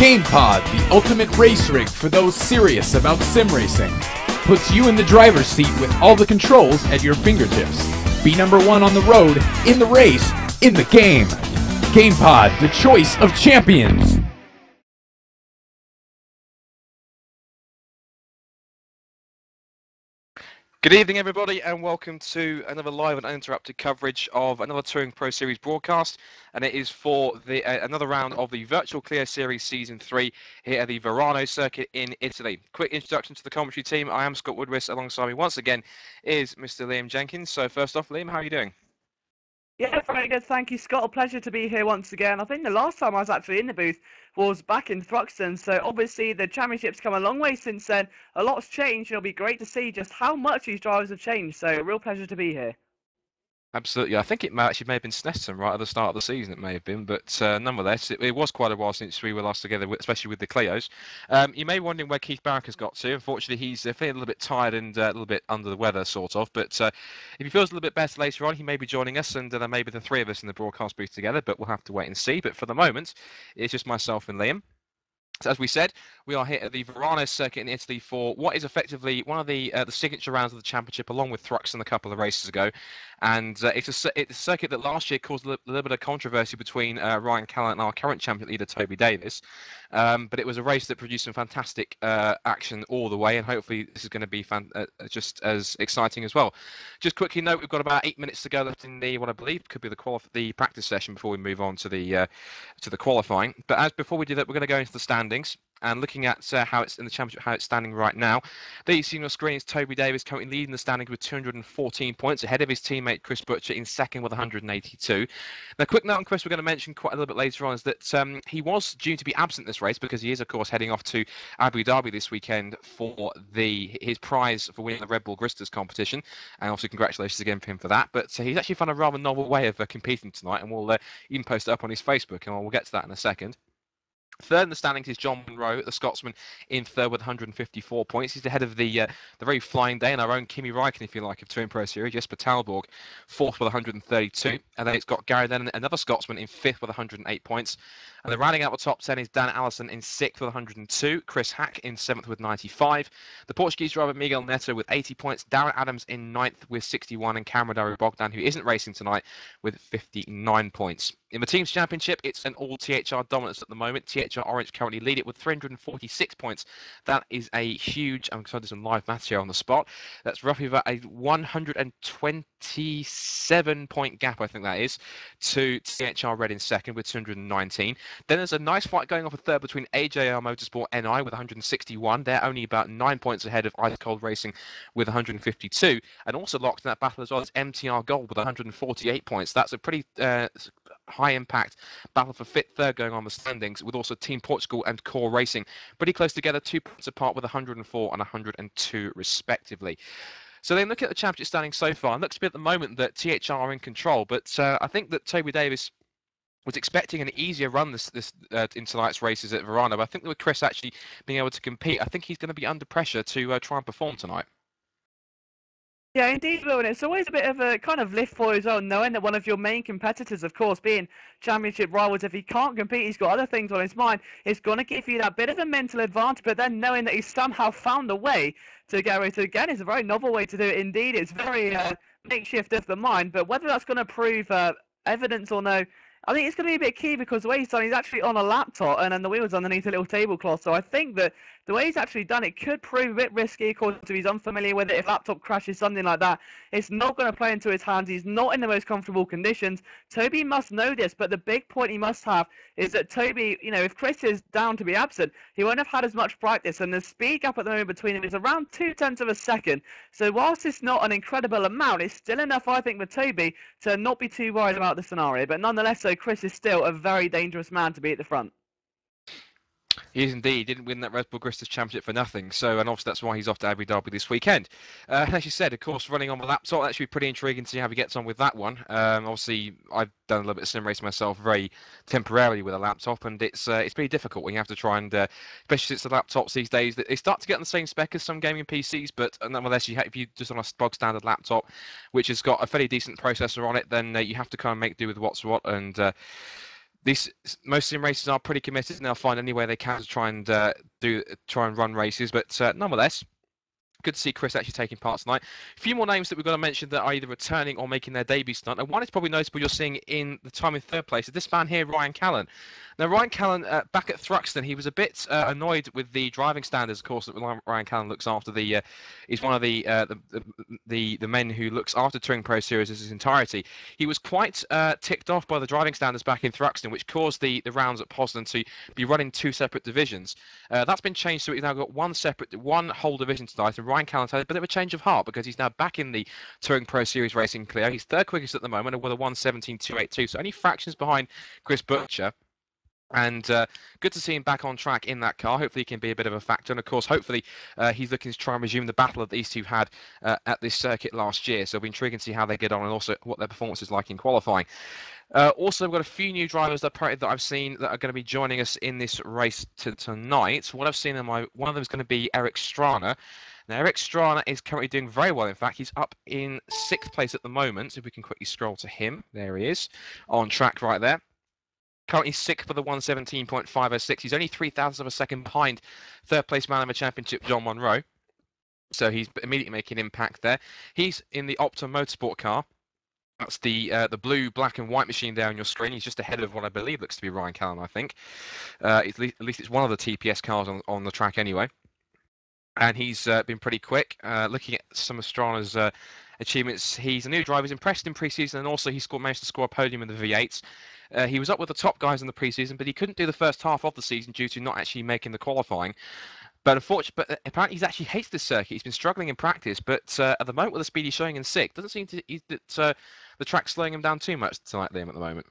GamePod, the ultimate race rig for those serious about sim racing. Puts you in the driver's seat with all the controls at your fingertips. Be number one on the road, in the race, in the game. GamePod, the choice of champions. Good evening, everybody, and welcome to another live and uninterrupted coverage of another Touring Pro Series broadcast, and it is for the another round of the Virtual Clio Series Season 3 here at the Varano circuit in Italy. Quick introduction to the commentary team. I am Scott Woodwiss. Alongside me once again is Mr. Liam Jenkins. So first off, Liam, how are you doing? Yeah, very good. Thank you, Scott. A pleasure to be here once again. I think the last time I was actually in the booth was back in Thruxton. So obviously the championship's come a long way since then. A lot's changed. It'll be great to see just how much these drivers have changed. So a real pleasure to be here. Absolutely. I think it may have been Snetterton right at the start of the season, it may have been, but nonetheless, it was quite a while since we were last together, especially with the Clios. You may be wondering where Keith Barrack has got to. Unfortunately, he's feeling a little bit tired and a little bit under the weather, sort of, but if he feels a little bit better later on, he may be joining us, and there may be the three of us in the broadcast booth together, but we'll have to wait and see. But for the moment, it's just myself and Liam. So as we said, we are here at the Varano circuit in Italy for what is effectively one of the signature rounds of the championship, along with Thruxton a couple of races ago. And it's a circuit that last year caused a little bit of controversy between Ryan Callan and our current champion leader, Toby Davis. But it was a race that produced some fantastic action all the way, and hopefully this is going to be just as exciting as well. Just quickly note, we've got about 8 minutes to go left in the what I believe could be the practice session before we move on to the qualifying. But before we do that, we're going to go into the standings. And looking at how it's in the championship, how it's standing right now. There you see on your screen is Toby Davis currently leading the standings with 214 points, ahead of his teammate Chris Butcher in second with 182. Now, quick note on Chris, we're going to mention quite a little bit later on, is that he was due to be absent this race because he is, of course, heading off to Abu Dhabi this weekend for his prize for winning the Red Bull Gristas competition. And obviously, congratulations again for him for that. But he's actually found a rather novel way of competing tonight, and we'll even post it up on his Facebook, and we'll get to that in a second. Third in the standings is John Monroe, the Scotsman, in third with 154 points. He's ahead of the very flying day and our own Kimi Räikkönen, if you like, of Touring Pro Series, Jesper Talborg, fourth with 132. And then it's got Gary Lennon, another Scotsman, in fifth with 108 points. And then rounding out the top 10 is Dan Allison in sixth with 102, Chris Hack in seventh with 95. The Portuguese driver Miguel Neto with 80 points, Darren Adams in ninth with 61, and Cameron Bogdan, who isn't racing tonight, with 59 points. In the team's championship, it's an all THR dominance at the moment. THR Orange currently lead it with 346 points. That is a huge, I'm trying to do some live maths here on the spot. That's roughly about a 127 point gap, I think that is, to THR Red in second with 219. Then there's a nice fight going off a third between AJR Motorsport NI with 161. They're only about 9 points ahead of Ice Cold Racing with 152. And also locked in that battle as well as MTR Gold with 148 points. That's a pretty high impact battle for fifth, third going on the standings, with also Team Portugal and Core Racing pretty close together, 2 points apart with 104 and 102 respectively. So then look at the championship standings so far. It looks to be at the moment that THR are in control, but I think that Toby Davis was expecting an easier run in tonight's races at Varano, but I think that with Chris actually being able to compete, I think he's going to be under pressure to try and perform tonight. Yeah, indeed, Will, and it's always a bit of a kind of lift for his own, knowing that one of your main competitors, of course, being championship rivals, if he can't compete, he's got other things on his mind. It's going to give you that bit of a mental advantage, but then knowing that he's somehow found a way to get away to again, it's a very novel way to do it. Indeed, it's very makeshift of the mind, but whether that's going to prove evidence or no, I think it's going to be a bit key, because the way he's done, he's actually on a laptop, and then the wheel's underneath a little tablecloth. So I think that the way he's actually done it could prove a bit risky, according to he's unfamiliar with it. If laptop crashes, something like that, it's not going to play into his hands. He's not in the most comfortable conditions. Toby must know this, but the big point he must have is that Toby, if Chris is down to be absent, he won't have had as much practice, and the speed gap at the moment between them is around 0.2 of a second. So whilst it's not an incredible amount, it's still enough, I think, with Toby to not be too worried about the scenario. But nonetheless, so Chris is still a very dangerous man to be at the front. He is indeed. He didn't win that Red Bull Gristas Championship for nothing. So, and obviously that's why he's off to Abu Dhabi this weekend. As you said, of course, running on the laptop, that should be pretty intriguing to see how he gets on with that one. Obviously, I've done a little bit of sim racing myself very temporarily with a laptop, and it's pretty difficult when you have to try and, especially since the laptops these days, they start to get on the same spec as some gaming PCs, but nonetheless, if you just on a bog standard laptop, which has got a fairly decent processor on it, then you have to kind of make do with what's what, and Most sim races are pretty committed, and they'll find any way they can to try and run races. But nonetheless, good to see Chris actually taking part tonight. A few more names that we've got to mention that are either returning or making their debuts tonight. And one is probably notable you're seeing in the time in third place is this man here, Ryan Callan. Now, Ryan Callan, back at Thruxton, he was a bit annoyed with the driving standards, of course, that Ryan Callan looks after. He's one of the men who looks after Touring Pro Series in its entirety. He was quite ticked off by the driving standards back in Thruxton, which caused the rounds at Poznan to be running two separate divisions. That's been changed, so he's now got one whole division tonight, and Ryan Callan's had a bit of a change of heart because he's now back in the Touring Pro Series racing Clio. He's third quickest at the moment with a 1:17.282, so only fractions behind Chris Butcher. And good to see him back on track in that car. Hopefully he can be a bit of a factor. And of course, hopefully he's looking to try and resume the battle that these two had at this circuit last year. So it'll be intriguing to see how they get on and also what their performance is like in qualifying. Also, we've got a few new drivers that I've seen that are going to be joining us in this race tonight. What I've seen, one of them is going to be Eric Strana. Now, Eric Strana is currently doing very well. In fact, he's up in 6th place at the moment. So if we can quickly scroll to him. There he is, on track right there. Currently 6th for the 1:17.506. He's only 0.03 of a second behind third place man of the championship, John Monroe. So he's immediately making impact there. He's in the Opta Motorsport car. That's the blue, black and white machine there on your screen. He's just ahead of what I believe looks to be Ryan Callan, I think. At least it's one of the TPS cars on the track anyway. And he's been pretty quick. Looking at some of Strana's achievements, he's a new driver. He's impressed in pre-season, and also he managed to score a podium in the V8s. He was up with the top guys in the pre-season, but he couldn't do the first half of the season due to not actually making the qualifying. But apparently he actually hates this circuit. He's been struggling in practice, but at the moment with the speed he's showing in 6th, doesn't seem that the track's slowing him down too much tonight, Liam, at the moment.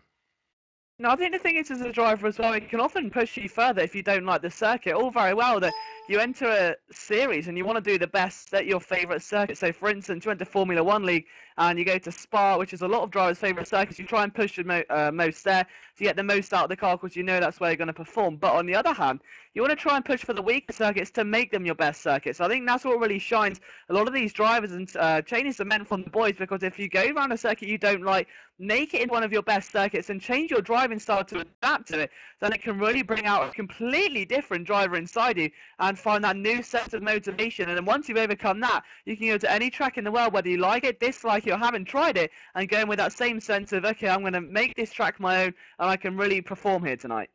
No, I think the thing is, as a driver as well, it can often push you further if you don't like the circuit. All very well that you enter a series and you want to do the best at your favourite circuit. So, for instance, you went to Formula One League and you go to Spa, which is a lot of drivers' favourite circuits. You try and push the most there to get the most out of the car because you know that's where you're going to perform. But on the other hand, you want to try and push for the weaker circuits to make them your best circuits. So I think that's what really shines a lot of these drivers and changes the men from the boys, because if you go around a circuit you don't like, make it in one of your best circuits and change your driving style to adapt to it, then it can really bring out a completely different driver inside you and find that new sense of motivation. And then once you've overcome that, you can go to any track in the world, whether you like it, dislike it, or haven't tried it, and go in with that same sense of, okay, I'm going to make this track my own and I can really perform here tonight.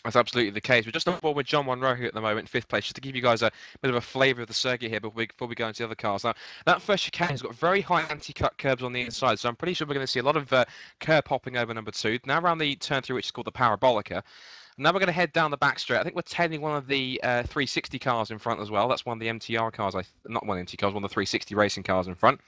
That's absolutely the case. We're just on board with John Monroe here at the moment, in 5th place, just to give you guys a bit of a flavour of the circuit here before we go into the other cars. Now, that first chicane has got very high anti-cut curbs on the inside, so I'm pretty sure we're going to see a lot of curb hopping over number 2. Now around the turn 3, which is called the Parabolica. Now we're going to head down the back straight. I think we're tailing one of the 360 cars in front as well. That's one of the MTR cars, not one of the MT cars, one of the 360 racing cars in front.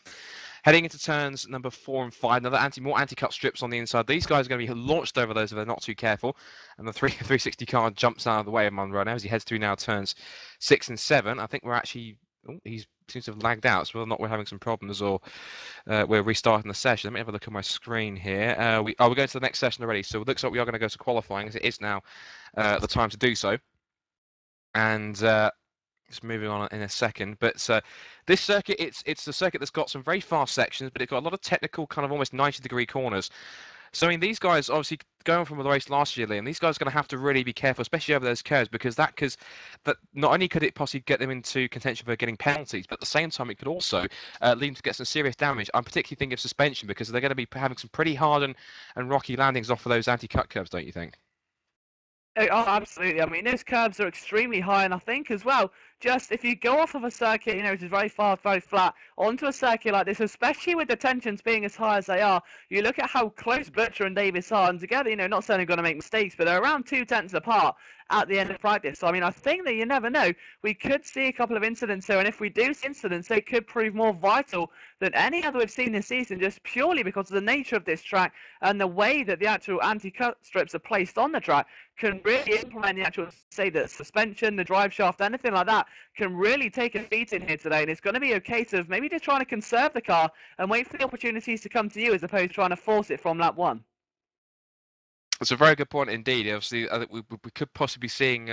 Heading into turns number 4 and 5, more anti-cut strips on the inside. These guys are going to be launched over those if they're not too careful. And the 360 car jumps out of the way of Monroe now as he heads through now turns 6 and 7. I think we're actually... Oh, he seems to have lagged out, so whether or not we're having some problems or we're restarting the session. Let me have a look at my screen here. We're going to the next session already, so it looks like we are going to go to qualifying, as it is now the time to do so. And... just moving on in a second, but this circuit, it's a circuit that's got some very fast sections, but it's got a lot of technical kind of almost 90-degree corners. So I mean, these guys obviously going from the race last year, Liam, these guys are going to have to really be careful, especially over those curves, because that not only could it possibly get them into contention for getting penalties, but at the same time it could also lead them to get some serious damage. I'm particularly thinking of suspension, because they're going to be having some pretty hard and rocky landings off of those anti-cut curves, don't you think? Oh, absolutely. I mean, those curves are extremely high, and I think as well, just if you go off of a circuit, which is very fast, very flat, onto a circuit like this, especially with the tensions being as high as they are, you look at how close Butcher and Davis are, and together, not saying they're going to make mistakes, but they're around 2/10 apart at the end of practice. So, I mean, I think that you never know. We could see a couple of incidents here, and if we do see incidents, they could prove more vital than any other we've seen this season, just purely because of the nature of this track and the way that the actual anti-cut strips are placed on the track can really implement the actual, say, the suspension, the drive shaft, anything like that can really take a beating here today. And it's going to be a case of maybe just trying to conserve the car and wait for the opportunities to come to you as opposed to trying to force it from lap 1. That's a very good point indeed. Obviously, I think we could possibly be seeing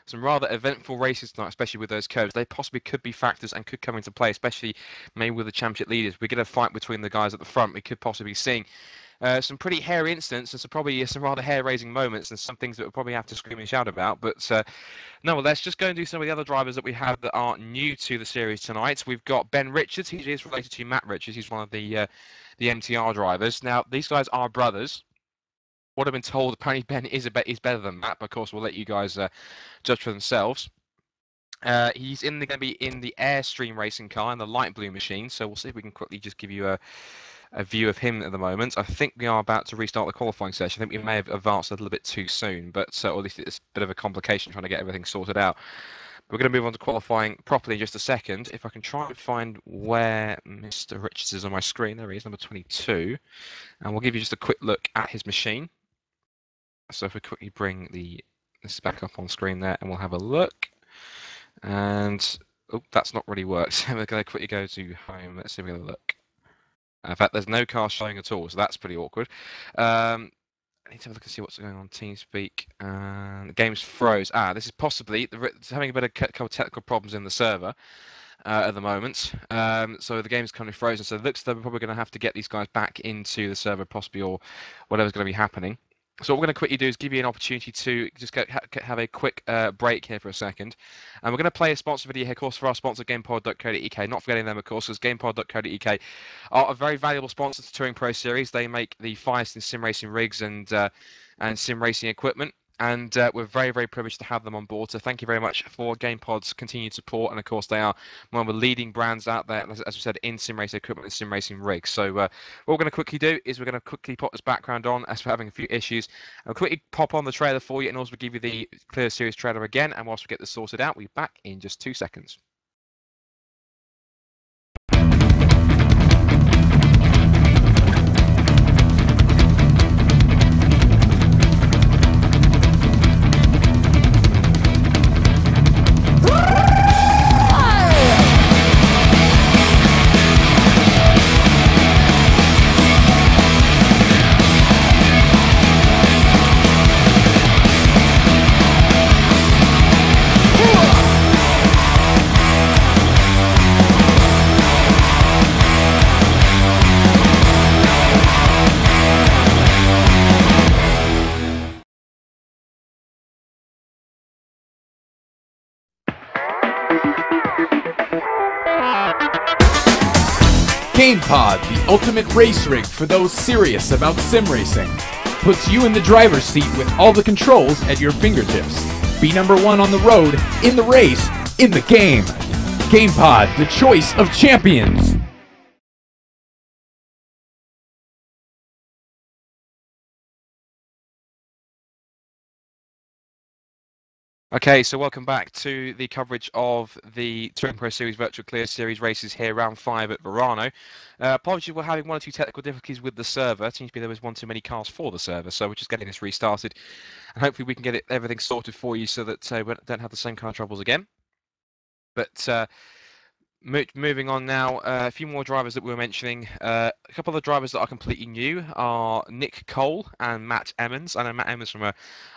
some rather eventful races tonight, especially with those curves. They possibly could be factors and could come into play, especially maybe with the championship leaders. We get a fight between the guys at the front. We could possibly be seeing some pretty hairy incidents and some rather hair-raising moments and some things that we'll probably have to scream and shout about. But no, well, let's just go and do some of the other drivers that we have that are new to the series tonight. We've got Ben Richards. He is related to Matt Richards. He's one of the MTR drivers. Now, these guys are brothers. What I've been told, apparently Ben is better than Matt, but of course we'll let you guys judge for themselves. He's going to be in the Airstream racing car in the light blue machine, so we'll see if we can quickly just give you a view of him at the moment. I think we are about to restart the qualifying session. I think we may have advanced a little bit too soon, but or at least it's a bit of a complication trying to get everything sorted out. We're going to move on to qualifying properly in just a second. If I can try and find where Mr. Richards is on my screen. There he is, number 22. And we'll give you just a quick look at his machine. So if we quickly bring this back up on screen there, and we'll have a look. And oh, that's not really worked. So we're going to quickly go to home. Let's see if we're going to look. In fact, there's no car showing at all, so that's pretty awkward. I need to have a look and see what's going on TeamSpeak. The game's froze. This is possibly having a bit of a couple of technical problems in the server at the moment. So the game's kind of frozen. So it looks like we're probably going to have to get these guys back into the server, possibly, or whatever's going to be happening. So what we're going to quickly do is give you an opportunity to just have a quick break here for a second. And we're going to play a sponsor video here, of course, for our sponsor, GamePod.co.uk. Not forgetting them, of course, because GamePod.co.uk are a very valuable sponsor to Touring Pro Series. They make the finest in sim racing rigs and sim racing equipment. And we're very, very privileged to have them on board. So thank you very much for GamePod's continued support. And of course, they are one of the leading brands out there, as we said, in sim racing equipment and sim racing rigs. So what we're going to quickly do is we're going to quickly pop this background on as we're having a few issues. I'll quickly pop on the trailer for you and also give you the Clio Series trailer again. And whilst we get this sorted out, we'll be back in just 2 seconds. GamePod, the ultimate race rig for those serious about sim racing. Puts you in the driver's seat with all the controls at your fingertips. Be number one on the road, in the race, in the game. GamePod, the choice of champions. Okay, so welcome back to the coverage of the Touring Pro Series Virtual Clio Series races here, round 5 at Varano. Apologies, we're having 1 or 2 technical difficulties with the server. It seems to be there was one too many cars for the server, so we're just getting this restarted. And hopefully we can get everything sorted for you so that we don't have the same kind of troubles again. But moving on now, a few more drivers that we were mentioning. A couple of the drivers that are completely new are Nick Cole and Matt Emmons. I know Matt Emmons from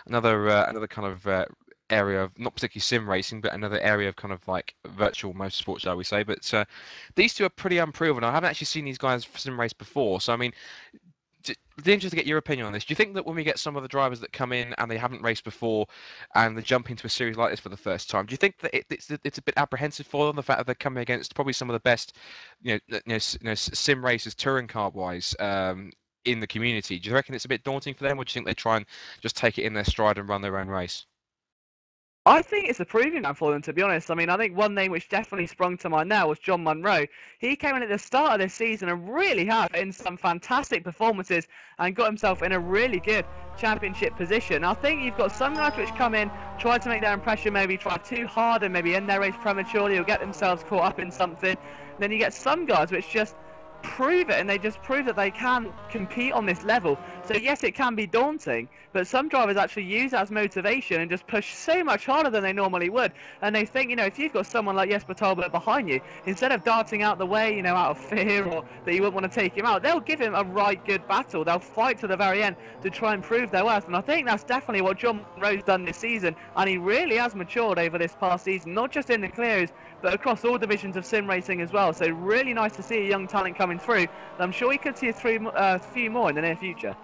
another kind of area of not particularly sim racing, but another area of kind of like virtual motorsport, shall we say. But these two are pretty unproven. I haven't actually seen these guys sim race before, so I mean, it's interesting to get your opinion on this. Do you think that when we get some of the drivers that come in and they haven't raced before and they jump into a series like this for the first time, do you think that it's a bit apprehensive for them, the fact that they're coming against probably some of the best sim racers touring car wise in the community? Do you reckon it's a bit daunting for them, or do you think they try and just take it in their stride and run their own race? I think it's a proving ground for them, to be honest. I mean, I think one name which definitely sprung to mind now was John Munro. He came in at the start of this season and really had in some fantastic performances and got himself in a really good championship position. I think you've got some guys which come in, try to make their impression, maybe try too hard and maybe end their race prematurely or get themselves caught up in something. And then you get some guys which just prove it, and they just prove that they can compete on this level. So yes, it can be daunting, but some drivers actually use that as motivation and just push so much harder than they normally would. And they think, you know, if you've got someone like Jesper Talbot behind you, instead of darting out the way, you know, out of fear or that you wouldn't want to take him out, they'll give him a right good battle. They'll fight to the very end to try and prove their worth. And I think that's definitely what John Monroe's done this season. And he really has matured over this past season, not just in the Clios, but across all divisions of sim racing as well. So really nice to see a young talent coming through. And I'm sure we could see a few more in the near future.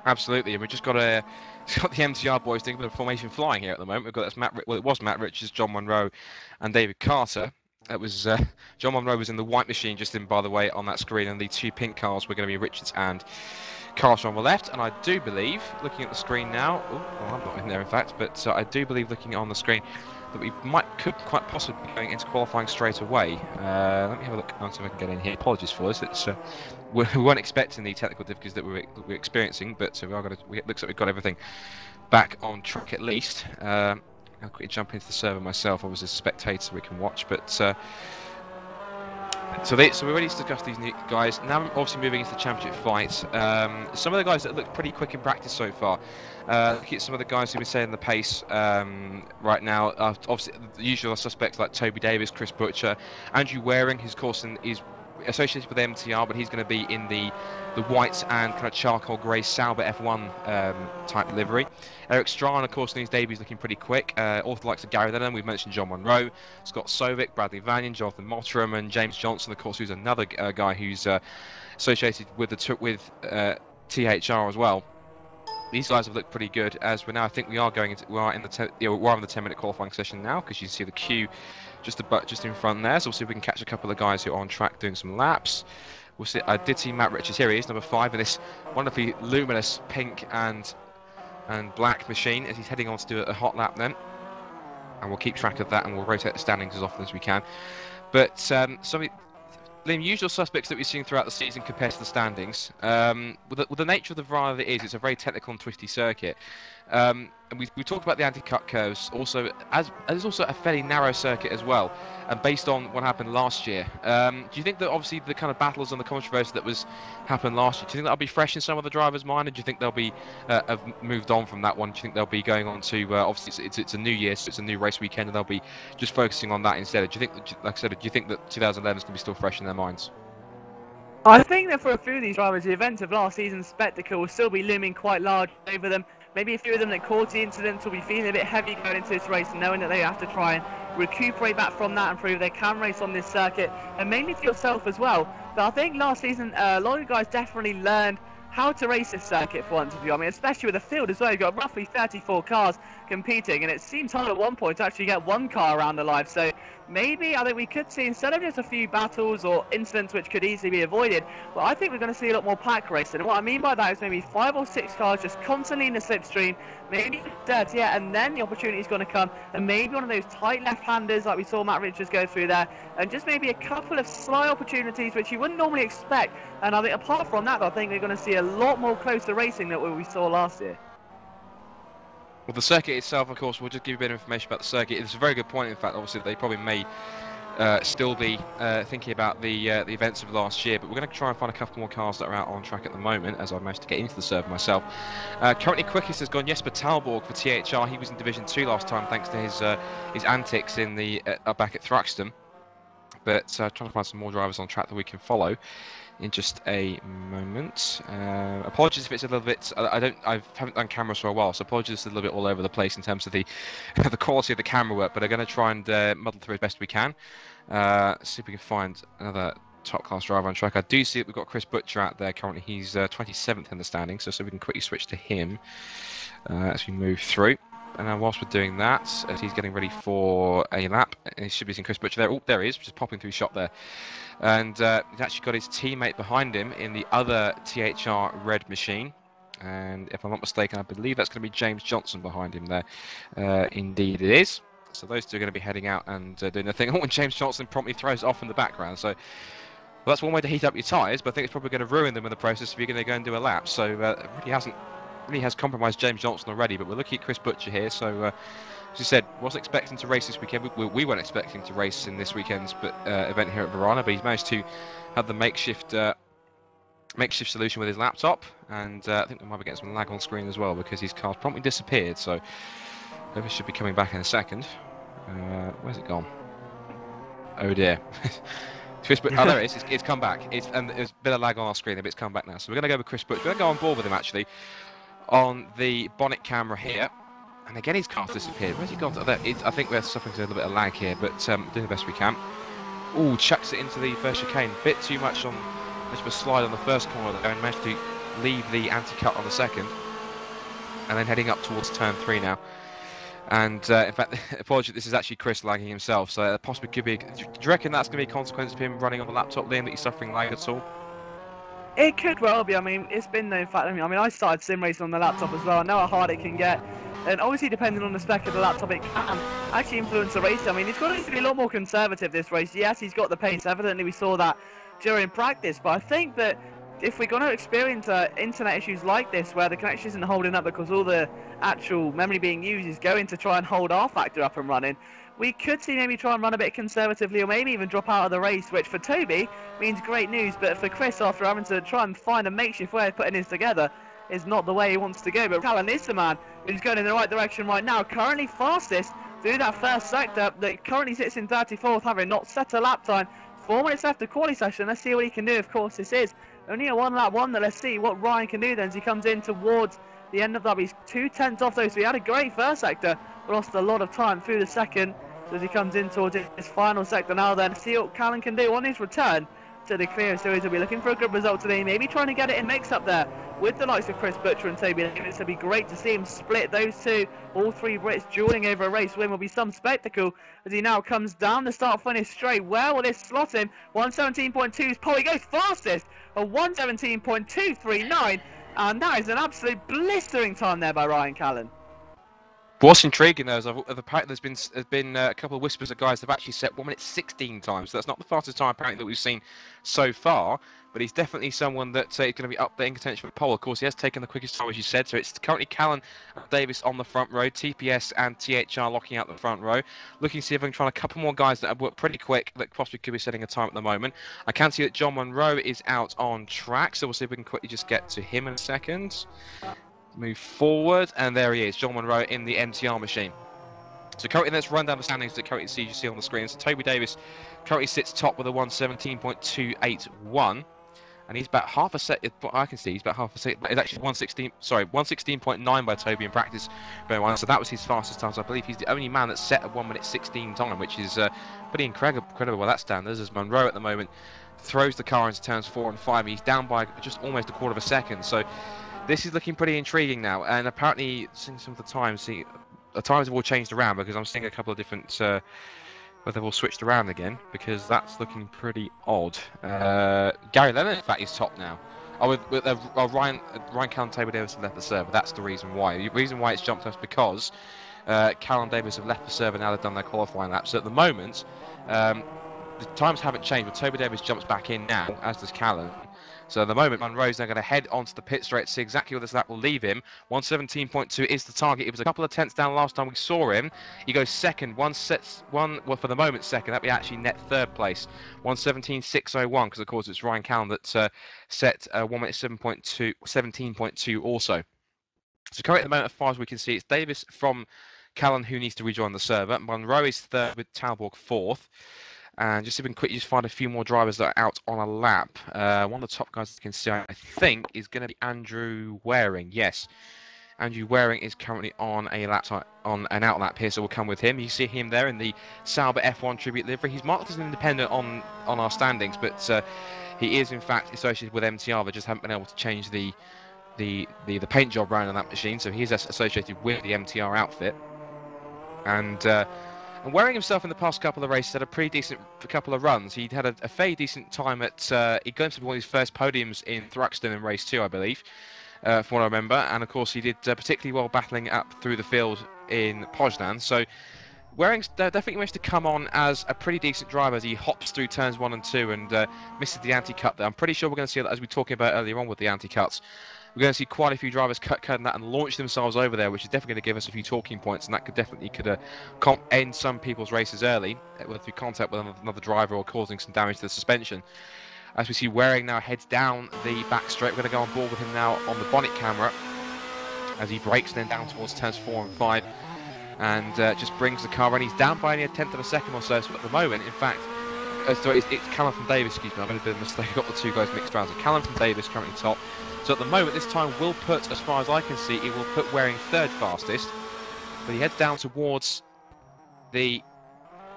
Absolutely, and we've just got the MTR boys doing a bit of formation flying here at the moment. We've got it was Matt Richards, John Monroe, and David Carter. It was John Monroe was in the white machine just in, by the way, on that screen, and the two pink cars were going to be Richards and Carter on the left. And I do believe, looking at the screen now, well, I'm not in there in fact, but I do believe looking on the screen that we could quite possibly be going into qualifying straight away. Let me have a look and see if I can get in here. Apologies for this. It's we weren't expecting the technical difficulties that we're experiencing, but it looks like we've got everything back on track at least. I'll quickly jump into the server myself. I was a spectator, so we can watch. But so we already discussed these new guys. Now, obviously, moving into the championship fight. Some of the guys that look pretty quick in practice so far. Look at some of the guys who've been setting the pace right now. Obviously, the usual suspects like Toby Davis, Chris Butcher, Andrew Waring, whose course is associated with MTR, but he's going to be in the white and kind of charcoal grey Sauber F1 type livery. Eric Strahan, of course, in his debut is looking pretty quick. All the likes of Gary Lennon, we've mentioned John Monroe, Scott Sovic, Bradley Vanyan, Jonathan Mottram, and James Johnson, of course, who's another guy who's associated with THR as well. These guys have looked pretty good. As we're now, I think we are in the 10-minute qualifying session now, because you see the queue just in front there. So we'll see if we can catch a couple of guys who are on track doing some laps. We'll see. I did see Matt Richards. Here he is, number 5 in this wonderfully luminous pink and black machine as he's heading on to do a hot lap then. And we'll keep track of that, and we'll rotate the standings as often as we can. But Liam, usual suspects that we've seen throughout the season compared to the standings. With the nature of the Varano that it is, it's a very technical and twisty circuit. And we talked about the anti-cut curves. Also, there's also a fairly narrow circuit as well. And based on what happened last year, do you think that obviously the kind of battles and the controversy that happened last year, do you think that'll be fresh in some of the drivers' mind, or do you think they'll be have moved on from that one? Do you think they'll be going on to obviously it's a new year, so it's a new race weekend, and they'll be just focusing on that instead? Do you think, like I said, do you think that 2011 is going to be still fresh in their minds? I think that for a few of these drivers, the events of last season's spectacle will still be looming quite large over them. Maybe a few of them that caused the incidents will be feeling a bit heavy going into this race, knowing that they have to try and recuperate back from that and prove they can race on this circuit, and mainly for yourself as well. But I think last season, a lot of guys definitely learned how to race this circuit for once. I mean, especially with the field as well. You've got roughly 34 cars competing, and it seems hard at one point to actually get one car around alive. So maybe I think we could see, instead of just a few battles or incidents which could easily be avoided, well, I think we're going to see a lot more pack racing. And what I mean by that is maybe 5 or 6 cars just constantly in the slipstream, maybe dirty, and then the opportunity is going to come, and maybe one of those tight left-handers like we saw Matt Richards go through there, and just maybe a couple of sly opportunities which you wouldn't normally expect. And I think apart from that, I think we're going to see a lot more closer racing than we saw last year. Well, the circuit itself, of course, we'll just give you a bit of information about the circuit. It's a very good point, in fact. Obviously, they probably may still be thinking about the events of last year, but we're going to try and find a couple more cars that are out on track at the moment, as I managed to get into the server myself. Currently quickest has gone Jesper Talborg for THR. He was in Division 2 last time, thanks to his antics in the back at Thruxton. But trying to find some more drivers on track that we can follow in just a moment. Apologies if it's a little bit. I haven't done cameras for a while, so apologies it's a little bit all over the place in terms of the the quality of the camera work. But I'm going to try and muddle through as best we can. See if we can find another top class driver on track. I do see that we've got Chris Butcher out there currently. He's 27th in the standings, so we can quickly switch to him as we move through. And whilst we're doing that, as he's getting ready for a lap, he should be seeing Chris Butcher there. Oh, there he is, just popping through shot there. And he's actually got his teammate behind him in the other THR red machine. And if I'm not mistaken, I believe that's going to be James Johnson behind him there. Indeed it is. So those two are going to be heading out and doing their thing. Oh, and James Johnson promptly throws it off in the background. So, well, that's one way to heat up your tyres, but I think it's probably going to ruin them in the process if you're going to go and do a lap. So it really has compromised James Johnson already. But we're looking at Chris Butcher here. So, as you said, wasn't expecting to race this weekend. We weren't expecting to race in this weekend's event here at Varano, but he's managed to have the makeshift makeshift solution with his laptop, and I think we might be getting some lag on screen as well because his car's promptly disappeared. So Davis should be coming back in a second. Where's it gone? Oh dear. Chris oh, there it is. It's come back. And there's a bit of lag on our screen, but it's come back now. So we're going to go with Chris Butcher. We're going to go on board with him actually on the bonnet camera here. And again, his car's disappeared. Where's he gone? I think we're suffering a little bit of lag here, but doing the best we can. Ooh, chucks it into the first chicane. Bit too much on, much of a slide on the first corner there, and managed to leave the anti-cut on the second. And then heading up towards turn 3 now. And in fact, apologies, this is actually Chris lagging himself, so possibly could be. Do you reckon that's going to be a consequence of him running on the laptop, Liam, that he's suffering lag at all? It could well be. I mean, it's been in fact. I mean, I started sim racing on the laptop as well. I know how hard it can get, and obviously, depending on the spec of the laptop, it can actually influence the race. I mean, he's got to be a lot more conservative this race. Yes, he's got the pace. Evidently, we saw that during practice, but I think that if we're going to experience internet issues like this, where the connection isn't holding up because all the actual memory being used is going to try and hold rFactor up and running, we could see maybe try and run a bit conservatively, or maybe even drop out of the race, which for Toby means great news, but for Chris, after having to try and find a makeshift way of putting this together, is not the way he wants to go. But Callan is the man who's going in the right direction right now, currently fastest through that first sector, that currently sits in 34th, having not set a lap time. 4 minutes left of quali session. Let's see what he can do. Of course, this is only a one lap one. Let's see what Ryan can do then as he comes in towards the end of that. He's 2/10 off though, so he had a great first sector, lost a lot of time through the second. So as he comes in towards his final sector now, then see what Callan can do on his return to the Clio Series. He'll be looking for a good result today, maybe trying to get it in mix up there with the likes of Chris Butcher and Toby Davis. It'll be great to see him split those two, all three Brits dueling over a race win. Will be some spectacle as he now comes down the start finish straight. Where will this slot him? 117.2 is Paul. He goes fastest, a 117.239, and that is an absolute blistering time there by Ryan Callan. What's intriguing though is there's been a couple of whispers that guys have actually set 1 minute 16 times. So that's not the fastest time apparently that we've seen so far, but he's definitely someone that is going to be up there in contention for pole. Of course, he has taken the quickest time, as you said. So it's currently Callan and Davis on the front row, TPS and THR locking out the front row. Looking to see if I can try a couple more guys that have worked pretty quick that possibly could be setting a time at the moment. I can see that John Monroe is out on track, so we'll see if we can quickly just get to him in a second. Move forward, and there he is, John Monroe in the MTR machine. So currently, let's run down the standings that currently you see on the screen. So Toby Davis currently sits top with a 117.281, and he's about half a second. I can see he's about half a second. It's actually 116.9 by Toby in practice. So that was his fastest time. So I believe he's the only man that's set a 1 minute 16 time, which is pretty incredible by that standards. As Monroe at the moment throws the car into turns 4 and 5, he's down by just almost a quarter of a second. So this is looking pretty intriguing now, and apparently seeing some of the times, the times have all changed around because I'm seeing a couple of different, where they've all switched around again, because that's looking pretty odd. Gary Lennon, in fact, is top now. Oh, with Ryan Callan, Toby Davis have left the server. That's the reason why. The reason why it's jumped up is because Callan Davis have left the server now they've done their qualifying lap. So at the moment, the times haven't changed, but Toby Davis jumps back in now, as does Callan. So at the moment, Monroe's now going to head onto the pit straight to see exactly where this lap will leave him. 117.2 is the target. It was a couple of tenths down last time we saw him. He goes second, well, for the moment, second. That'd be actually net third place. 117.601, because of course it's Ryan Callan that set 1 minute 17.2 also. So currently at the moment, as far as we can see, it's Davis from Callan who needs to rejoin the server. Monroe is third with Talborg fourth. And just see if we can quickly just find a few more drivers that are out on a lap. One of the top guys that you can see, I think, is going to be Andrew Waring. Yes, Andrew Waring is currently on a lap on an out lap here, so we'll come with him. You see him there in the Sauber F1 tribute livery. He's marked as an independent on our standings, but he is in fact associated with MTR. They just haven't been able to change the paint job around on that machine, so he's associated with the MTR outfit. And Waring himself in the past couple of races had a pretty decent couple of runs. He'd had a fairly decent time at, he'd gone to one of his first podiums in Thruxton in race 2, I believe, from what I remember. And of course he did particularly well battling up through the field in Poznan. So Waring's definitely managed to come on as a pretty decent driver as he hops through turns 1 and 2 and misses the anti-cut there. I'm pretty sure we're going to see that as we were talking about earlier on with the anti-cuts. We're going to see quite a few drivers cutting that and launch themselves over there, which is definitely going to give us a few talking points, and that could definitely end some people's races early, whether through contact with another driver or causing some damage to the suspension. As we see Waring now heads down the back straight. We're going to go on board with him now on the bonnet camera as he brakes then down towards turns 4 and 5 and just brings the car in. He's down by only a tenth of a second or so, so at the moment, in fact, sorry, it's Callum from Davis, excuse me, I've made a bit of a mistake, I got the two guys mixed around. So Callum from Davis currently top. So at the moment, this time will put, as far as I can see, it will put Waring third fastest. But he heads down towards the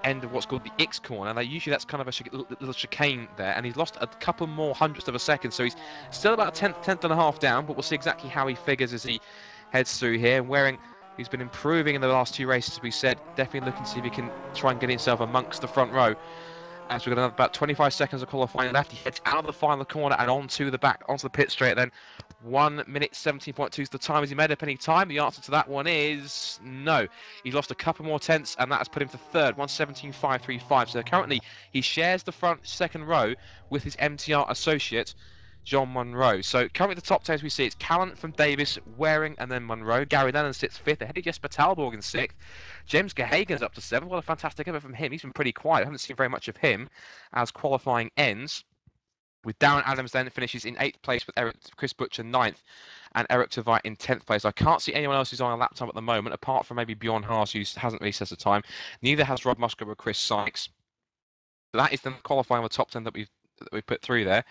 end of what's called the X corner. Now usually that's kind of a little chicane there, and he's lost a couple more hundredths of a second, so he's still about a tenth and a half down, but we'll see exactly how he figures as he heads through here. Waring, who's been improving in the last 2 races, as we said, definitely looking to see if he can try and get himself amongst the front row. As we've got about 25 seconds of qualifying left, he heads out of the final corner and onto the pit straight then. 1 minute 17.2 is the time. Has he made up any time? The answer to that one is no. He's lost a couple more tenths, and that has put him to third, 1:17.535. So currently he shares the front second row with his MTR associate, John Munro. So currently the top 10 as we see, it's Callan from Davis, Waring, and then Munro. Gary Lennon sits 5th, ahead of Jesper Talborg in 6th. James Gehagen's up to 7th. What a fantastic effort from him. He's been pretty quiet. I haven't seen very much of him as qualifying ends. With Darren Adams then finishes in 8th place, with Chris Butcher 9th, and Eric Tveit in 10th place. I can't see anyone else who's on a lap time at the moment, apart from maybe Bjorn Haas, who hasn't really set a time. Neither has Rob Musgrove or Chris Sykes. So that is the qualifying of the top 10 that we put through there.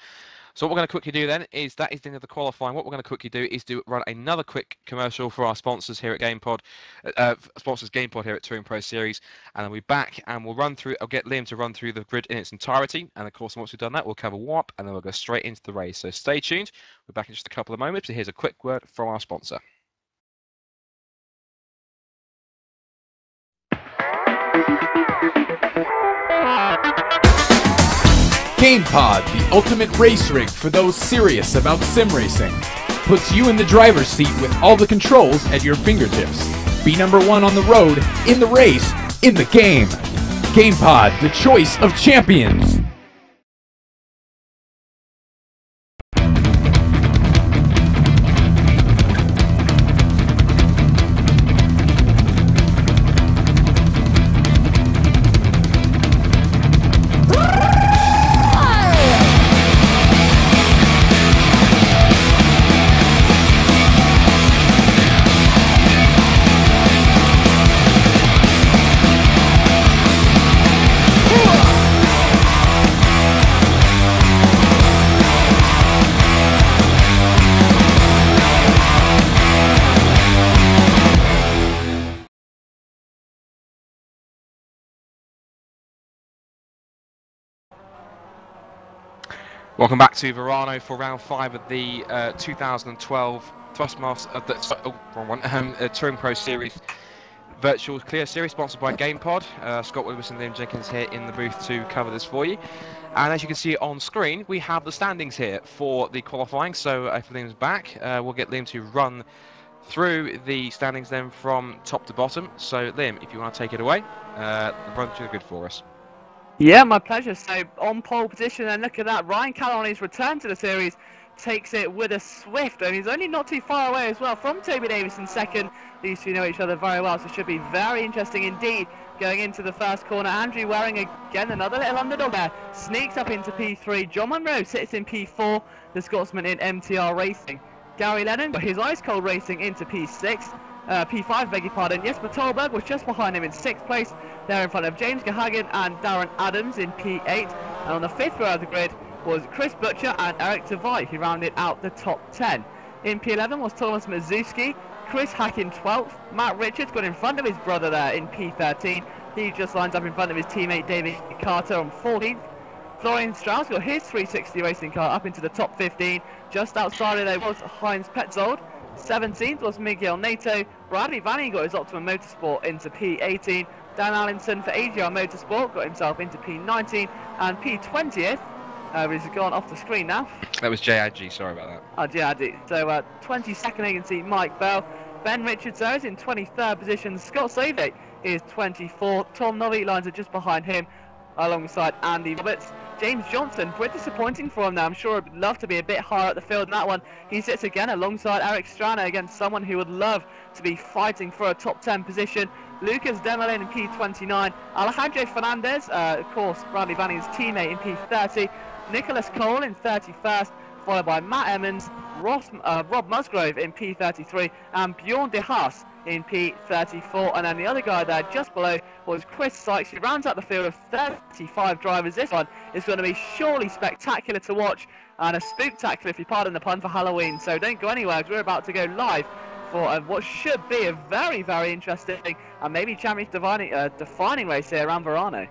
So what we're going to quickly do then is that is the end of the qualifying. What we're going to quickly do is run another quick commercial for our sponsors here at GamePod, sponsors GamePod here at Touring Pro Series, and then we'll be back and we'll run through. I'll get Liam to run through the grid in its entirety, and of course once we've done that, we'll cover warp, and then we'll go straight into the race. So stay tuned. We're back in just a couple of moments. But here's a quick word from our sponsor. GamePod, the ultimate race rig for those serious about sim racing. Puts you in the driver's seat with all the controls at your fingertips. Be number 1 on the road, in the race, in the game. GamePod, the choice of champions. Welcome back to Varano for round 5 of the 2012 Touring Pro Series Virtual Clio Series, sponsored by GamePod. Scott Woodwiss and Liam Jenkins here in the booth to cover this for you. And as you can see on screen, we have the standings here for the qualifying. So if Liam's back, we'll get Liam to run through the standings then from top to bottom. So Liam, if you want to take it away, run through the grid for us. Yeah, my pleasure. So on pole position, and look at that, Ryan Callan on his return to the series takes it with a swift, and he's only not too far away as well from Toby Davis in second. These two know each other very well, so it should be very interesting indeed going into the first corner. Andrew Waring, again another little underdog there, sneaks up into P3. John Munro sits in P4, the Scotsman in MTR Racing. Gary Lennon got his ice cold racing into P6. P5, beg your pardon. Jesper Talborg was just behind him in 6th place. There in front of James Gehagen and Darren Adams in P8. And on the 5th row of the grid was Chris Butcher and Eric Tveit, who rounded out the top 10. In P11 was Thomas Mazuski, Chris Hack in 12th. Matt Richards got in front of his brother there in P13. He just lines up in front of his teammate David Carter on 14th. Florian Strauss got his 360 racing car up into the top 15. Just outside of there was Heinz Petzold. 17th was Miguel Nato. Bradley Vanny got his Optimum Motorsport into P18. Dan Allinson for AGR Motorsport got himself into P19. And P20th, he's gone off the screen now. That was Jay Adji, sorry about that. Oh, Jay Adji. So 22nd, you can see Mike Bell. Ben Richards is in 23rd position. Scott Save is 24th. Tom Novi lines are just behind him, alongside Andy Roberts. James Johnson, pretty disappointing for him now. I'm sure I'd love to be a bit higher at the field in that one. He sits again alongside Eric Strana, against someone who would love to be fighting for a top 10 position. Lucas Demelin in P29. Alejandro Fernandez, of course, Bradley Vanny's teammate in P30. Nicholas Cole in 31st, followed by Matt Emmons, Rob Musgrove in P33, and Bjorn de Haas in P34. And then the other guy there just below was Chris Sykes, who rounds out the field of 35 drivers. This one is going to be surely spectacular to watch, and a spooktacular, if you pardon the pun, for Halloween. So don't go anywhere, because we're about to go live for what should be a very, very interesting and maybe championship defining race here around Varano.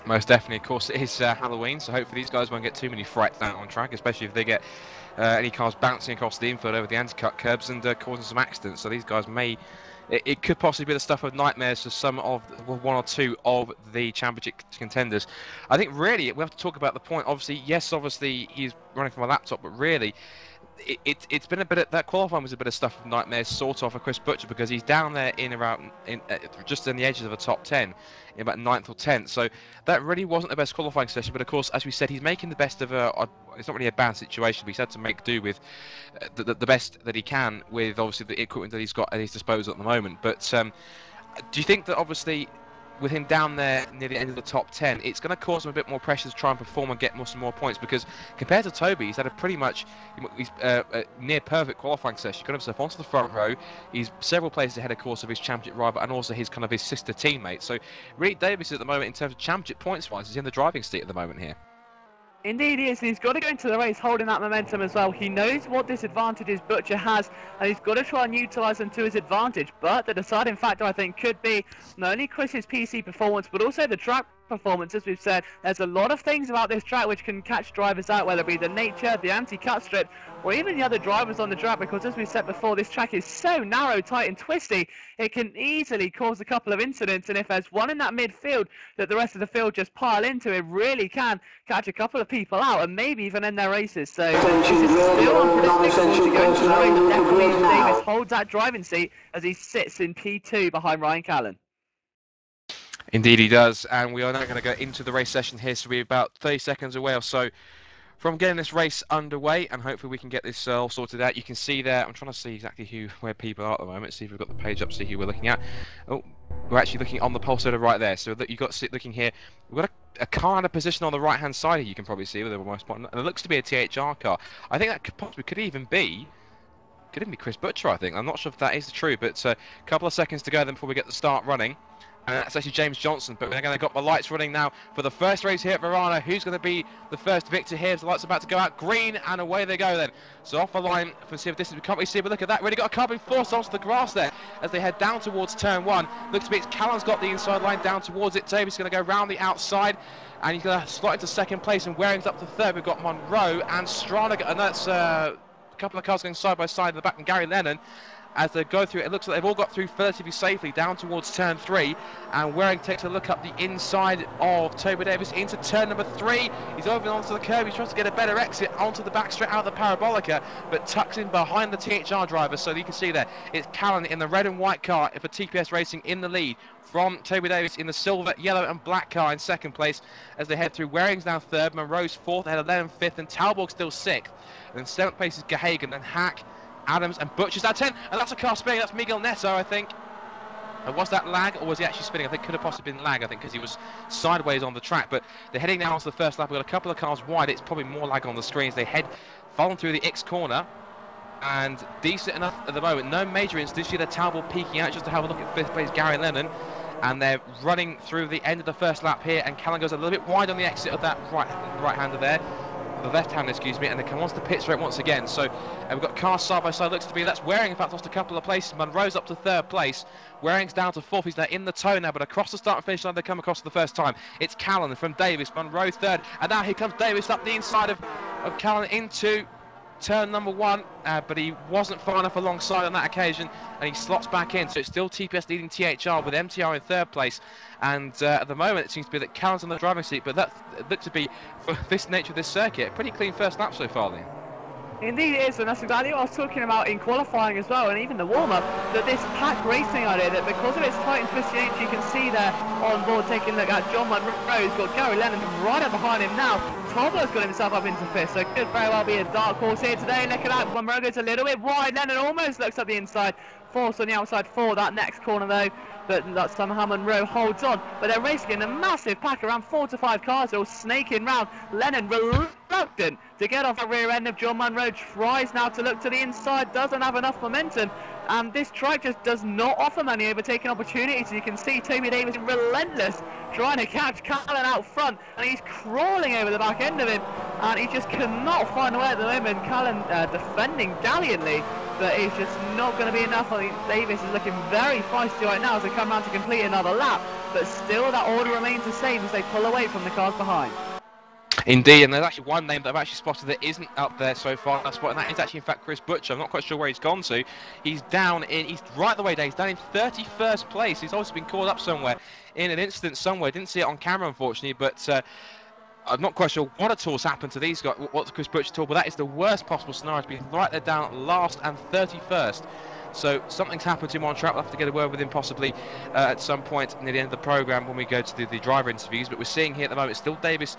Most definitely. Of course, it is Halloween, so hopefully these guys won't get too many frights out on track, especially if they get any cars bouncing across the infield over the anti-cut curbs and causing some accidents. So these guys may... It could possibly be the stuff of nightmares for some of one or two of the championship contenders. I think really we have to talk about the point. Obviously, yes, obviously he's running from a laptop, but really it's been a bit of, that qualifying was a bit of stuff of nightmares sort of for Chris Butcher, because he's down there in around just in the edges of a top 10 in about 9th or 10th. So that really wasn't the best qualifying session, but of course, as we said, he's making the best of it's not really a bad situation, but he's had to make do with the best that he can with obviously the equipment that he's got at his disposal at the moment. But do you think that obviously with him down there near the end of the top 10, it's going to cause him a bit more pressure to try and perform and get some more points? Because compared to Toby, he's had a pretty much near perfect qualifying session. He got himself onto the front row. He's several places ahead, of course, of his championship rival and also his his sister teammate. So really, Davis at the moment, in terms of championship points wise, is in the driving seat at the moment here. Indeed he is, and he's got to go into the race holding that momentum as well. He knows what disadvantages Butcher has, and he's got to try and utilise them to his advantage. But the deciding factor, I think, could be not only Chris's PC performance, but also the track performance. As we've said, there's a lot of things about this track which can catch drivers out, whether it be the nature, the anti-cut strip, or even the other drivers on the track, because as we said before, this track is so narrow, tight and twisty, it can easily cause a couple of incidents, and if there's one in that midfield that the rest of the field just pile into, it really can catch a couple of people out and maybe even end their races. So this is still unpredictable to go into the race. Definitely Davis holds that driving seat as he sits in P2 behind Ryan Callan. Indeed he does, and we are now going to go into the race session here, so we're about 30 seconds away or so from getting this race underway, and hopefully we can get this all sorted out. You can see there, I'm trying to see exactly where people are at the moment, see if we've got the page up, see who we're looking at. Oh, we're actually looking on the pulsator right there, so that you've got looking here, we've got a car in a position on the right hand side here, you can probably see with the most point, and it looks to be a THR car. I think that could even be Chris Butcher, I think. I'm not sure if that is true, but a couple of seconds to go then before we get the start running. And that's actually James Johnson, but they're going to got the lights running now for the first race here at Varano. Who's going to be the first victor here? The lights are about to go out green, and away they go then. So off the line for see if this is, we can't really see, but look at that. Really got a carbon force onto the grass there as they head down towards turn 1. Looks to be Callan's got the inside line down towards it. Davis is going to go round the outside, and he's going to slot into second place, and Waring's up to third. We've got Monroe and Stranaga, and that's a couple of cars going side by side in the back, and Gary Lennon. As they go through, it looks like they've all got through relatively safely down towards turn 3, and Waring takes a look up the inside of Toby Davis into turn number 3. He's over onto the curb, he's trying to get a better exit onto the back straight out of the parabolica, but tucks in behind the THR driver. So you can see there, it's Callan in the red and white car for TPS Racing in the lead from Toby Davis in the silver, yellow and black car in second place as they head through. Waring's now third, Monroe's fourth, ahead of Lennon fifth, and Talbot still sixth. And then seventh place is Gahagan, then Hack, Adams and Butcher's at 10, and that's a car spinning. That's Miguel Neto, I think. And was that lag, or was he actually spinning? I think could have possibly been lag, I think, because he was sideways on the track. But they're heading now onto the first lap. We've got a couple of cars wide. It's probably more lag on the screens. They head following through the X corner, and decent enough at the moment. No major incidents. You see the Talbot peeking out just to have a look at fifth place Gary Lennon. And they're running through the end of the first lap here, and Callan goes a little bit wide on the exit of that right-hander there. The left-hander, excuse me, and they come onto the pit straight once again. So we've got cars side by side. Looks to be that's Waring. In fact, lost a couple of places. Monroe's up to third place. Waring's down to fourth. He's now in the tow now, but across the start and finish line they come across for the first time. It's Callan from Davis. Monroe third, and now here comes Davis up the inside of Callan into turn number 1, but he wasn't far enough alongside on that occasion, and he slots back in. So it's still TPS leading THR with MTR in third place, and at the moment it seems to be that Callan's on the driving seat, but that looks to be, for this nature of this circuit, a pretty clean first lap so far, Liam. Indeed it is, and that's exactly what I was talking about in qualifying as well, and even the warm-up, that this pack racing idea, that because of its tight and twisty nature, you can see there on board taking a look at John Monroe, who's got Gary Lennon right up behind him now. Tolberg's got himself up into fifth, so could very well be a dark horse here today. Look at that, Monroe goes a little bit wide, Lennon almost looks up the inside, forced on the outside for that next corner though, but that somehow Monroe holds on. But they're racing in a massive pack, around 4 to 5 cars, they're all snaking round. Lennon reluctant to get off the rear end of John Monroe, tries now to look to the inside, doesn't have enough momentum, and this track just does not offer many overtaking opportunities. You can see Toby Davis relentless trying to catch Callan out front, and he's crawling over the back end of him, and he just cannot find a way at the moment. Callan defending gallantly, but it's just not going to be enough. I think Davis is looking very feisty right now as they come round to complete another lap, but still that order remains the same as they pull away from the cars behind. Indeed, and there's actually one name that I've actually spotted that isn't up there so far in that spot, and that is actually in fact Chris Butcher. I'm not quite sure where he's gone to. He's right the way down, he's down in 31st place. He's obviously been caught up somewhere in an incident somewhere. Didn't see it on camera unfortunately, but I'm not quite sure what at all's happened to these guys, what Chris Butcher told, but that is the worst possible scenario, to be right there down last and 31st. So something's happened to him on track. We'll have to get a word with him possibly at some point near the end of the programme when we go to the driver interviews. But we're seeing here at the moment still Davis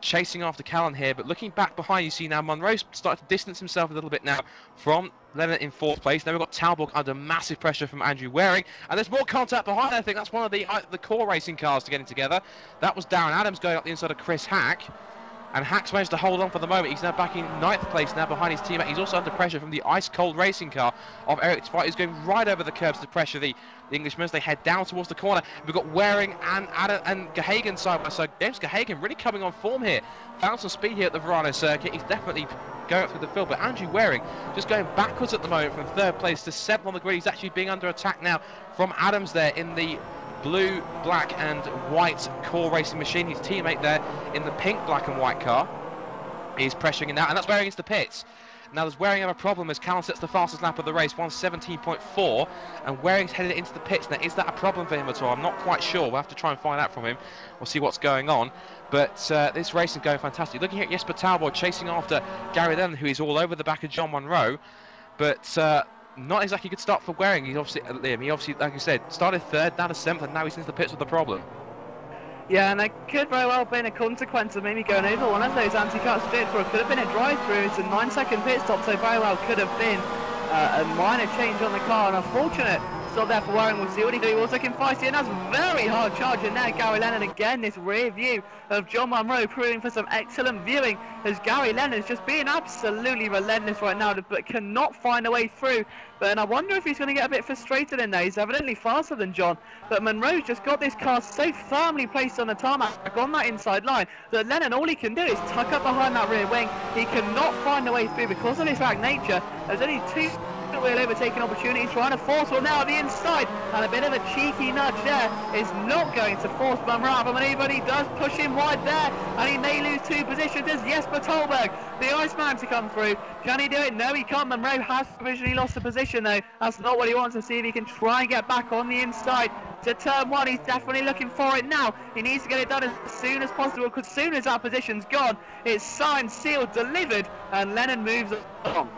chasing after Callan here, but looking back behind, you see now Monroe's starting to distance himself a little bit now from Lennon in 4th place. Then we've got Talbot under massive pressure from Andrew Waring, and there's more contact behind. I think that's one of the core racing cars to getting together. That was Darren Adams going up the inside of Chris Hack, and Hack's managed to hold on for the moment. He's now back in 9th place now behind his teammate. He's also under pressure from the ice-cold racing car of Eric Tveit, who's going right over the curbs to pressure the Englishmen as they head down towards the corner. We've got Waring and Gahagan side by side. James Gahagan really coming on form here. Found some speed here at the Varano circuit. He's definitely going up through the field, but Andrew Waring just going backwards at the moment from 3rd place to 7th on the grid. He's actually being under attack now from Adams there in the blue, black and white core racing machine. His teammate there in the pink, black and white car is pressuring in now, and that's Waring into the pits. Now there's Waring have a problem as Callan sets the fastest lap of the race, 1:17.4, and Waring's headed into the pits. Now is that a problem for him at all? I'm not quite sure. We'll have to try and find out from him. We'll see what's going on. But this race is going fantastic. Looking at Jesper Talbot chasing after Gary Lennon, who is all over the back of John Monroe, but not exactly a good start for Waring. He's obviously, Liam, he obviously, like you said, started 3rd, down to 7th, and now he's into the pits with the problem. Yeah, and it could very well have been a consequence of maybe going over one of those anti-cut strips, or it could have been a drive-through. It's a 9-second pit stop, so very well could have been a minor change on the car. And unfortunate stop there for Waring. We'll see what he do. He was looking feisty, and that's very hard charging there. Gary Lennon again, this rear view of John Monroe proving for some excellent viewing as Gary Lennon's just being absolutely relentless right now, but cannot find a way through. And I wonder if he's going to get a bit frustrated in there. He's evidently faster than John, but Monroe's just got this car so firmly placed on the tarmac on that inside line that Lennon, all he can do is tuck up behind that rear wing. He cannot find a way through because of his back nature. There's only 2 real overtaking opportunities, trying to force one now at the inside, and a bit of a cheeky nudge there is not going to force Monroe out of a maneuver. He does push him wide there, and he may lose 2 positions as Jesper Tolberg, the Iceman, to come through. Can he do it? No, he can't. Monroe has provisionally lost the position though. That's not what he wants to see if he can try and get back on the inside to turn 1. He's definitely looking for it now. He needs to get it done as soon as possible, because as soon as our position's gone, it's signed, sealed, delivered, and Lennon moves along.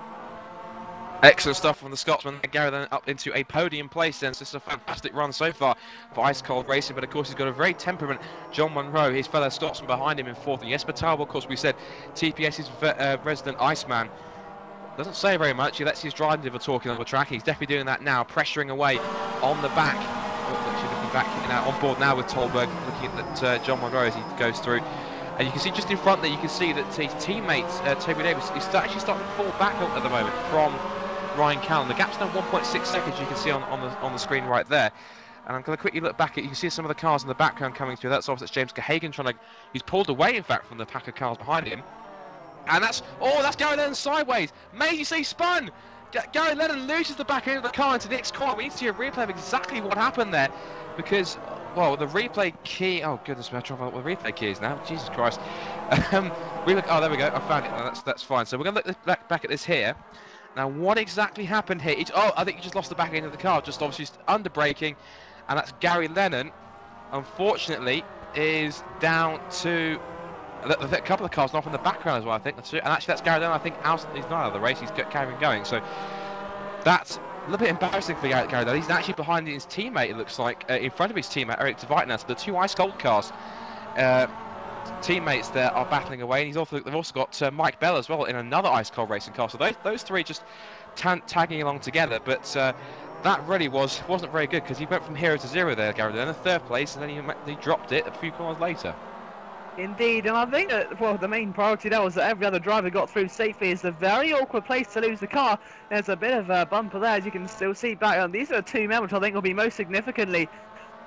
Excellent stuff from the Scotsman. Gary then up into a podium place then. So this is a fantastic run so far for Ice Cold Racing, but of course he's got a very temperament John Monroe, his fellow Scotsman behind him in 4th. And Jesper Talbot, of course, we said TPS's resident Iceman. Doesn't say very much. He lets his driver talking on the track. He's definitely doing that now, pressuring away on the back. Actually looking back on board now with Tolberg, looking at John Monroe as he goes through. And you can see just in front there, you can see that his teammate Toby Davis is actually starting to fall back at the moment from Ryan Callan. The gap's now 1.6 seconds, you can see on the screen right there. And I'm going to quickly look back at, you can see some of the cars in the background coming through. That's obviously James Gahagan he's pulled away in fact from the pack of cars behind him. And that's Gary Lennon sideways. Maisie C spun! Gary Lennon loses the back end of the car into the next corner. We need to see a replay of exactly what happened there, because, well, the replay key, oh goodness me, I'm trying to find out what the replay key is now, Jesus Christ. Oh, there we go, I found it, no, that's fine. So we're going to look back at this here. Now, what exactly happened here? I think he just lost the back end of the car, just obviously under braking, and that's Gary Lennon, unfortunately, is down to a couple of cars off in the background as well, I think. And actually, that's Gary Lennon, I think, he's not out of the race, he's carrying going. So that's a little bit embarrassing for Gary Lennon. He's actually behind his teammate, it looks like, in front of his teammate, Eric Tveit now. So the 2 ice cold cars teammates there are battling away, and they've also got Mike Bell as well in another ice cold racing car. So those three just tagging along together, but that really wasn't very good, because he went from hero to zero there, Gary Lennon, third place, and then he dropped it a few corners later. Indeed, and I think that, well, the main priority there was that every other driver got through safely. It's a very awkward place to lose the car. There's a bit of a bumper there, as you can still see back on. These are the two men which I think will be most significantly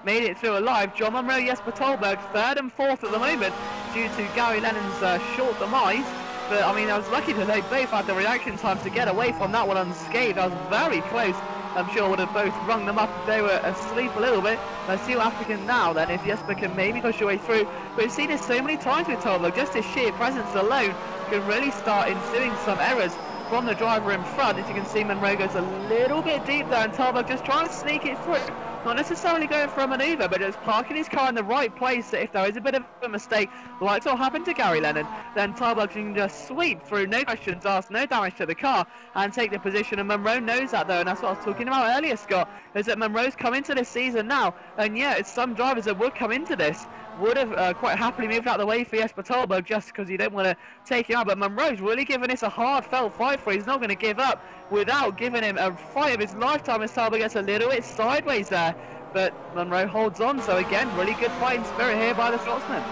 made it through alive. John Monroe, Jesper Tolberg, third and fourth at the moment due to Gary Lennon's short demise. But I mean, I was lucky that they both had the reaction time to get away from that one unscathed. That was very close. I'm sure would have both rung them up if they were asleep a little bit. Let's see what happens now then, if Jesper can maybe push your way through. We've seen this so many times with Tolberg, just his sheer presence alone can really start ensuing some errors from the driver in front. As you can see, Monroe goes a little bit deep there, and Tolberg just trying to sneak it through. Not necessarily going for a manoeuvre, but just parking his car in the right place, that if there is a bit of a mistake, like what happened to Gary Lennon, then Tolberg can just sweep through, no questions asked, no damage to the car, and take the position. And Monroe knows that though, and that's what I was talking about earlier, Scott, is that Monroe's come into this season now, and yeah, it's some drivers that would come into this would have quite happily moved out of the way for Jesper Tolberg just because you don't want to take him out. But Monroe's really giving this a hard-felt fight for. He's not going to give up without giving him a fight of his lifetime as Tolberg gets a little bit sideways there. But Monroe holds on, so again, really good fighting spirit here by the Scotsman.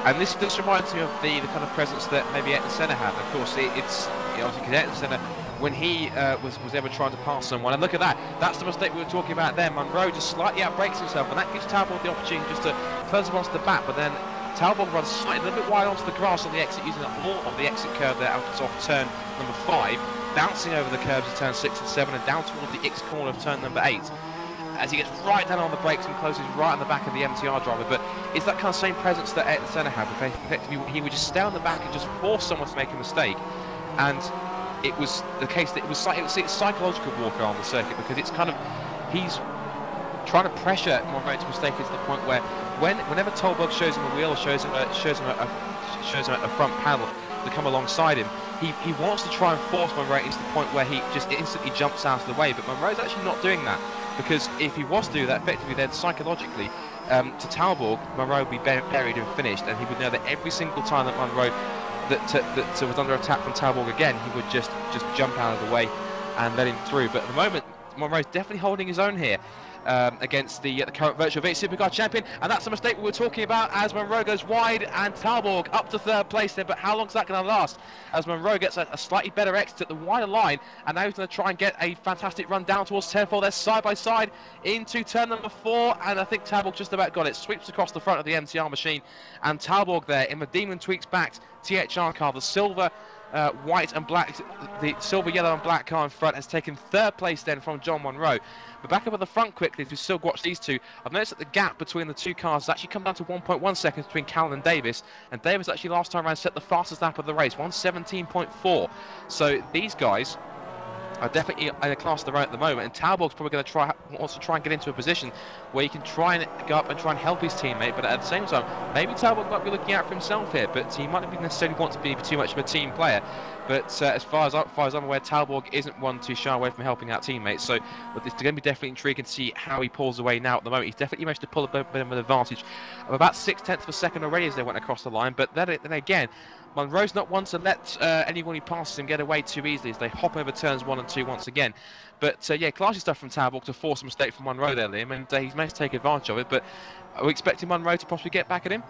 And this reminds me of the kind of presence that maybe Ayrton Senna had. Of course, it's obviously Ayrton Senna, when he was ever trying to pass someone. And look at that. That's the mistake we were talking about there. Monroe just slightly outbreaks himself, and that gives Talbot the opportunity just to close him onto the back. But then Talbot runs slightly a little bit wide onto the grass on the exit, using up more of the exit curve there out of turn number 5, bouncing over the curves of turn 6 and 7 and down towards the X corner of turn number 8. As he gets right down on the brakes and closes right on the back of the MTR driver. But it's that kind of same presence that Ayrton Senna had. Effectively, he would just stay on the back and just force someone to make a mistake. And it was the case that it was psychological warfare on the circuit, because it's kind of, he's trying to pressure Monroe to mistake it to the point where whenever Tolberg shows him a wheel or shows him a front panel to come alongside him, he wants to try and force Monroe into the point where he just instantly jumps out of the way. But Monroe's actually not doing that, because if he was to do that, effectively then psychologically to Talbot, Monroe would be buried and finished, and he would know that every single time that Monroe that was under attack from Talbot again, he would just jump out of the way and let him through. But at the moment, Monroe's definitely holding his own here against the current Virtual V Supercar champion, and that's the mistake we were talking about as Monroe goes wide and Talbot up to third place there. But how long is that going to last, as Monroe gets a slightly better exit at the wider line, and now he's going to try and get a fantastic run down towards 10-4. They're side by side into turn number 4, and I think Talbot just about got it. Sweeps across the front of the MTR machine, and Talbot there in the Demon Tweaks backed THR car, the silver, white and black, the silver, yellow and black car in front, has taken third place then from John Monroe. But back up at the front quickly, as we still watch these two, I've noticed that the gap between the two cars has actually come down to 1.1 seconds between Callan and Davis, and Davis actually last time around set the fastest lap of the race, 1:17.4. So these guys are definitely in a class of their own at the moment, and Talbot's probably going to wants to try and get into a position where he can try and go up and try and help his teammate. But at the same time, maybe Talbot might be looking out for himself here, but he might not necessarily want to be too much of a team player. But as far as I'm aware, Talbot isn't one to shy away from helping out teammates. So it's going to be definitely intriguing to see how he pulls away now at the moment. He's definitely managed to pull a bit of an advantage of about 0.6 of a second already as they went across the line. But then again, Monroe's not one to let anyone who passes him get away too easily as they hop over turns 1 and 2 once again. But yeah, classy stuff from Talbot to force a mistake from Monroe there, Liam, and he's managed to take advantage of it. But are we expecting Monroe to possibly get back at him?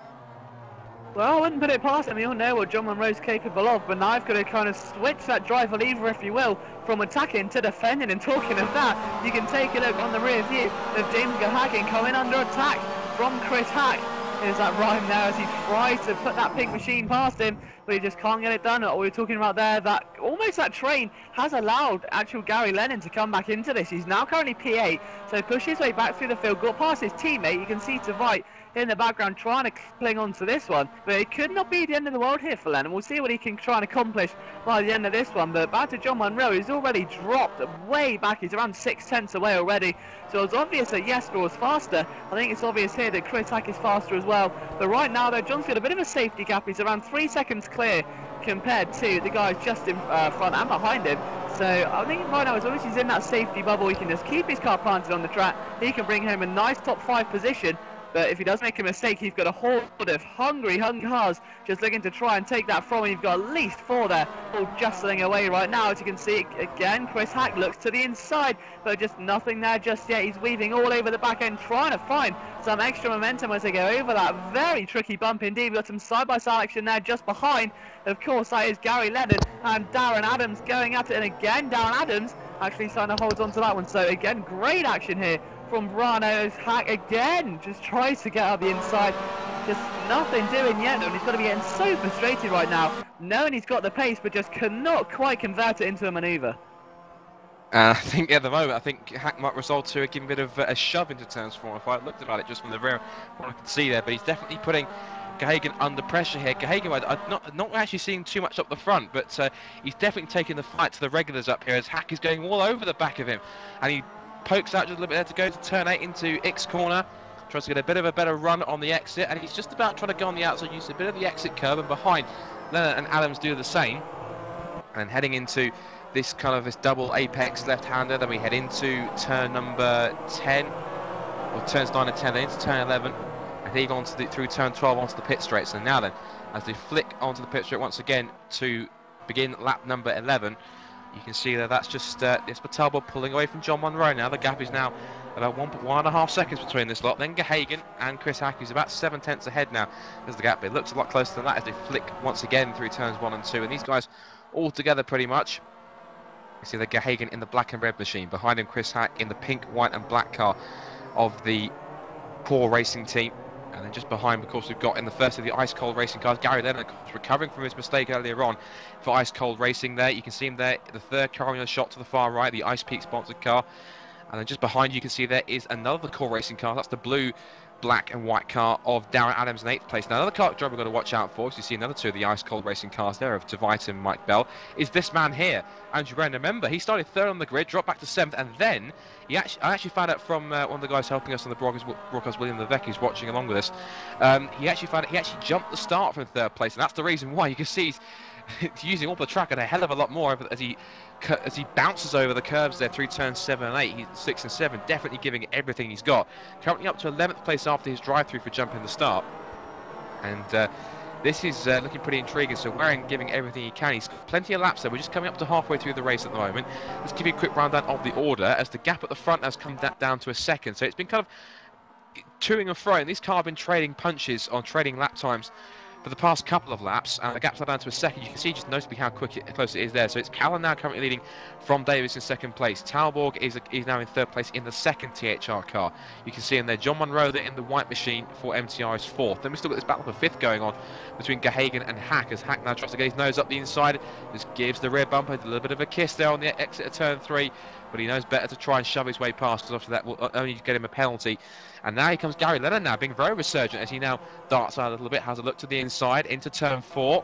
Well, I wouldn't put it past him. We all know what John Monroe's capable of, but now I've got to kind of switch that driver lever, if you will, from attacking to defending. And talking of that, you can take a look on the rear view of James Gahagan coming under attack from Chris Hack. There's that rhyme there as he tries to put that pink machine past him, but he just can't get it done. What we were talking about there, that almost that train has allowed actual Gary Lennon to come back into this. He's now currently P8, so pushes his way back through the field, got past his teammate. You can see Tveit in the background trying to cling on to this one, but it could not be the end of the world here for Lennon. We'll see what he can try and accomplish by the end of this one. But back to John Monroe, he's already dropped way back. He's around 0.6 away already, so it's obvious that Jesper was faster. I think it's obvious here that Chris Hack is faster as well. But right now though, John's got a bit of a safety gap. He's around 3 seconds clear compared to the guys just in front and behind him. So I think right now, as long as he's in that safety bubble, he can just keep his car planted on the track. He can bring home a nice top 5 position. But if he does make a mistake, he's got a horde of hungry cars just looking to try and take that from him. You've got at least 4 there, all jostling away right now. As you can see, again, Chris Hack looks to the inside, but just nothing there just yet. He's weaving all over the back end, trying to find some extra momentum as they go over that very tricky bump indeed. We've got some side-by-side action there just behind. Of course, that is Gary Lennon and Darren Adams going at it, and again, Darren Adams actually starting to hold on to that one. So again, great action here from Varano. Hack again just tries to get out the inside, just nothing doing yet, and he's got to be getting so frustrated right now, knowing he's got the pace but just cannot quite convert it into a manoeuvre. I think at the moment, I think Hack might result to giving a bit of a shove into turns 4 and 5. I looked at it just from the rear, what I could see there, but he's definitely putting Gahagan under pressure here. Gahagan, I'm not actually seeing too much up the front, but he's definitely taking the fight to the regulars up here as Hack is going all over the back of him, and he pokes out just a little bit there to go to turn 8 into X corner. Tries to get a bit of a better run on the exit, and he's just about trying to go on the outside, use a bit of the exit curve, and behind Leonard and Adams do the same. And heading into this kind of this double apex left-hander, then we head into turn number 10, or turns 9 and 10, then into turn 11, and head on to through turn 12 onto the pit straight. So now then, as they flick onto the pit straight once again to begin lap number 11, you can see that that's just it's Talbot pulling away from John Monroe now. The gap is now about 1.5 seconds between this lot. Then Gahagan and Chris Hack, who's about 7/10 ahead now. There's the gap. It looks a lot closer than that as they flick once again through turns 1 and 2. And these guys all together pretty much. You see the Gahagan in the black and red machine. Behind him, Chris Hack in the pink, white and black car of the Core Racing team. And then just behind, of course, we've got in the first of the Ice Cold Racing cars, Gary Leonard, recovering from his mistake earlier on for Ice Cold Racing there. You can see him there, the third car on the shot to the far right, the Ice Peak sponsored car. And then just behind you can see there is another Core Racing car. That's the blue, black and white car of Darren Adams in 8th place. Now another car driver we've got to watch out for, so you see another 2 of the Ice Cold Racing cars there of Devite and Mike Bell, is this man here, Andrew Brennan. Remember, he started 3rd on the grid, dropped back to 7th, and then I actually found out from one of the guys helping us on the broadcast, William Levesque, who's watching along with us. He actually found out he actually jumped the start from 3rd place, and that's the reason why. You can see he's using all the track and a hell of a lot more as he bounces over the curves there through turns 7 and 8. He's 6 and 7, definitely giving it everything he's got. Currently up to 11th place after his drive-through for jumping the start. And this is looking pretty intriguing. So Warren giving everything he can. He's got plenty of laps there. We're just coming up to halfway through the race at the moment. Let's give you a quick rundown of the order as the gap at the front has come down to a second. So it's been kind of toing and froing. These cars have been trading punches on trading lap times for the past couple of laps, and the gaps are down to a second. You can see just noticeably how close it is there. So it's Callan now currently leading from Davis in 2nd place. Talborg is now in 3rd place in the 2nd THR car. You can see him there. John Monroe there in the white machine for MTR is 4th. Then we still got this battle for 5th going on between Gahagan and Hack, as Hack now tries to get his nose up the inside. Just gives the rear bumper a little bit of a kiss there on the exit of turn 3, but he knows better to try and shove his way past, because after that will only get him a penalty. And now here comes Gary Leonard now, being very resurgent as he now darts out a little bit, has a look to the inside, into turn 4.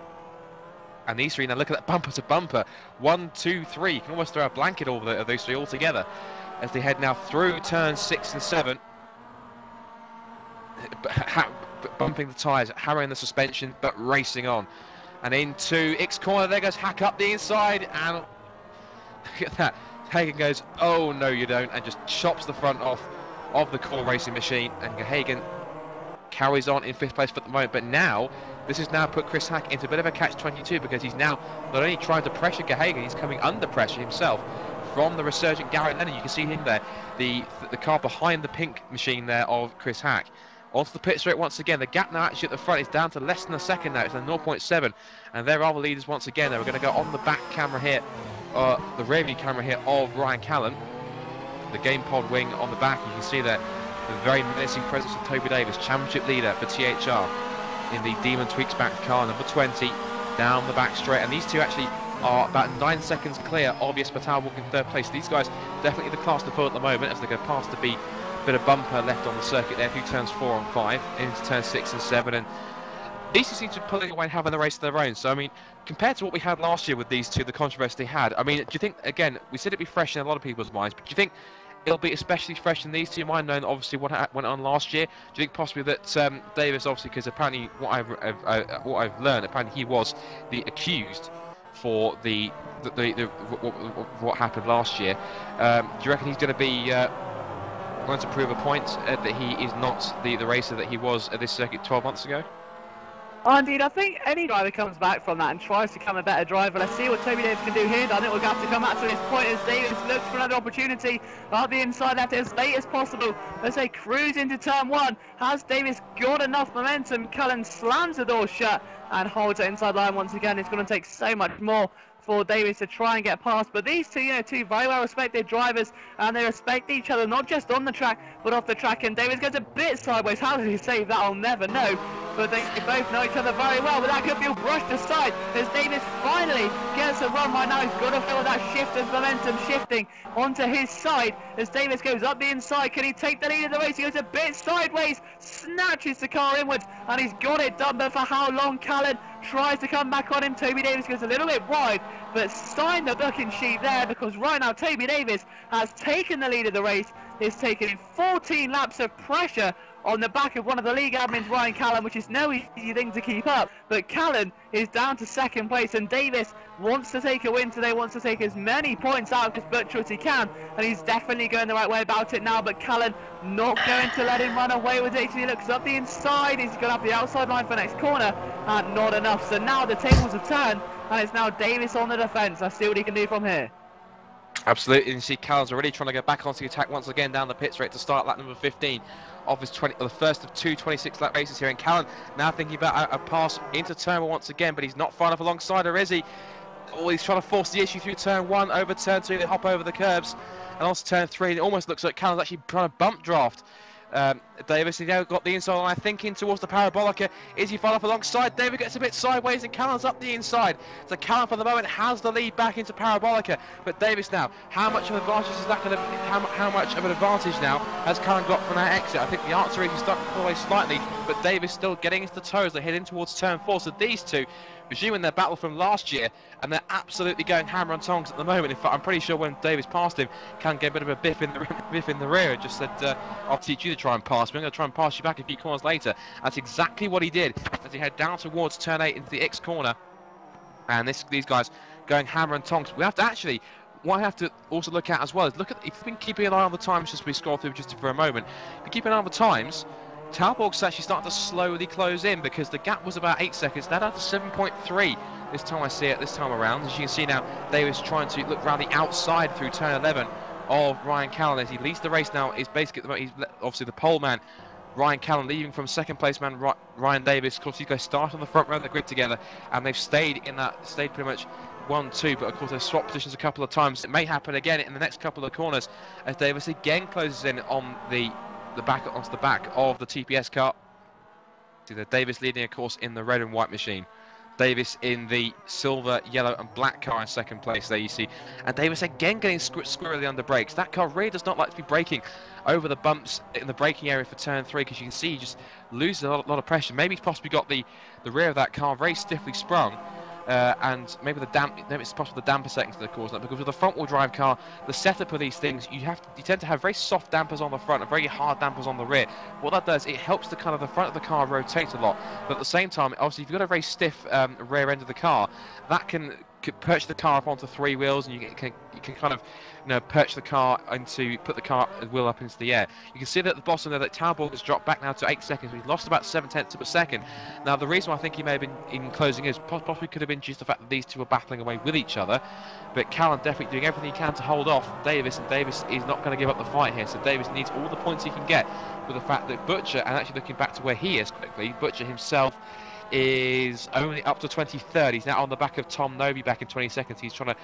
And these 3 now look at that bumper to bumper. 1, 2, 3. You can almost throw a blanket over those 3 all together as they head now through turns 6 and 7. Bumping the tyres, hammering the suspension, but racing on. And into X corner, there goes Hack up the inside, and look at that. Hagan goes, oh no you don't, and just chops the front off of the Core Racing machine, and Gahagan carries on in 5th place for the moment. But now this has now put Chris Hack into a bit of a catch-22, because he's now not only trying to pressure Gahagan, he's coming under pressure himself from the resurgent Garrett Leonard. You can see him there, the car behind the pink machine there of Chris Hack. Onto the pit straight once again. The gap now actually at the front is down to less than a second now. It's a 0.7, and there are the leaders once again. We're going to go on the back camera here, the rear view camera here of Ryan Callan. The game pod wing on the back, you can see there the very menacing presence of Toby Davis, championship leader for THR in the Demon Tweaks back car, number 20, down the back straight. And these 2 actually are about 9 seconds clear of Jesper Talbot in 3rd place. These guys definitely the class to follow at the moment as they go past the bit of bumper left on the circuit there through turns 4 and 5 into turns 6 and 7. And these 2 seem to be pulling away and having the race of their own. So I mean, compared to what we had last year with these 2, the controversy they had, I mean, do you think, again, we said it'd be fresh in a lot of people's minds, but do you think it'll be especially fresh in these 2 minds, knowing obviously what went on last year? Do you think possibly that Davis, obviously, because apparently what I've learned, apparently he was the accused for what happened last year. Do you reckon he's going to be going to prove a point that he is not the racer that he was at this circuit 12 months ago? Oh, indeed, I think any driver comes back from that and tries to become a better driver. Let's see what Toby Davis can do here. I think we're going to have to come out to his point as Davis looks for another opportunity up the inside left as late as possible. Let's say cruise into turn one. Has Davis got enough momentum? Cullen slams the door shut and holds the inside line once again. It's going to take so much more for Davis to try and get past, but these two, two very well respected drivers, and they respect each other not just on the track but off the track. And Davis goes a bit sideways. How did he save that? I'll never know. But they both know each other very well. But that could be brushed aside as Davis finally gets a run right now. He's got to feel that shift of momentum shifting onto his side as Davis goes up the inside. Can he take the lead of the race? He goes a bit sideways, snatches the car inwards, and he's got it done. But for how long? Callan tries to come back on him. Toby Davis goes a little bit wide, but signed the booking sheet there, because right now Toby Davis has taken the lead of the race. He's taken 14 laps of pressure on the back of one of the league admins, Ryan Callan, which is no easy thing to keep up. But Callan is down to second place, and Davis wants to take a win today, wants to take as many points out of this Butcher as he can, and he's definitely going the right way about it now. But Callan not going to let him run away with it. He looks up the inside, he's going to have the outside line for next corner, and not enough. So now the tables have turned, and it's now Davis on the defence. Let's see what he can do from here. Absolutely, and you see Callan's already trying to go back onto the attack once again down the pit straight to start lap number 15 of his the first of two 26-lap races here. And Callan now thinking about a pass into turn one once again, but he's not far enough alongside her, is he? Oh, he's trying to force the issue through turn one, over turn two, they hop over the curbs, and also turn three. It almost looks like Callan's actually trying to bump draft Davis. He now got the inside line, thinking towards the parabolica. Is he far off alongside? David gets a bit sideways, and Callan's up the inside. So Callan for the moment has the lead back into parabolica. But Davis now, how much of an advantage is that going to? How much of an advantage now has Callan got from that exit? I think the answer is he's stuck away slightly, but Davis still getting into the toes. They're heading towards turn four. So these two, resuming their battle from last year, and they're absolutely going hammer and tongs at the moment. In fact, I'm pretty sure when Davis passed him, Callan get a bit of a biff in the rear, and just said, I'll teach you to try and pass me. I'm going to try and pass you back a few corners later. That's exactly what he did as he head down towards turn 8 into the X corner. And these guys going hammer and tongs. We have to actually, what I have to also look at as well is look at, if you've been keeping an eye on the times just as we scroll through just for a moment, if you keep an eye on the times, Talborg's actually starting to slowly close in, because the gap was about 8 seconds, now down to 7.3 this time I see it this time around. As you can see now, Davis trying to look around the outside through turn 11 of Ryan Callan as he leads the race now. Is basically, he's obviously the pole man, Ryan Callan, leaving from second place man Ryan Davis. Of course, these guys start on the front row of the grid together, and they've stayed pretty much 1-2, but of course they've swapped positions a couple of times. It may happen again in the next couple of corners as Davis again closes in on the back onto the back of the TPS car. See the Davis leading, of course, in the red and white machine. Davis in the silver, yellow and black car in second place there, you see. And Davis again getting squirrely under brakes. That car really does not like to be braking over the bumps in the braking area for turn 3, because you can see he just loses a lot of pressure. Maybe he's possibly got the rear of that car very stiffly sprung. And maybe it's possible the damper settings that cause that, because with a front-wheel drive car, the setup of these things, you tend to have very soft dampers on the front and very hard dampers on the rear. What that does, it helps the front of the car rotate a lot, but at the same time, obviously, if you've got a very stiff rear end of the car, that can perch the car up onto 3 wheels, and you can kind of perch the car put the car wheel up into the air. You can see that at the bottom there that Talbot has dropped back now to 8 seconds. We've lost about 7/10 of a second. Now the reason why I think he may have been in closing is possibly could have been due to the fact that these two are battling away with each other. But Callan definitely doing everything he can to hold off Davis, and Davis is not going to give up the fight here. So Davis needs all the points he can get, with the fact that Butcher, and actually looking back to where he is quickly, Butcher himself is only up to 23rd. He's now on the back of Tom Noby back in 20 seconds. He's trying to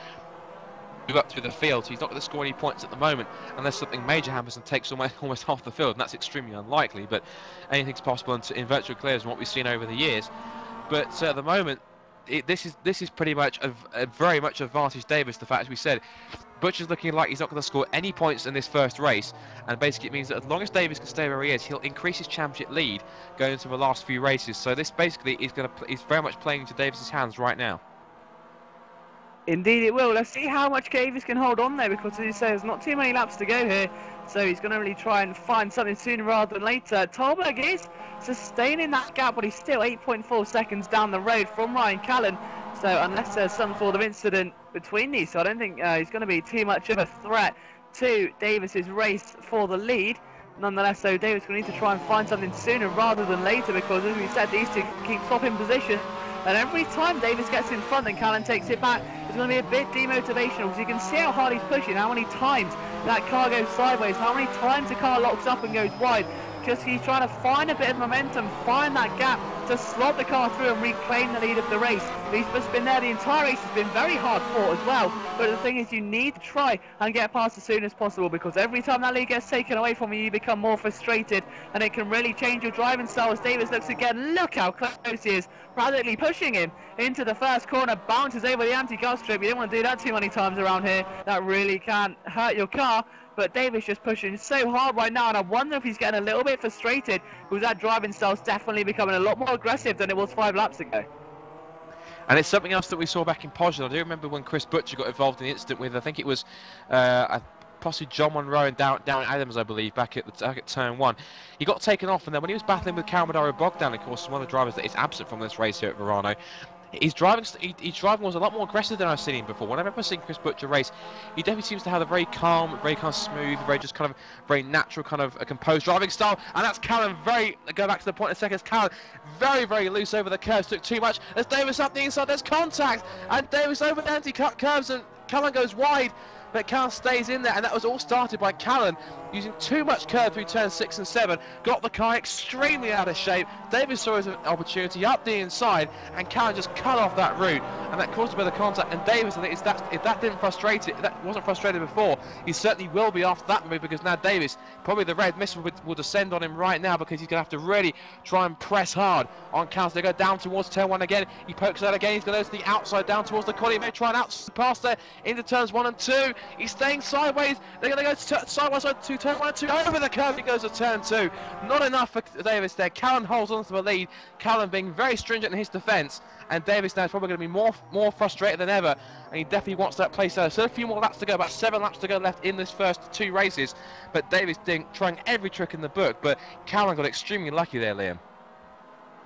move up through the field, so he's not going to score any points at the moment unless something major happens and takes almost half the field, and that's extremely unlikely, but anything's possible in virtual clears and what we've seen over the years. But at the moment, this is pretty much very much advantage Davis. The fact, as we said, Butcher's looking like he's not going to score any points in this first race, and basically it means that as long as Davis can stay where he is, he'll increase his championship lead going into the last few races. So this basically is very much playing into Davis's hands right now. Indeed it will. Let's see how much Davis can hold on there, because as you say, there's not too many laps to go here, so he's going to really try and find something sooner rather than later. Talberg is sustaining that gap, but he's still 8.4 seconds down the road from Ryan Callan, so unless there's some sort of incident between these, so I don't think he's going to be too much of a threat to Davis's race for the lead. nonetheless, so Davis going to need to try and find something sooner rather than later, because as we said, these two keep swapping position. And every time Davis gets in front and Callan takes it back, it's going to be a bit demotivational, because you can see how hard he's pushing, how many times that car goes sideways, how many times the car locks up and goes wide. Just he's trying to find a bit of momentum, find that gap to slot the car through and reclaim the lead of the race. He's just been there the entire race, has been very hard fought as well. But the thing is, you need to try and get past as soon as possible, because every time that lead gets taken away from you, you become more frustrated, and it can really change your driving style. As Davis looks again, look how close he is, practically pushing him into the first corner, bounces over the anti-gas strip. You don't want to do that too many times around here. That really can hurt your car. But Davis just pushing so hard right now, and I wonder if he's getting a little bit frustrated, because that driving style's definitely becoming a lot more aggressive than it was 5 laps ago. And it's something else that we saw back in Pozzo. I do remember when Chris Butcher got involved in the incident with, I think it was possibly John Monroe and Darren Adams, I believe, back at turn 1. He got taken off, and then when he was battling with Calmadaro Bogdan, of course, one of the drivers that is absent from this race here at Varano, his driving was a lot more aggressive than I've seen him before. When I've ever seen Chris Butcher race, he definitely seems to have a very calm, smooth, very just kind of very natural kind of a composed driving style. And that's Callan go back to the point in a second. Callan very loose over the curves, took too much. There's Davis up the inside, there's contact, and Davis over the anti-cut curves, and Callan goes wide. But Callan stays in there, and that was all started by Callan using too much curve through turns 6 and 7, got the car extremely out of shape. Davis saw his opportunity up the inside, and Callan just cut off that route, and that caused a bit of contact. And Davis, I think, if that didn't frustrate it, that wasn't frustrated before, he certainly will be after that move, because now Davis, probably the red mist will descend on him right now, because he's going to have to really try and press hard on Callan. So they go down towards turn 1 again. He pokes out again. He's going to go to the outside, down towards the corner. He may try and pass there into turns 1 and 2. He's staying sideways. They're going to go sideways to turn 1 and 2. Over the curve he goes to turn 2. Not enough for Davis there. Callan holds on to the lead. Callan being very stringent in his defence. And Davis now is probably going to be more frustrated than ever. And he definitely wants that place there. So a few more laps to go. About 7 laps to go left in this first 2 races. But Davis trying every trick in the book. But Callan got extremely lucky there, Liam.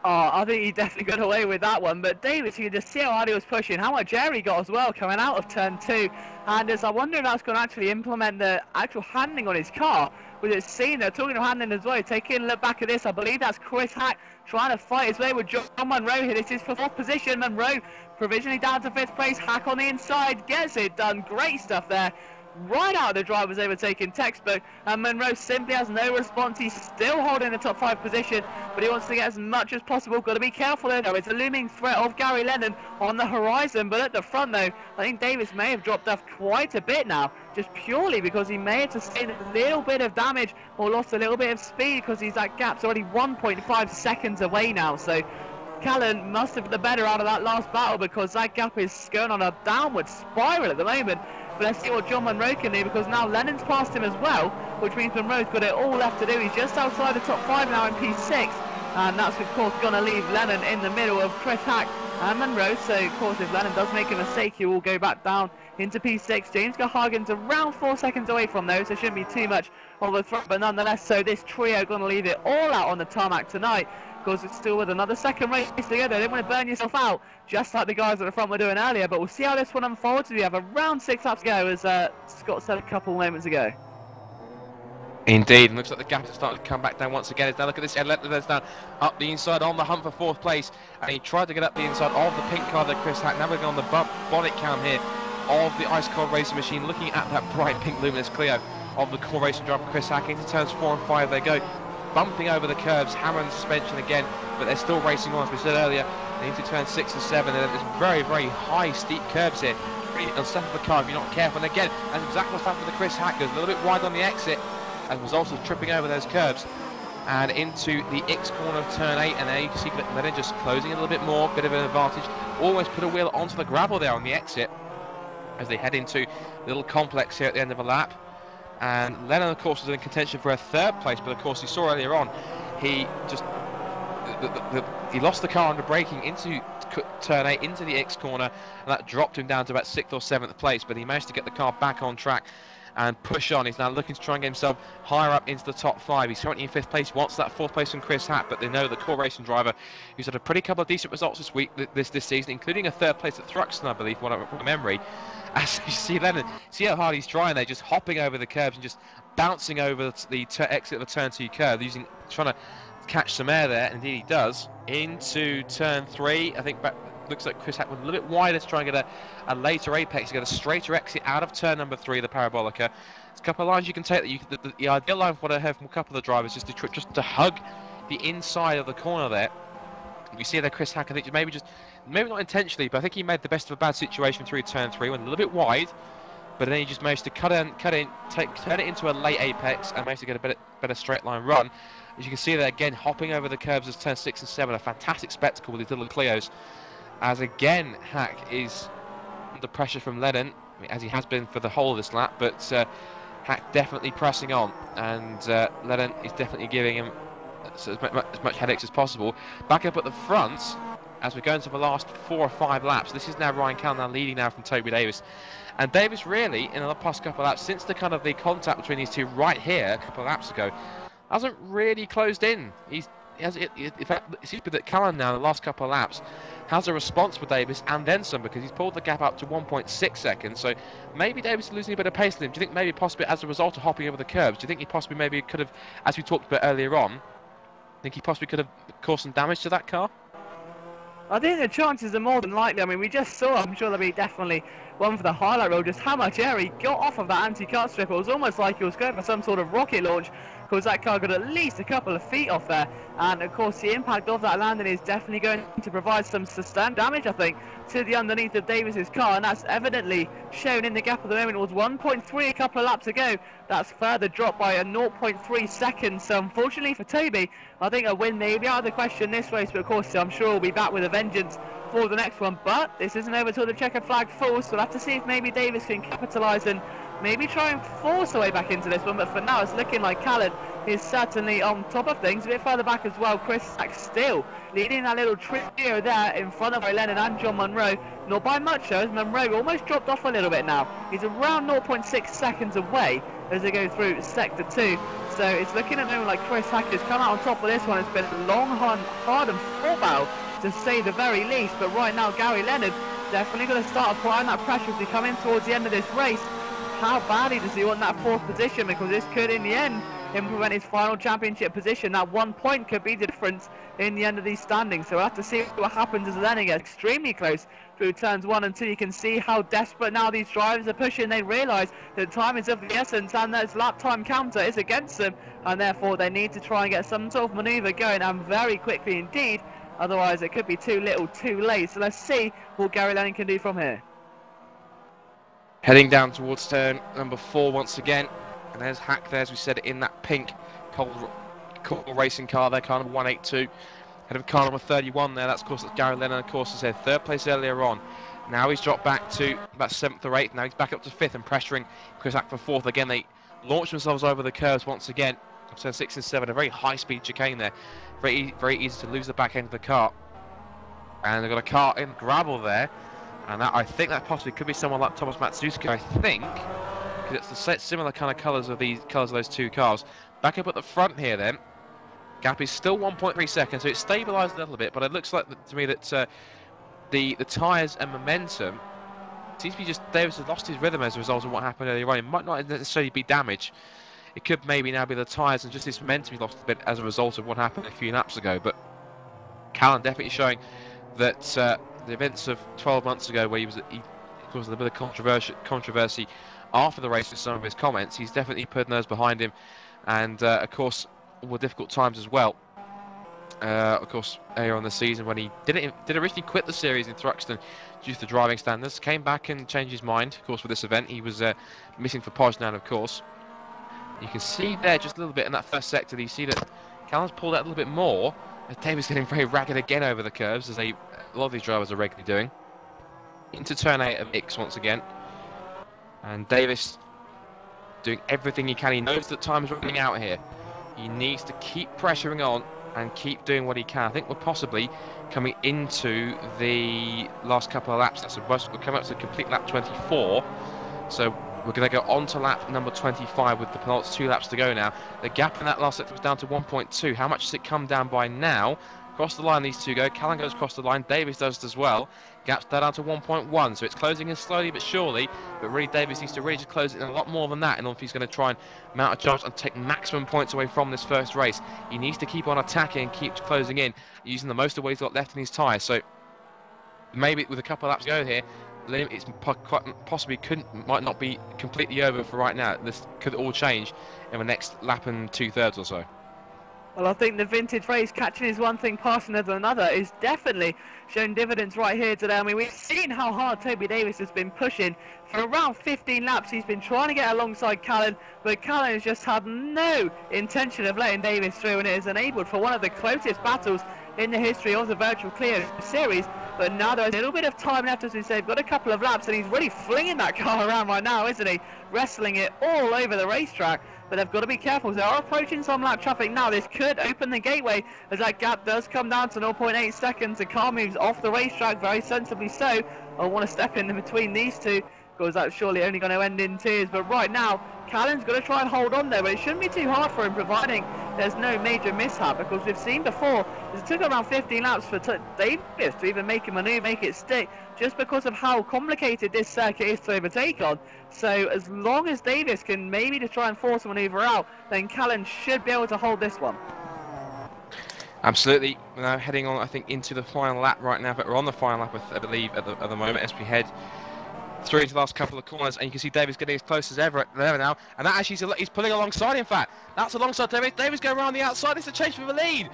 Oh, I think he definitely got away with that one. But Davis, you can just see how hard he was pushing, how much air he got as well coming out of turn 2. And as I wonder if that's going to actually implement the actual handling on his car. With it seen, they're talking of handling as well. Taking a look back at this, I believe that's Chris Hack trying to fight his way with John Monroe here. This is for 4th position. Monroe provisionally down to 5th place. Hack on the inside, gets it done. Great stuff there. Right out of the drivers overtaking textbook, and Monroe simply has no response. He's still holding the top 5 position, but he wants to get as much as possible. Got to be careful there though. It's a looming threat of Gary Lennon on the horizon, but at the front though, I think Davis may have dropped off quite a bit now, just purely because he may have sustained a little bit of damage or lost a little bit of speed, because that gap's already 1.5 seconds away now. So Callan must have the better out of that last battle, because that gap is going on a downward spiral at the moment. But let's see what John Monroe can do, because now Lennon's passed him as well, which means Monroe's got it all left to do. He's just outside the top 5 now in P6, and that's of course going to leave Lennon in the middle of Chris Hack and Monroe. So of course if Lennon does make a mistake, he will go back down into P6. James Gahagan's around 4 seconds away from those, so shouldn't be too much of a threat, but nonetheless, so this trio going to leave it all out on the tarmac tonight, because it's still with another second race to go. They don't want to burn yourself out, just like the guys at the front were doing earlier. But we'll see how this one unfolds. We have around 6 laps to go, as Scott said a couple moments ago. Indeed, and looks like the gap is starting to come back down once again. Now look at this, Edler down up the inside on the hunt for 4th place, and he tried to get up the inside of the pink car that Chris Hack. Now we're going on the bonnet cam here of the ice cold racing machine, looking at that bright pink luminous Clio of the core racing driver Chris Hack. Into turns 4 and 5 they go, bumping over the curves, hammering the suspension again, but they're still racing on, as we said earlier, into turns 6 and 7, and there's very high steep curves here. Really unsettle the car if you're not careful. And again, that's exactly what's happened to Chris Hack. Goes a little bit wide on the exit as a result of tripping over those curves, and into the X corner of turn 8, and there you can see Lennon just closing a little bit more, bit of an advantage. Almost put a wheel onto the gravel there on the exit as they head into the little complex here at the end of a lap. And Lennon, of course, was in contention for a 3rd place, but of course, you saw earlier on, he just he lost the car under braking into turn 8, into the X corner, and that dropped him down to about 6th or 7th place. But he managed to get the car back on track and push on. He's now looking to try and get himself higher up into the top 5. He's currently in 5th place. He wants that 4th place from Chris Hack, but they know the core racing driver who's had a pretty couple of decent results this week, this season, including a 3rd place at Thruxton, I believe, from memory. As you see Lennon, see how hard he's trying there, just hopping over the curbs and just bouncing over the exit of the turn 2 curve, trying to catch some air there, and indeed he does, into turn 3. I think looks like Chris Hack went a little bit wider to try and get a later apex, to get a straighter exit out of turn number 3, the Parabolica. There's a couple of lines you can take that the ideal line for what I heard from a couple of the drivers is just to hug the inside of the corner there. You see there Chris Hack, I think maybe not intentionally, but I think he made the best of a bad situation through turn 3, went a little bit wide, but then he just managed to turn it into a late apex and managed to get a better straight line run. As you can see there again, hopping over the curves as turn 6 and 7, a fantastic spectacle with his little Clios. As again, Hack is under pressure from Lennon, as he has been for the whole of this lap, but Hack definitely pressing on, and Lennon is definitely giving him as much headaches as possible. Back up at the front, as we go into the last 4 or 5 laps, this is now Ryan Callan now leading now from Toby Davis. And Davis really, in the past couple of laps, since the contact between these two right here a couple of laps ago, hasn't really closed in. In fact, it seems that Callan now, in the last couple of laps, has a response for Davis and then some, because he's pulled the gap up to 1.6 seconds. So maybe Davis is losing a bit of pace to him. Do you think maybe possibly as a result of hopping over the curbs, do you think he possibly maybe could have, as we talked about earlier on, think he possibly could have caused some damage to that car? I think the chances are more than likely. I mean, we just saw, I'm sure there'll be definitely one for the highlight reel, just how much air he got off of that anti-cut strip. It was almost like he was going for some sort of rocket launch, because that car got at least a couple of feet off there. And of course, the impact of that landing is definitely going to provide some sustained damage, I think, to the underneath of Davis's car. And that's evidently shown in the gap at the moment. It was 1.3 a couple of laps ago. That's further dropped by a 0.3 seconds. So unfortunately for Toby, I think a win may be out of the question this race. But of course, I'm sure we'll be back with a vengeance for the next one. But this isn't over till the checkered flag falls. So we'll have to see if maybe Davis can capitalise and maybe try and force a way back into this one. But for now, it's looking like Callan is certainly on top of things. A bit further back as well, Chris Hack still leading that little trio there in front of Lennon and John Munro. Not by much though, as Munro almost dropped off a little bit now. He's around 0.6 seconds away as they go through sector 2. So it's looking at the moment like Chris Hack has come out on top of this one. It's been a long, hard and full battle, to say the very least. But right now, Gary Leonard definitely going to start applying that pressure as we come in towards the end of this race. How badly does he want that 4th position? Because this could, in the end, implement his final championship position. That 1 point could be the difference in the end of these standings. So we'll have to see what happens as Lennon gets extremely close through turns 1 and 2. You can see how desperate now these drivers are pushing. They realise that time is of the essence and that lap time counter is against them, and therefore they need to try and get some sort of manoeuvre going, and very quickly indeed. Otherwise it could be too little too late. So let's see what Gary Lennon can do from here. Heading down towards turn number 4 once again, and there's Hack there, as we said, in that pink cold racing car there, car number 182. Head of car number 31 there, that's of course Gary Lennon, of course, as said, 3rd place earlier on. Now he's dropped back to about 7th or 8th, now he's back up to 5th and pressuring Chris Hack for 4th. Again, they launch themselves over the curves once again. Turn 6 and 7, a very high-speed chicane there. Very easy to lose the back end of the car. And they've got a car in gravel there. And I think that possibly could be someone like Thomas Matsuska, I think, because it's the similar kind of colours of those two cars. Back up at the front here, then, gap is still 1.3 seconds, so it's stabilised a little bit. But it looks like to me that the tyres and momentum seems to be just Davis has lost his rhythm as a result of what happened earlier on. It might not necessarily be damage. It could maybe now be the tyres and just this momentum he lost a bit as a result of what happened a few laps ago. But Callan definitely showing that. The events of 12 months ago, where he caused a bit of controversy after the race with some of his comments, he's definitely putting those behind him, and of course, all the difficult times as well. Of course, earlier on the season when he did originally quit the series in Thruxton due to the driving standards, came back and changed his mind. Of course, for this event, he was missing for Poznan, of course. You can see there just a little bit in that first sector. You see that Callan's pulled out a little bit more. Davis getting very ragged again over the curves, as a lot of these drivers are regularly doing. Into turn 8 of X once again. And Davis doing everything he can. He knows that time is running out here. He needs to keep pressuring on and keep doing what he can. I think we're possibly coming into the last couple of laps. That's we're coming up to complete lap 24. So We're going to go on to lap number 25 with the penultimate 2 laps to go now. The gap in that last sector was down to 1.2. How much has it come down by now? Across the line these two go. Callan goes across the line. Davis does it as well. Gap's down to 1.1. So it's closing in slowly but surely. But really Davis needs to really just close it in a lot more than that. And if he's going to try and mount a charge and take maximum points away from this first race, he needs to keep on attacking and keep closing in, using the most of what he's got left in his tyre. So maybe with a couple of laps to go here, Liam, it's quite possibly might not be completely over for right now. This could all change in the next lap and 2/3 or so. Well, I think the vintage race, catching is one thing, passing is another, is definitely showing dividends right here today. I mean, we've seen how hard Toby Davis has been pushing. For around 15 laps, he's been trying to get alongside Callan, but Callan has just had no intention of letting Davis through, and it has enabled for one of the closest battles in the history of the Virtual Clio Series. But now there's a little bit of time left, as we say. They've got a couple of laps, and he's really flinging that car around right now, isn't he? Wrestling it all over the racetrack. But they've got to be careful. They are approaching some lap traffic now. This could open the gateway as that gap does come down to 0.8 seconds. The car moves off the racetrack very sensibly so. I want to step in between these two, because that's surely only going to end in tears. But right now, Callan's got to try and hold on there, but it shouldn't be too hard for him, providing there's no major mishap, because we've seen before it took around 15 laps for Davis to even make a manoeuvre, make it stick, just because of how complicated this circuit is to overtake on. So as long as Davis can maybe just try and force a manoeuvre out, then Callan should be able to hold this one. Absolutely. We're now heading on, I think, into the final lap right now, but we're on the final lap, I believe, at the moment, as we head through into the last couple of corners, and you can see Davis getting as close as ever there now, and that actually he's pulling alongside, in fact. That's alongside Davis. Davis going around the outside. It's a change for the lead.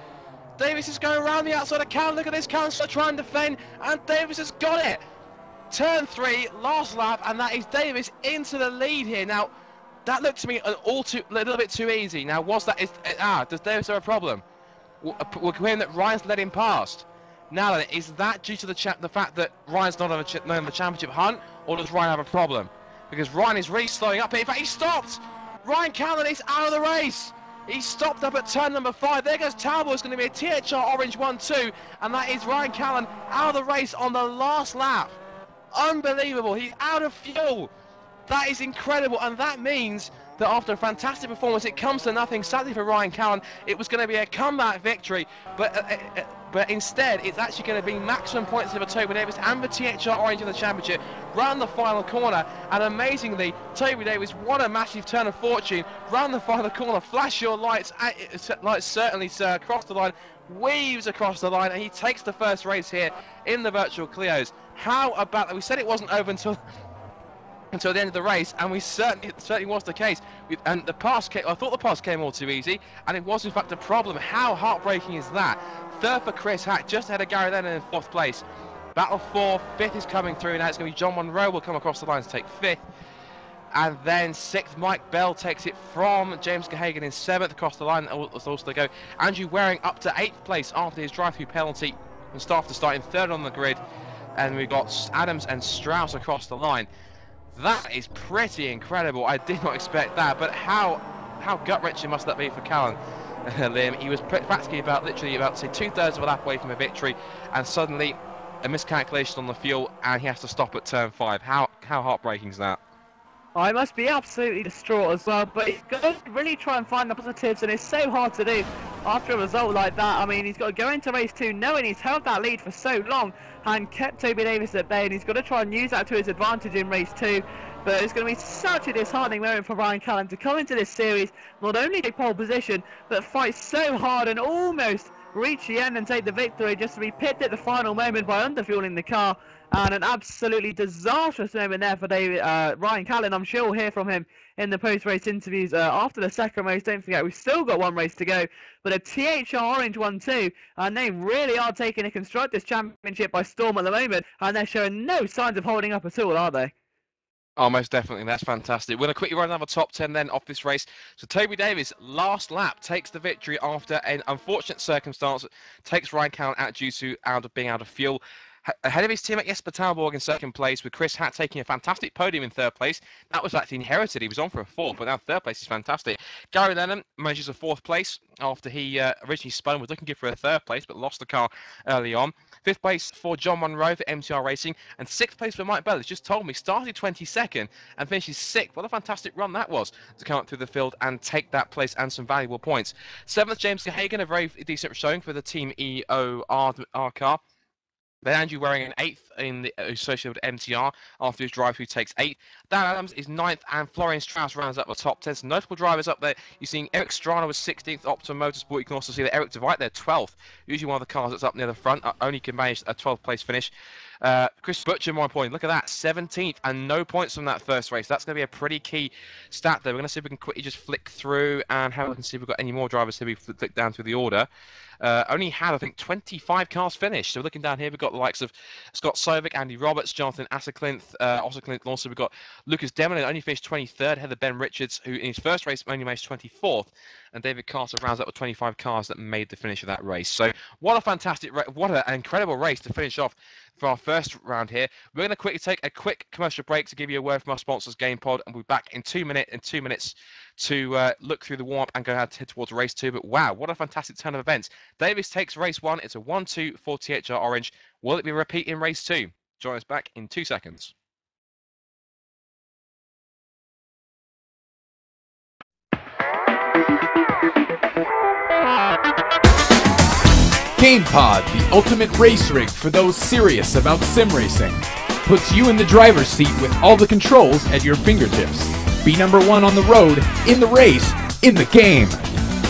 Davis is going around the outside of Callan. Look at this. Callan's trying to defend, and Davis has got it. Turn 3, last lap, and that is Davis into the lead here. Now, that looked to me a little bit too easy. Now, does Davis have a problem? We're claiming that Ryan's led him past. Now then, is that due to the fact that Ryan's not on the championship hunt, or does Ryan have a problem? Because Ryan is really slowing up here. In fact, he stopped! Ryan Callan is out of the race! He stopped up at turn number 5. There goes Talbot. It's going to be a THR Orange 1-2, and that is Ryan Callan out of the race on the last lap. Unbelievable. He's out of fuel. That is incredible, and that means that after a fantastic performance, it comes to nothing. Sadly for Ryan Callan, it was going to be a comeback victory, but instead, it's actually going to be maximum points for Toby Davis and the THR Orange in the championship. Round the final corner, and amazingly, Toby Davis, what a massive turn of fortune. Round the final corner, flash your lights, certainly, sir, across the line, weaves across the line, and he takes the first race here in the Virtual Clios. How about that? We said it wasn't over until the end of the race, and it certainly was the case. And the pass I thought the pass came all too easy, and it was in fact a problem. How heartbreaking is that? Third for Chris Hack, just ahead of Gary Lennon in 4th place. Battle for 5th is coming through now. It's going to be John Monroe will come across the line to take 5th. And then 6th, Mike Bell takes it from James Gahagan in 7th across the line. Also to go Andrew Waring up to 8th place after his drive-through penalty and start in 3rd on the grid. And we've got Adams and Strauss across the line. That is pretty incredible. I did not expect that, but how gut-wrenching must that be for Callan, Liam? He was practically literally about say 2/3 of a lap away from a victory, and suddenly a miscalculation on the fuel, and he has to stop at turn 5. How heartbreaking is that? I must be absolutely distraught as well, but he's got to really try and find the positives, and it's so hard to do after a result like that. I mean, he's got to go into race 2 knowing he's held that lead for so long and kept Toby Davis at bay, and he's got to try and use that to his advantage in race 2. But it's going to be such a disheartening moment for Ryan Callan to come into this series, not only take pole position, but fight so hard and almost reach the end and take the victory, just to be pipped at the final moment by underfueling the car. And an absolutely disastrous moment there for Ryan Callan. I'm sure we'll hear from him in the post-race interviews after the second race. Don't forget, we've still got one race to go. But a THR Orange 1-2, and they really are taking the Constructors' Championship by storm at the moment. And they're showing no signs of holding up at all, are they? Oh, most definitely. That's fantastic. We're going to quickly run another top 10 then off this race. So Toby Davis, last lap, takes the victory after an unfortunate circumstance. Takes Ryan Callan out due to being out of fuel. Ahead of his teammate Jesper Talborg in second place, with Chris Hatt taking a fantastic podium in third place. That was actually inherited. He was on for a fourth, but now third place is fantastic. Gary Lennon manages a fourth place after he originally spun, was looking good for a third place, but lost the car early on. Fifth place for John Monroe for MTR Racing, and sixth place for Mike Bell. Just told me started 22nd and finishes sixth. What a fantastic run that was to come up through the field and take that place and some valuable points. Seventh, James Gahagan, a very decent showing for the Team EOR car. Then Andrew wearing an eighth in the associated with MTR after his drive, who takes eighth. Dan Adams is ninth, and Florian Strauss rounds up the top 10. Some notable drivers up there. You're seeing Eric Strana was 16th, Optimum Motorsport. You can also see that Eric DeVite there, 12th. Usually one of the cars that's up near the front. Only can manage a 12th place finish. Chris Butcher, my point. Look at that, 17th, and no points from that first race. That's going to be a pretty key stat there. We're going to see if we can quickly just flick through and have a look and see if we've got any more drivers here. We flick down through the order. Only had, I think, 25 cars finished. So looking down here, we've got the likes of Scott Sovic, Andy Roberts, Jonathan Asserclinth, and also we've got Lucas Demolin, only finished 23rd, ahead of Ben Richards, who in his first race only made 24th, and David Carter rounds up with 25 cars that made the finish of that race. So what a fantastic, what an incredible race to finish off for our first round here. We're going to quickly take a quick commercial break to give you a word from our sponsors, GamePod, and we'll be back in 2 minutes to look through the warm-up and go ahead to head towards race 2. But wow, what a fantastic turn of events. Davis takes race 1. It's a 1-2 for THR Orange. Will it be a repeat in race 2? Join us back in 2 seconds. GamePod, the ultimate race rig for those serious about sim racing. Puts you in the driver's seat with all the controls at your fingertips. Be number 1 on the road, in the race, in the game.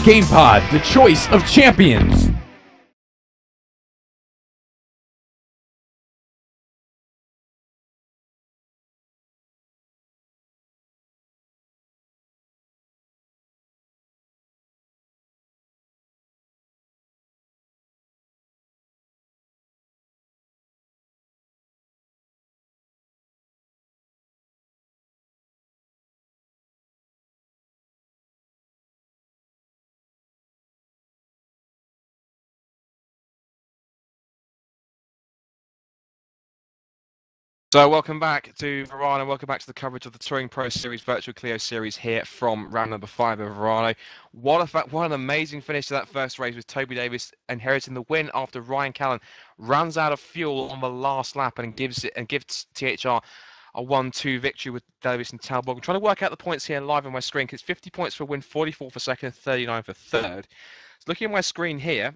GamePod, the choice of champions. So welcome back to Varano, welcome back to the coverage of the Touring Pro Series Virtual Clio Series here from round number 5 of Varano. What an amazing finish to that first race with Toby Davis inheriting the win after Ryan Callan runs out of fuel on the last lap and gives THR a 1-2 victory with Davis and Talbot. I'm trying to work out the points here live on my screen because it's 50 points for win, 44 for second, 39 for third. So looking at my screen here,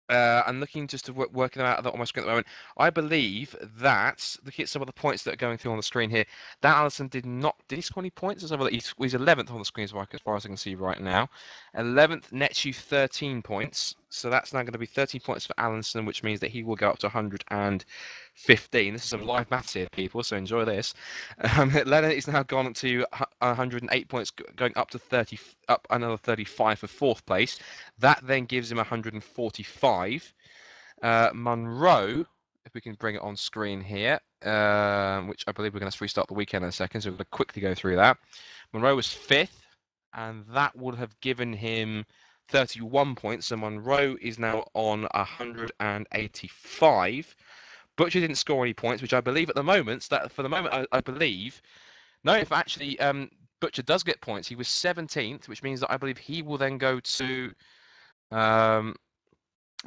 and looking just to working out on my screen at the moment, I believe that, looking at some of the points that are going through on the screen here, that Allison did he score any points? He's 11th on the screen as far as I can see right now. 11th nets you 13 points, so that's now going to be 13 points for Allison, which means that he will go up to 115. This is some live maths here, people, so enjoy this. Lennon is now gone to 108 points, going up to another 35 for fourth place. That then gives him 145. Monroe, if we can bring it on screen here, which I believe we're going to restart the weekend in a second, so we're going to quickly go through that. Monroe was 5th, and that would have given him 31 points, so Monroe is now on 185. Butcher didn't score any points, which I believe at the moment, I believe, no, if actually Butcher does get points, he was 17th, which means that I believe he will then go to,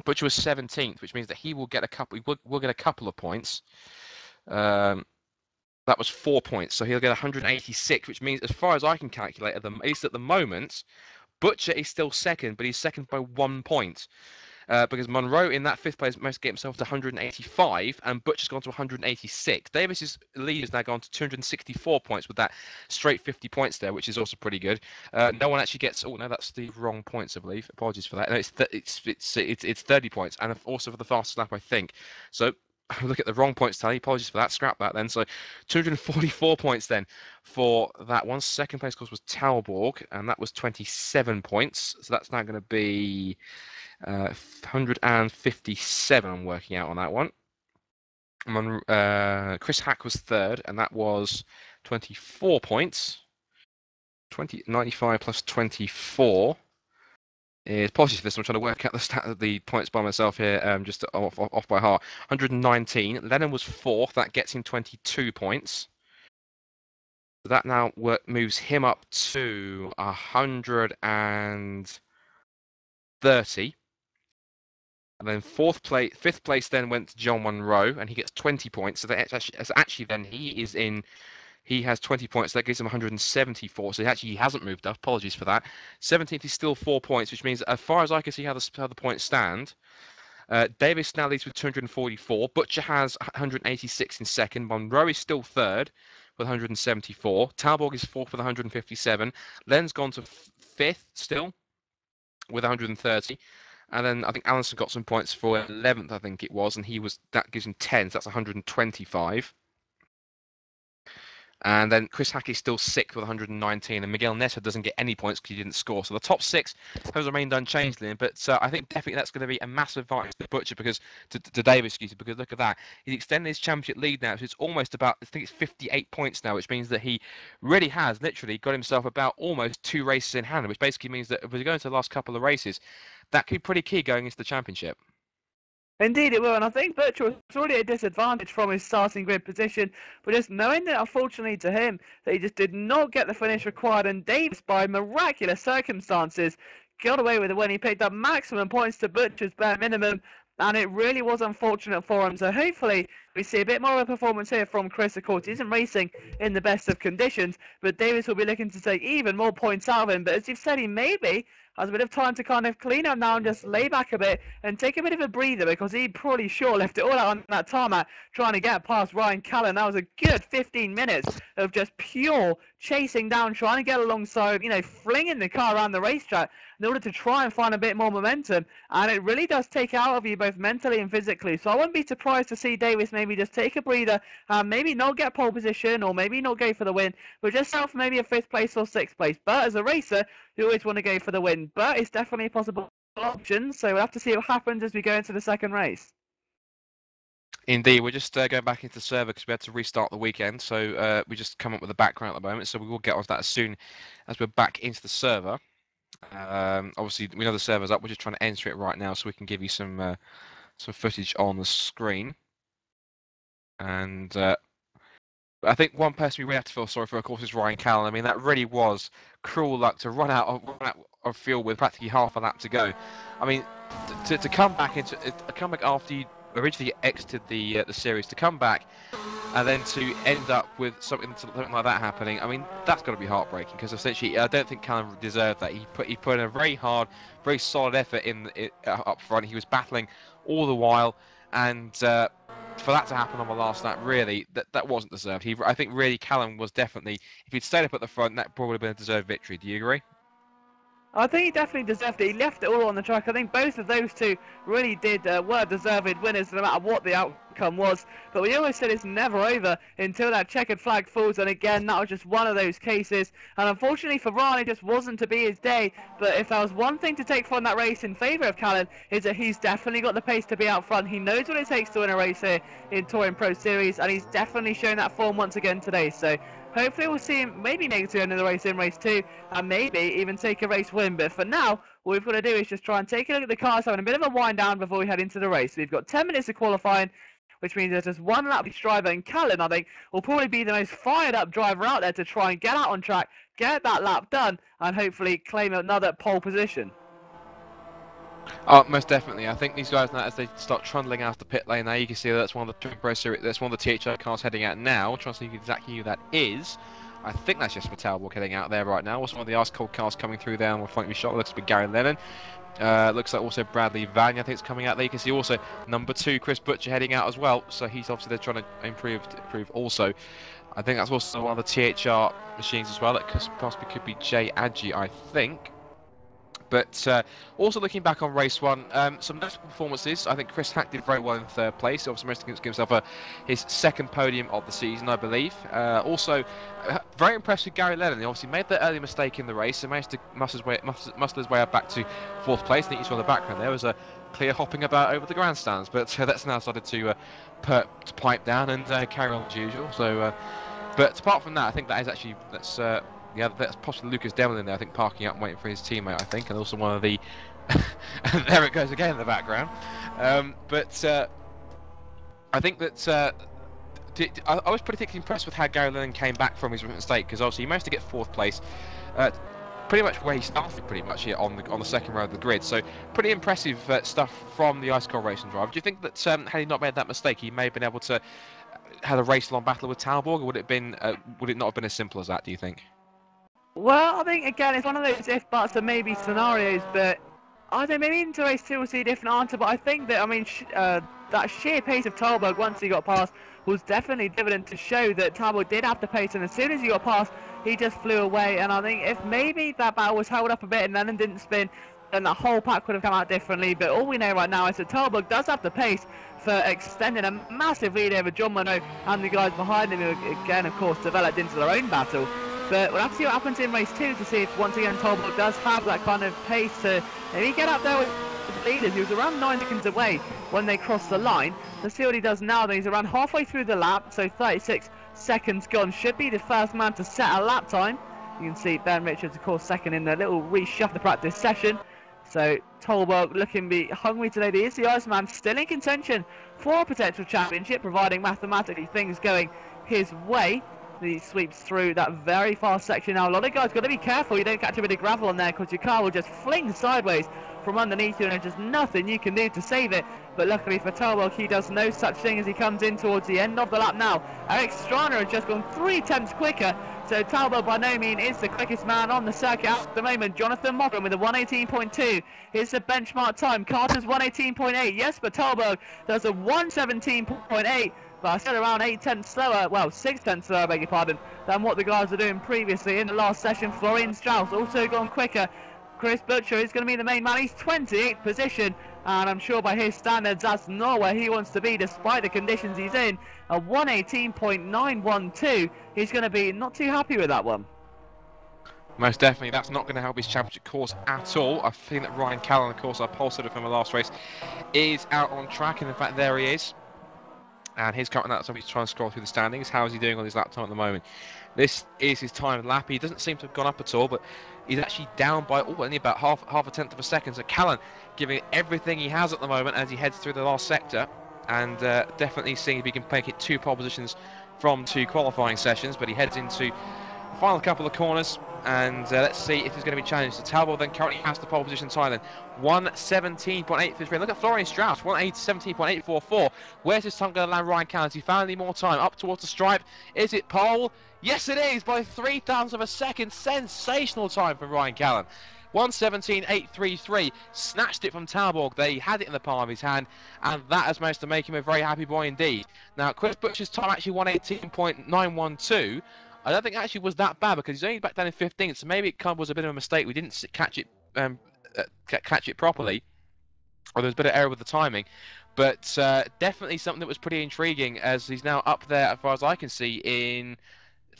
Butcher was 17th, which means that he will get a couple, will get a couple of points. That was 4 points, so he'll get 186, which means, as far as I can calculate, at least at the moment, Butcher is still second, but he's second by 1 point. Because Monroe in that 5th place managed to get himself to 185, and Butcher's gone to 186. Davis's lead has now gone to 264 points with that straight 50 points there, which is also pretty good. No one actually gets. Oh no, that's the wrong points, I believe. Apologies for that. No, it's 30 points, and also for the fastest lap, I think. So look at the wrong points tally. Apologies for that. Scrap that then. So 244 points then for that one. Second place, of course, was Talborg, and that was 27 points. So that's now going to be 157. I'm working out on that one. Chris Hack was 3rd, and that was 24 points. 95 plus 24. Apologies for this. I'm trying to work out the points by myself here, just off by heart. 119. Lennon was 4th. That gets him 22 points. So that now moves him up to 130. And then 5th place then went to John Monroe, and he gets 20 points. So that's actually then he has 20 points. So that gives him 174. So he hasn't moved up. Apologies for that. 17th is still 4 points, which means as far as I can see how the points stand, Davis now leads with 244. Butcher has 186 in 2nd. Monroe is still 3rd with 174. Talborg is 4th with 157. Len's gone to 5th still with 130. And then I think Allenson got some points for 11th, I think it was, and that gives him 10, so that's 125. And then Chris Hackey's still 6th with 119, and Miguel Neto doesn't get any points because he didn't score. So the top 6 has remained unchanged, Liam. But I think definitely that's going to be a massive advantage to Butcher because to Davis, because look at that, he's extended his championship lead now. So it's almost about, I think it's 58 points now, which means that he really has literally got himself about almost 2 races in hand, which basically means that if we go into the last couple of races, that could be pretty key going into the championship. Indeed it will, and I think Butcher was already at a disadvantage from his starting grid position, but just knowing that, unfortunately to him, that he just did not get the finish required, and Davis, by miraculous circumstances, got away with it when he picked up maximum points to Butcher's bare minimum, and it really was unfortunate for him. So hopefully we see a bit more of a performance here from Chris. Of course, he isn't racing in the best of conditions, but Davis will be looking to take even more points out of him. But as you've said, he maybe has a bit of time to kind of clean up now and just lay back a bit and take a bit of a breather, because he probably sure left it all out on that tarmac trying to get past Ryan Callan. That was a good 15 minutes of just pure chasing down, trying to get alongside, flinging the car around the racetrack in order to try and find a bit more momentum. And it really does take out of you both mentally and physically. So I wouldn't be surprised to see Davis maybe just take a breather and maybe not get pole position or maybe not go for the win, but just out for maybe a 5th place or 6th place. But as a racer, you always want to go for the win. But it's definitely a possible option. So we'll have to see what happens as we go into the second race. Indeed, we're just going back into the server because we had to restart the weekend. So we just come up with the background at the moment. So we will get onto that as soon as we're back into the server. Obviously, we know the server's up. We're just trying to enter it right now so we can give you some footage on the screen. And I think one person we really have to feel sorry for, of course, is Ryan Callan. I mean, that really was cruel luck to run out of field with practically half a lap to go. I mean, to come back after you originally exited the series, to come back and then to end up with something like that happening. I mean, that's got to be heartbreaking because essentially, I don't think Callan deserved that. He put in a very hard, very solid effort up front. He was battling all the while, and for that to happen on the last lap, really, that wasn't deserved. I think really Callan was definitely, if he'd stayed up at the front, that probably would have been a deserved victory. Do you agree? I think he definitely deserved it. He left it all on the track. I think both of those two really were deserved winners no matter what the outcome was. But we always said it's never over until that checkered flag falls. And again, that was just one of those cases. And unfortunately for Varano, it just wasn't to be his day. But if there was one thing to take from that race in favour of Callan, is that he's definitely got the pace to be out front. He knows what it takes to win a race here in Touring Pro Series. And he's definitely shown that form once again today. So hopefully we'll see him maybe make it to the end of the race in race 2 and maybe even take a race win. But for now, what we've got to do is just try and take a look at the cars, having a bit of a wind down before we head into the race. So we've got 10 minutes of qualifying, which means there's just one lap each driver, and Callan, I think, will probably be the most fired up driver out there to try and get out on track, get that lap done, and hopefully claim another pole position. Oh, most definitely. I think these guys now, as they start trundling out the pit lane now, you can see that's one of the TouringPro Series, that's one of the THR cars heading out now. Trying to see exactly who that is. I think that's just Talborg heading out there right now. Also one of the ice cold cars coming through there on the front of your shot. Looks to be Gary Lennon. Looks like also Bradley Vanya, I think it's coming out there. You can see also number 2 Chris Butcher heading out as well. So he's obviously they're trying to improve also. I think that's also one of the THR machines as well. That possibly could be Jay Adji, I think. But also looking back on race 1, some notable performances. I think Chris Hack did very well in 3rd place. Obviously managed to give himself his 2nd podium of the season, I believe. Also, very impressed with Gary Lennon. He obviously made that early mistake in the race and managed to muscle his way up back to 4th place. I think you saw in the background there was a clear hopping about over the grandstands. But that's now started to pipe down and carry on as usual. So, but apart from that, I think that is actually Yeah, that's possibly Lucas Demel in there, I think, parking up and waiting for his teammate, I think, and also one of the... there it goes again in the background. I think that... I was particularly impressed with how Gary Lennon came back from his mistake, because obviously he managed to get 4th place, pretty much where he started, pretty much here on the second row of the grid. So pretty impressive stuff from the Ice Cold Racing driver. Do you think that had he not made that mistake, he may have been able to have a race-long battle with Talborg, or would it not have been as simple as that? Do you think? Well, I think again it's one of those if buts and maybe scenarios, but I don't know, maybe into race 2 we'll see a different answer. But I think that that sheer pace of Talborg once he got past was definitely dividend to show that Talborg did have the pace, and as soon as he got past, he just flew away. And I think if maybe that battle was held up a bit and Lennon didn't spin, then the whole pack would have come out differently. But all we know right now is that Talborg does have the pace for extending a massive lead over John Monroe and the guys behind him, who again, of course, developed into their own battle. But we'll have to see what happens in race 2 to see if once again Talborg does have that kind of pace to maybe get up there with the leaders. He was around 9 seconds away when they crossed the line. Let's see what he does now. Then he's around halfway through the lap, so 36 seconds gone. Should be the first man to set a lap time. You can see Ben Richards, of course, second in the little reshuffle the practice session. So Talborg looking be hungry today. He is the Iceman, still in contention for a potential championship, providing mathematically things going his way. He sweeps through that very fast section now. A lot of guys got to be careful you don't catch a bit of gravel on there, because your car will just fling sideways from underneath you and there's just nothing you can do to save it. But luckily for Talborg, he does no such thing as he comes in towards the end of the lap now. Eric Strana has just gone 3 tenths quicker, so Talborg by no means is the quickest man on the circuit at the moment. Jonathan Moggren with a 118.2 is the benchmark time. Carter's 118.8, yes, but Talborg does a 117.8. But I said around 8 tenths slower, well 6 tenths slower, I beg your pardon, than what the guys were doing previously in the last session. Florian Strauss also gone quicker. Chris Butcher is going to be the main man. He's 28th position, and I'm sure by his standards that's not where he wants to be despite the conditions he's in. A 118.912, he's going to be not too happy with that one. Most definitely, that's not going to help his championship course at all. I think that Ryan Callan, of course, our pole sitter from the last race, is out on track, and in fact there he is. And his current lap time, he's trying to scroll through the standings. How is he doing on his lap time at the moment? This is his time lap. He doesn't seem to have gone up at all, but he's actually down by only about half a tenth of a second. So Callan giving it everything he has at the moment as he heads through the last sector, and definitely seeing if he can make it 2 pole positions from 2 qualifying sessions. But he heads into the final couple of corners, and let's see if there's going to be challenged. So Talbot then currently has the pole position time then. 117.833. Look at Florian Strauss, 117.844. Where's his time going to land? Ryan Callan? Has he found any more time up towards the stripe? Is it pole? Yes, it is, by 0.03 of a second. Sensational time from Ryan Callan. 117.833. Snatched it from Talborg. They had it in the palm of his hand, and that has managed to make him a very happy boy indeed. Now, Chris Butcher's time actually 118.912. I don't think it actually was that bad, because he's only back down in 15th, so maybe it was a bit of a mistake. We didn't catch it properly, or there was a bit of error with the timing. But definitely something that was pretty intriguing, as he's now up there, as far as I can see, in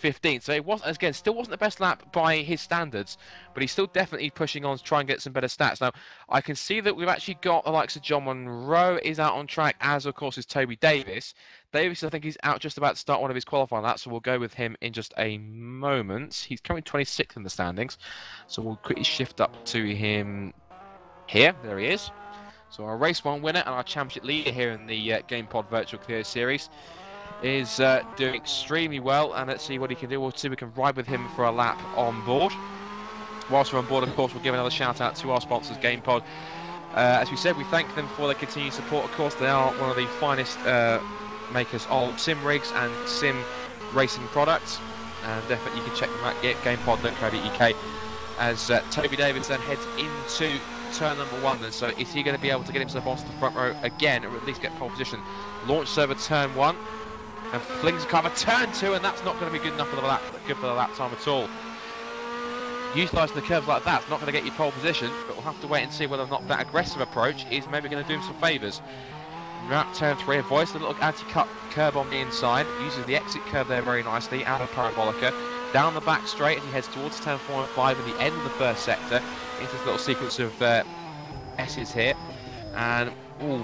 15th. So it was, again, still wasn't the best lap by his standards, but he's still definitely pushing on to try and get some better stats. Now, I can see that we've actually got the likes of John Monroe is out on track, as of course is Toby Davis. Davis, I think he's out just about to start one of his qualifying laps, so we'll go with him in just a moment. He's coming 26th in the standings, so we'll quickly shift up to him here. There he is. So our race 1 winner and our championship leader here in the GamePod Virtual Clio Series is doing extremely well, and let's see what he can do. We'll see if we can ride with him for a lap on board. Whilst we're on board, of course, we'll give another shout out to our sponsors, GamePod. As we said, we thank them for their continued support. Of course, they are one of the finest makers of sim rigs and sim racing products, and definitely you can check them out at gamepod.co.uk. As Toby Davis then heads into turn number 1 then. So is he going to be able to get himself onto the front row again, or at least get pole position? Launches over turn 1 and flings a car for turn 2, and that's not going to be good enough for the lap time at all. Utilising the curves like that's not going to get you pole position, but we'll have to wait and see whether or not that aggressive approach is maybe going to do him some favours. Route turn 3, avoids the little anti-cut curb on the inside, uses the exit curve there very nicely, out of Parabolica, down the back straight as he heads towards turn 4 and 5 at the end of the first sector, into this little sequence of S's here, and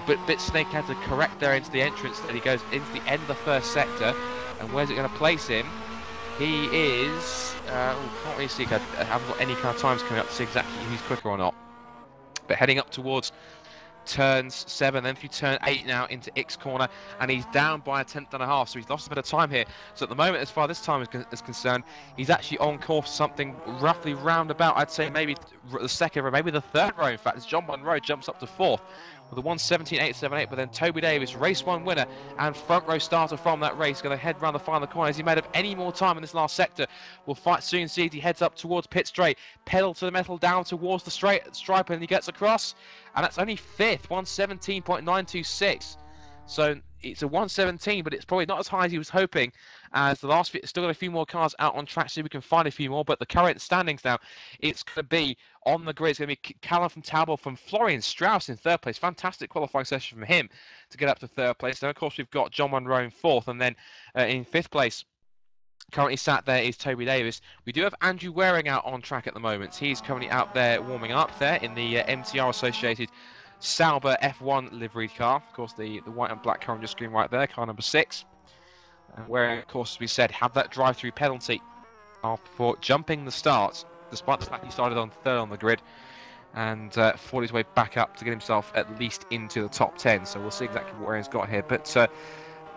bit snake had to correct there into the entrance, and he goes into the end of the first sector, and where's it going to place him? He is, can't really see, I haven't got any kind of times coming up to see exactly if he's quicker or not. But heading up towards turns 7, then through turn 8 now into X corner, and he's down by 1/10.5, so he's lost a bit of time here. So at the moment, as far as this time is concerned, he's actually on course for something roughly roundabout, I'd say maybe the second row, maybe the third row in fact, as John Munro jumps up to 4th with a 1:17.878, but then Toby Davis, race 1 winner and front row starter from that race, going to head round the final corner. Has he made up any more time in this last sector? We'll soon see as he heads up towards pit straight, pedal to the metal down towards the stripe, and he gets across, and that's only 5th, 1:17.926. So it's a 1:17, but it's probably not as high as he was hoping, as the last still got a few more cars out on track, so we can find a few more. But the current standings now, it's going to be on the grid. It's going to be Callum from Talbot, from Florian Strauss in 3rd place. Fantastic qualifying session from him to get up to 3rd place. Then of course we've got John Munro in 4th, and then in 5th place, currently sat there, is Toby Davis. We do have Andrew Waring out on track at the moment. He's currently out there warming up there in the MTR associated Sauber F1 livery car. Of course, the white and black car on your screen right there, car number 6. Where, of course, as we said, had that drive-through penalty for jumping the start, despite the fact he started on 3rd on the grid, and fought his way back up to get himself at least into the top 10. So we'll see exactly what Waring's got here. But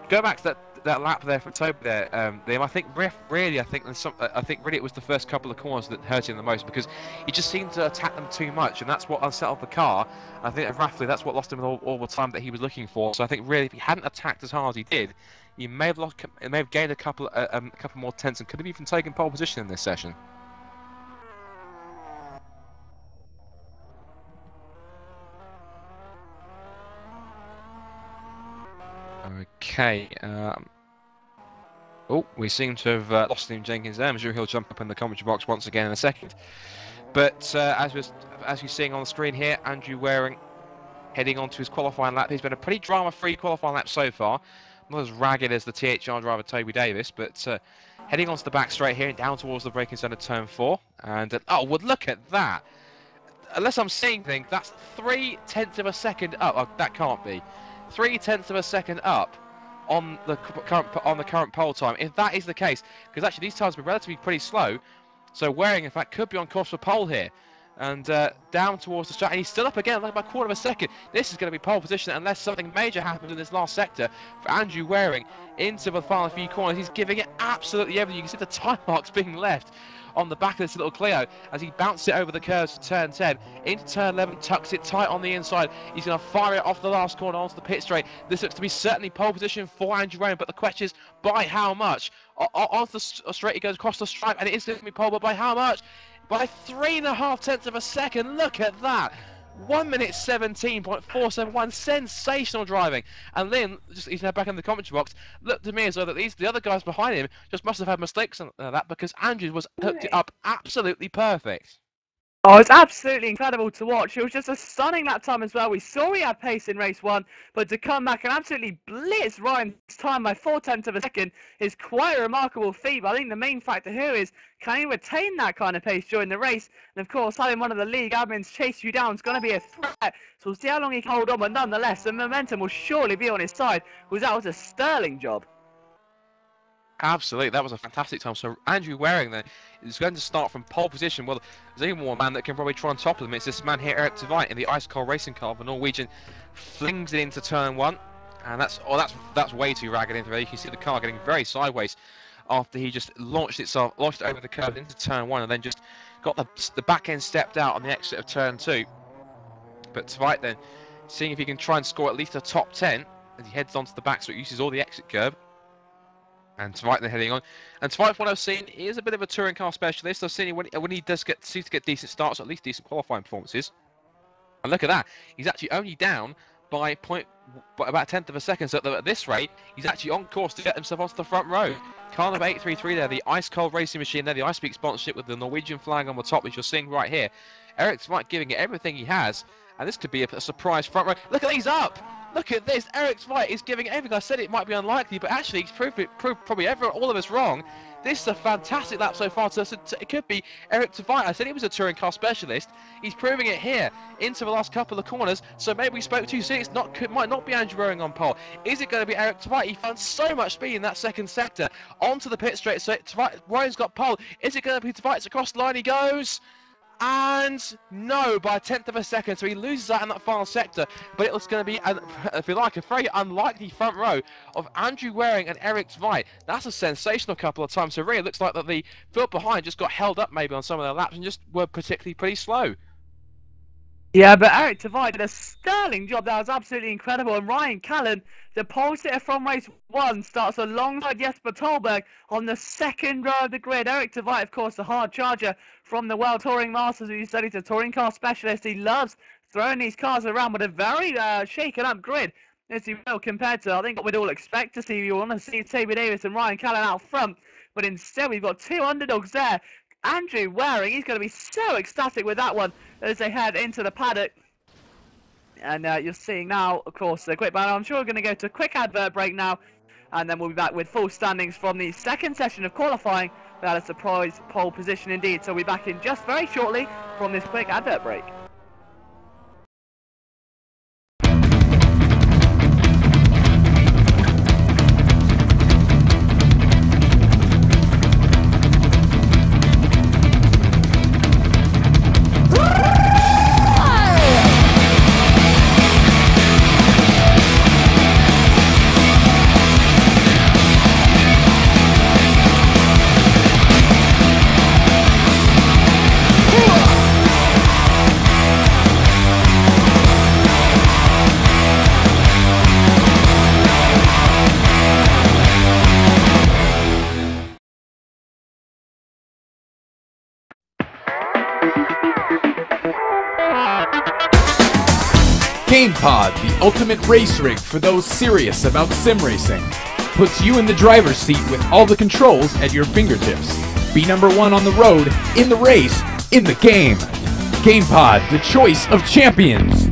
go back to that lap there for Toby there, Liam. I think really it was the first couple of corners that hurt him the most, because he just seemed to attack them too much, and that's what unsettled the car. I think roughly that's what lost him all the time that he was looking for. So I think really if he hadn't attacked as hard as he did, he may have gained a couple more tenths and could have even taken pole position in this session. Okay. We seem to have lost Liam Jenkins there. I'm sure he'll jump up in the commentary box once again in a second. But as you're seeing on the screen here, Andrew Waring heading on to his qualifying lap. He's been a pretty drama-free qualifying lap so far. Not as ragged as the THR driver Toby Davis, but heading onto the back straight here and down towards the braking zone of turn 4. And well, look at that! Unless I'm seeing things, that's 0.3 of a second up. Oh, that can't be. 0.3 of a second up on the current pole time. If that is the case, because actually these times have been relatively pretty slow, so Waring in fact could be on course for pole here. And down towards the straight, and he's still up again, like by 1/4 of a second. This is going to be pole position unless something major happens in this last sector for Andrew Waring into the final few corners. He's giving it absolutely everything. You can see the time marks being left on the back of this little Clio as he bounced it over the curves to turn 10 into turn 11, tucks it tight on the inside. He's going to fire it off the last corner onto the pit straight. This looks to be certainly pole position for Andrew Waring, but the question is by how much? Onto the straight he goes across the stripe, and it is going to be pole, but by how much? By 3.5 of a second. Look at that. 1:17.471. Sensational driving. And Liam, he's now back in the commentary box, looked to me as though that the other guys behind him just must have had mistakes on that, because Andrews was hooked it up absolutely perfect. Oh, it's absolutely incredible to watch. It was just a stunning lap time as well. We saw he had pace in race 1, but to come back and absolutely blitz Ryan's time by 0.4 of a second is quite a remarkable feat. But I think the main factor here is, can he retain that kind of pace during the race? And of course, having one of the league admins chase you down is going to be a threat. So we'll see how long he can hold on, but nonetheless, the momentum will surely be on his side, because that was a sterling job. Absolutely, that was a fantastic time. So Andrew Waring then is going to start from pole position. Well, there's even one man that can probably try on top of them. It's this man here, Eric Devine, in the Ice Cold Racing car. The Norwegian flings it into turn 1, and that's way too ragged into there. You can see the car getting very sideways after he just launched over the curve into turn 1, and then just got the back end stepped out on the exit of turn 2. But Tveit then seeing if he can try and score at least a top 10 as he heads onto the back, so it uses all the exit curve. And Tveit then heading on. And Tveit, what I've seen, he is a bit of a touring car specialist. I've seen him when he does get decent starts, or at least decent qualifying performances. And look at that. He's actually only down by about 1/10 of a second. So at this rate, he's actually on course to get himself onto the front row. Car number 833 there, the Ice Cold Racing Machine there, the Ice Peak sponsorship with the Norwegian flag on the top, which you're seeing right here. Eric Tveit giving it everything he has. And this could be a surprise front row. Look at, he's up! Look at this, Eric Tveit is giving everything. I said it might be unlikely, but actually he's proved probably all of us wrong. This is a fantastic lap so far. So it could be Eric Tveit. I said he was a touring car specialist. He's proving it here into the last couple of corners. So maybe we spoke too soon. Might not be Andrew Waring on pole. Is it going to be Eric Tveit? He found so much speed in that second sector onto the pit straight. So Waring's got pole. Is it going to be Tveit? Across the line he goes. And no, by a tenth of a second, so he loses that in that final sector. But it was going to be, if you like, a very unlikely front row of Andrew Waring and Eric Tveit. That's a sensational couple of times. So really, it looks like that the field behind just got held up maybe on some of their laps and just were particularly pretty slow. Yeah, but Eric Tveit did a sterling job. That was absolutely incredible. And Ryan Callan, the pole sitter from race 1, starts alongside Jesper Tolberg on the second row of the grid. Eric Tveit, of course, the hard charger from the World Touring Masters, who studies a touring car specialist. He loves throwing these cars around with a very shaken up grid, as you will, compared to, I think, what we'd all expect to see. You want to see Toby Davis and Ryan Callan out front, but instead we've got two underdogs there. Andrew Waring, he's going to be so ecstatic with that one as they head into the paddock. And you're seeing now, of course, the quick battle. I'm sure we're going to go to a quick advert break now, and then we'll be back with full standings from the second session of qualifying. We had a surprise pole position indeed, so we'll be back in just very shortly from this quick advert break. GamePod, the ultimate race rig for those serious about sim racing, puts you in the driver's seat with all the controls at your fingertips. Be number one on the road, in the race, in the game. GamePod, the choice of champions.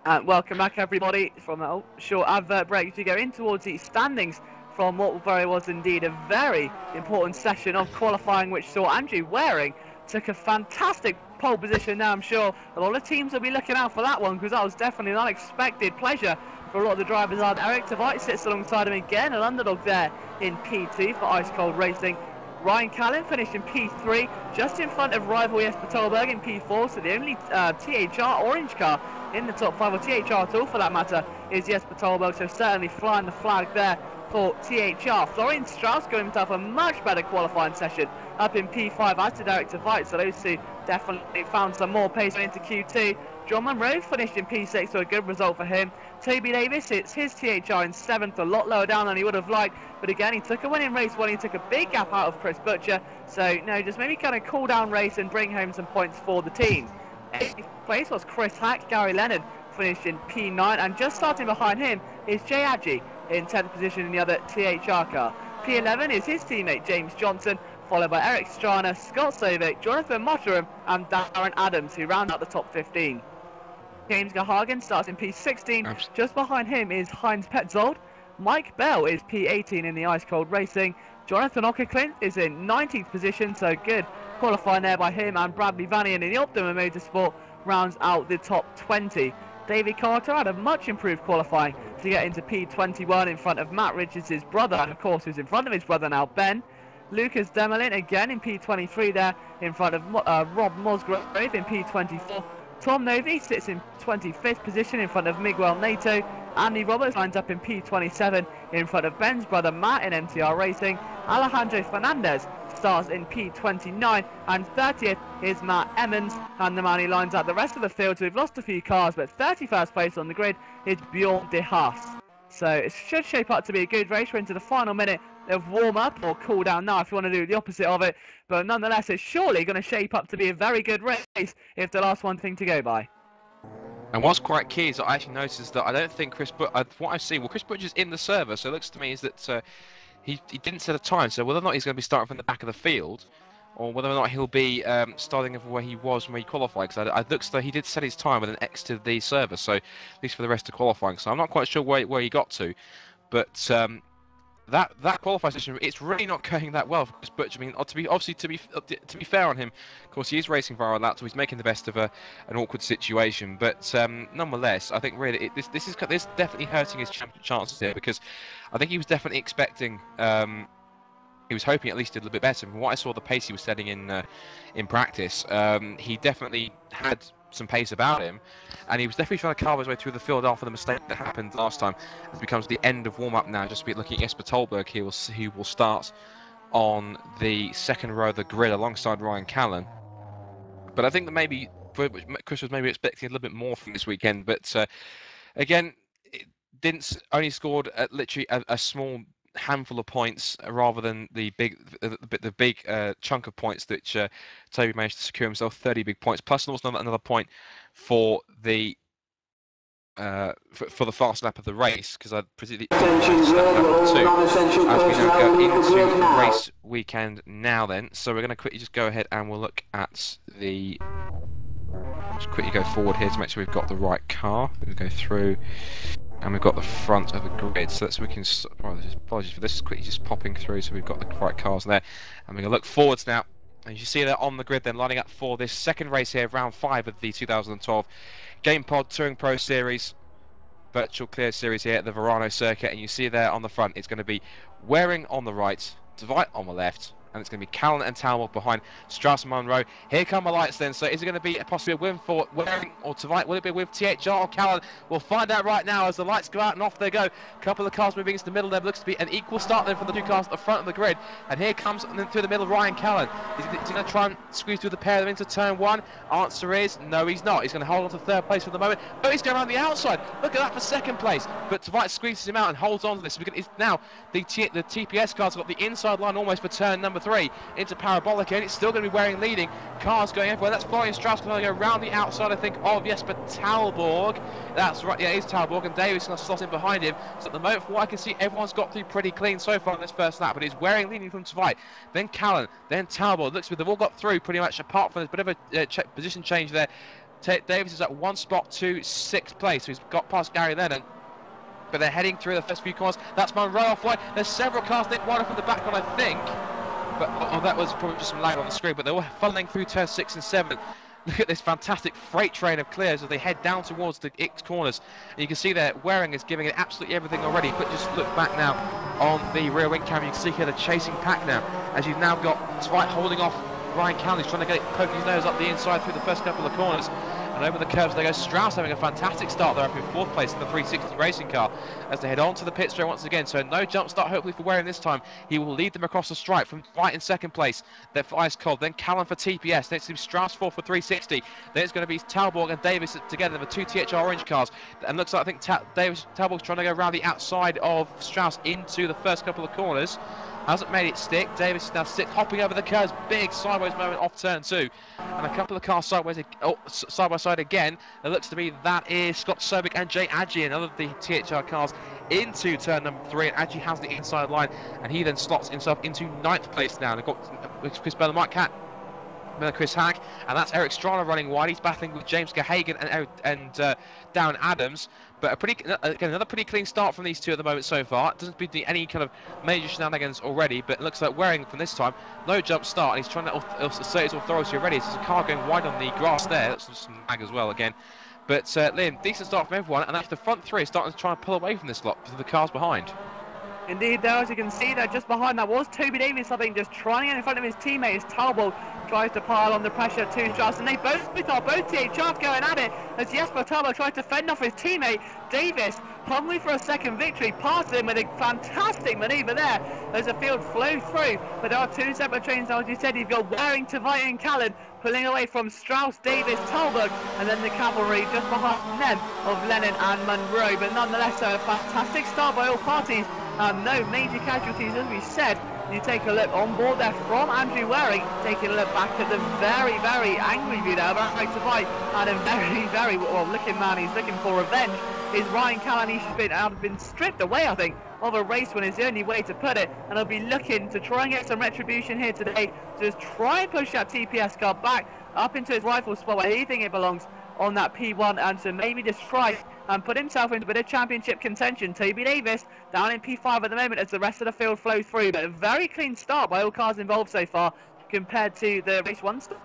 And welcome back, everybody, from a short advert break to go in towards the standings from what very was indeed a very important session of qualifying, which saw Andrew Waring took a fantastic pole position. Now I'm sure a lot of teams will be looking out for that one, because that was definitely an unexpected pleasure for a lot of the drivers. Eric Tveit sits alongside him again, an underdog there in P2 for Ice Cold Racing. Ryan Callan finished in P3, just in front of rival Jesper Tolberg in P4, so the only THR orange car in the top 5, or THR at all for that matter, is Jesper Tolberg, so certainly flying the flag there for THR. Florian Strauss going to have a much better qualifying session up in P5, as did Eric Tveit, so those two definitely found some more pace into Q2. John Monroe finished in P6, so a good result for him. Toby Davis, it's his THR in 7th, a lot lower down than he would have liked, but again, he took a win in race 1, he took a big gap out of Chris Butcher, so no, just maybe kind of cool down race and bring home some points for the team. 8th place was Chris Hack. Gary Leonard finished in P9, and just starting behind him is Jay Adji in 10th position in the other THR car. P11 is his teammate James Johnson, followed by Eric Strana, Scott Sovic, Jonathan Motteram and Darren Adams, who round out the top 15. James Gahagen starts in P16, just behind him is Heinz Petzold. Mike Bell is P18 in the Ice Cold Racing. Jonathan Ockerklint is in 19th position, so good qualifying there by him, and Bradley Vanian in the Optima Motorsport rounds out the top 20. David Carter had a much improved qualifying to get into P21 in front of Matt Richards' brother, and of course who's in front of his brother now, Ben. Lucas Demelin again in P23 there in front of Rob Musgrave in P24. Tom Novi sits in 25th position in front of Miguel Nato. Andy Roberts lines up in P27 in front of Ben's brother Matt in MTR Racing. Alejandro Fernandez starts in P29, and 30th is Matt Emmons, and the man who lines out the rest of the field. So we've lost a few cars, but 31st place on the grid is Bjorn de Haas. So it should shape up to be a good race. We're into the final minute of warm-up, or cool-down now if you want to do the opposite of it, but nonetheless it's surely going to shape up to be a very good race if the last one thing to go by. And what's quite key is I actually noticed that I don't think Chris what I've seen, well, Chris Butcher's in the server, so it looks to me is that he didn't set a time, so whether or not he's going to be starting from the back of the field, or whether or not he'll be starting over where he was when he qualified. Because it looks like he did set his time with an X to the server, so at least for the rest of qualifying. So I'm not quite sure where he got to, but that qualifying session, it's really not going that well for Chris Butcher. I mean, to be fair on him, of course he is racing Varano lap, so he's making the best of an awkward situation. But nonetheless, I think really this is definitely hurting his championship chances here, because I think he was definitely expecting. He was hoping at least did a little bit better. From what I saw, the pace he was setting in practice, he definitely had some pace about him, and he was definitely trying to carve his way through the field after the mistake that happened last time. It becomes the end of warm-up now. Just looking at Jesper Tolberg, he will start on the second row of the grid alongside Ryan Callan. But I think that maybe Chris was maybe expecting a little bit more from this weekend. But again, it didn't only scored literally a small handful of points rather than the big chunk of points that Toby managed to secure himself, 30 big points, plus also another point for the fast lap of the race, because I presume as we now go into race weekend now. Then, so we're going to quickly just go ahead and we'll look at the. Just quickly go forward here to make sure we've got the right car. We'll go through. And we've got the front of the grid, so we can. Apologies for this. Quickly just popping through, so we've got the right cars there, and we're going to look forwards now. And you see they're on the grid, then lining up for this second race here, round 5 of the 2012 GamePod Touring Pro Series, Virtual Clio Series here at the Varano circuit. And you see there on the front, it's going to be Waring on the right, Dwight on the left. And it's going to be Callan and Talbot behind Strauss and Munro. Here come the lights then. So is it going to be possibly a win for Waring or Tveit? Will it be with THR or Callan? We'll find out right now as the lights go out and off they go. A couple of cars moving into the middle there. Looks to be an equal start then for the two cars at the front of the grid. And here comes through the middle Ryan Callan. Is he going to try and squeeze through the pair of them into turn 1? Answer is no, he's not. He's going to hold on to third place for the moment. But he's going around the outside. Look at that for second place. But Tveit squeezes him out and holds on to this. It's now the TPS cars have got the inside line almost for turn number 3 into parabolic, and it's still going to be Waring leading. Cars going everywhere. That's Florian Strauss going to go around the outside, I think, of Jesper Talborg. That's right, yeah, it is Talborg, and Davis going to slot in behind him. So at the moment, from what I can see, everyone's got through pretty clean so far in this first lap, but it's Waring leading from Tveit, then Callan, then Talborg. Looks like they've all got through pretty much, apart from there's a bit of a position change there. Davis is at 1 spot to 6th place, so he's got past Gary Lennon. But they're heading through the first few corners. That's Munro off wide. There's several cars, Nick Warner from the back one, I think. But that was probably just some lag on the screen, but they were funneling through turns 6 and 7. Look at this fantastic freight train of Clios as they head down towards the X corners. And you can see there, Waring is giving it absolutely everything already. But just look back now on the rear wing cam, you can see here the chasing pack now, as you've now got Tveit holding off Ryan Callan. He's trying to poke his nose up the inside through the first couple of corners. And over the curves they go. Strauss having a fantastic start there up in 4th place in the 360 racing car as they head on to the pit straight once again. So no jump start hopefully for Waring this time. He will lead them across the stripe from Tveit in 2nd place. Then for Ice Cold, then Callan for TPS. Then it's going to be Strauss 4 for 360. Then it's going to be Talborg and Davis together, the 2 THR orange cars. And looks like I think Talborg's trying to go around the outside of Strauss into the first couple of corners. Hasn't made it stick. Davis is now hopping over the curves. Big sideways moment off turn 2. And a couple of cars sideways, side by side again. It looks to be that is Scott Sobek and Jay Adji, another of the THR cars, into turn number 3. And Adji has the inside line, and he then slots himself into 9th place now. And they've got Chris Bell and Mike Cat. Chris Hack, and that's Eric Strana running wide. He's battling with James Gahagan and Darren Adams. But again, another pretty clean start from these two at the moment so far. It doesn't be any kind of major shenanigans already, but it looks like Waring from this time, no jump start, and he's trying to assert his authority already. So there's a car going wide on the grass there. That's just some lag as well again. But Liam, decent start from everyone, and actually the front 3 is starting to try and pull away from this lot because of the cars behind. Indeed, though, as you can see there, just behind that was Toby Davis, I think, just trying to get in front of his teammates. Talbot tries to pile on the pressure to Strauss, and they both THR going at it as Jesper Talbot tries to fend off his teammate. Davis, hungry for a second victory, passes him with a fantastic manoeuvre there as the field flows through. But there are 2 separate trains now, as you said. You've got Waring, Tveit and Callan pulling away from Strauss, Davis, Talbot, and then the cavalry just behind them of Lennon and Munro. But nonetheless, a fantastic start by all parties. No major casualties, as we said. You take a look on board there from Andrew Waring, taking a look back at the very, very angry view there of Tveit, and a very, very well looking man. He's looking for revenge. Is Ryan Callan? He's been stripped away, I think, of a race win is the only way to put it, and he'll be looking to try and get some retribution here today to just try and push that TPS car back up into his rifle spot where he thinks it belongs on that P1, and to maybe just try and put himself into a bit of championship contention. Toby Davis down in P5 at the moment as the rest of the field flow through, but a very clean start by all cars involved so far compared to the race 1 start.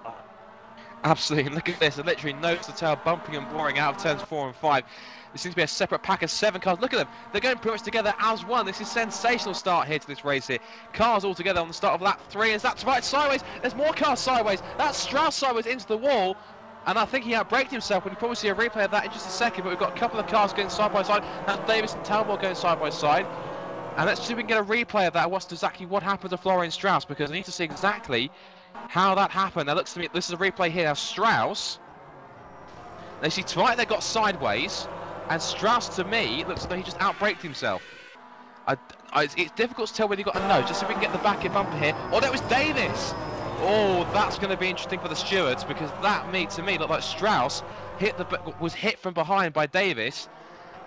Absolutely, look at this, literally nose to tail bumping and boring out of turns 4 and 5. There seems to be a separate pack of 7 cars. Look at them, they're going pretty much together as one. This is a sensational start here to this race here. Cars all together on the start of lap 3. As that's right sideways, there's more cars sideways. That's Strauss sideways into the wall. And I think he outbraked himself. We'll probably see a replay of that in just a second. But we've got a couple of cars going side by side. That's Davis and Talbot going side by side. And let's see if we can get a replay of that. Exactly what happened to Florian Strauss, because I need to see exactly how that happened. Now, looks to me, this is a replay here. Now, Strauss, they see Twite that got sideways, and Strauss, to me, looks like he just outbraked himself. It's difficult to tell whether he got a nose. Just so we can get the back end bumper here. Oh, that was Davis. Oh, that's going to be interesting for the stewards, because that, to me, looked like Strauss was hit from behind by Davis.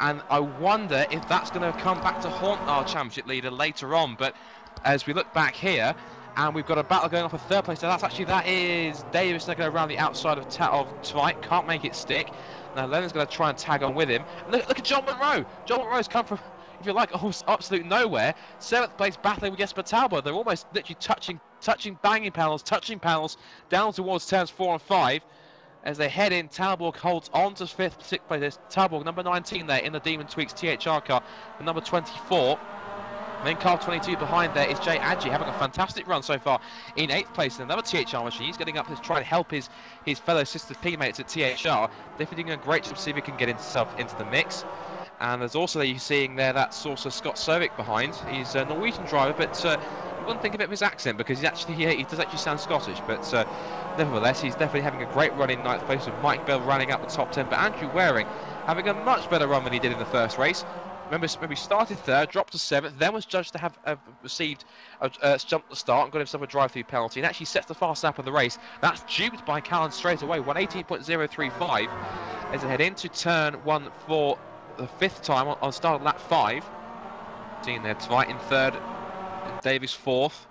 And I wonder if that's going to come back to haunt our championship leader later on. But as we look back here, and we've got a battle going on for 3rd place. So that is Davis. They're going around the outside of Twite. Can't make it stick. Now Lennon's going to try and tag on with him. Look at John Monroe. John Monroe's come from, if you like, absolute nowhere. 7th place battling with Jesper Talbot. They're almost literally touching banging panels down towards turns 4 and 5. As they head in, Talbot holds on to 5th, 6th place. There's Talbot, number 19 there in the Demon Tweaks THR car, and number 24. Then car 22 behind there is Jay Adji, having a fantastic run so far in 8th place in another THR machine. He's getting up to try to help his fellow sister teammates at THR. Definitely doing a great job to see if he can get himself into the mix. And there's also, you're seeing there, that's also Scott Sovic behind. He's a Norwegian driver, but you wouldn't think a bit of his accent, because he does actually sound Scottish. But nevertheless, he's definitely having a great run in 9th place, with Mike Bell running out the top 10. But Andrew Waring having a much better run than he did in the first race. Remember, we started 3rd, dropped to 7th, then was judged to have received a jump to start and got himself a drive-through penalty, and actually sets the fast lap of the race. That's duped by Callan straight away, 118.035, as they head into turn 1 for the 5th time on start of lap 5. Seeing there, Twite in 3rd, Davis 4th.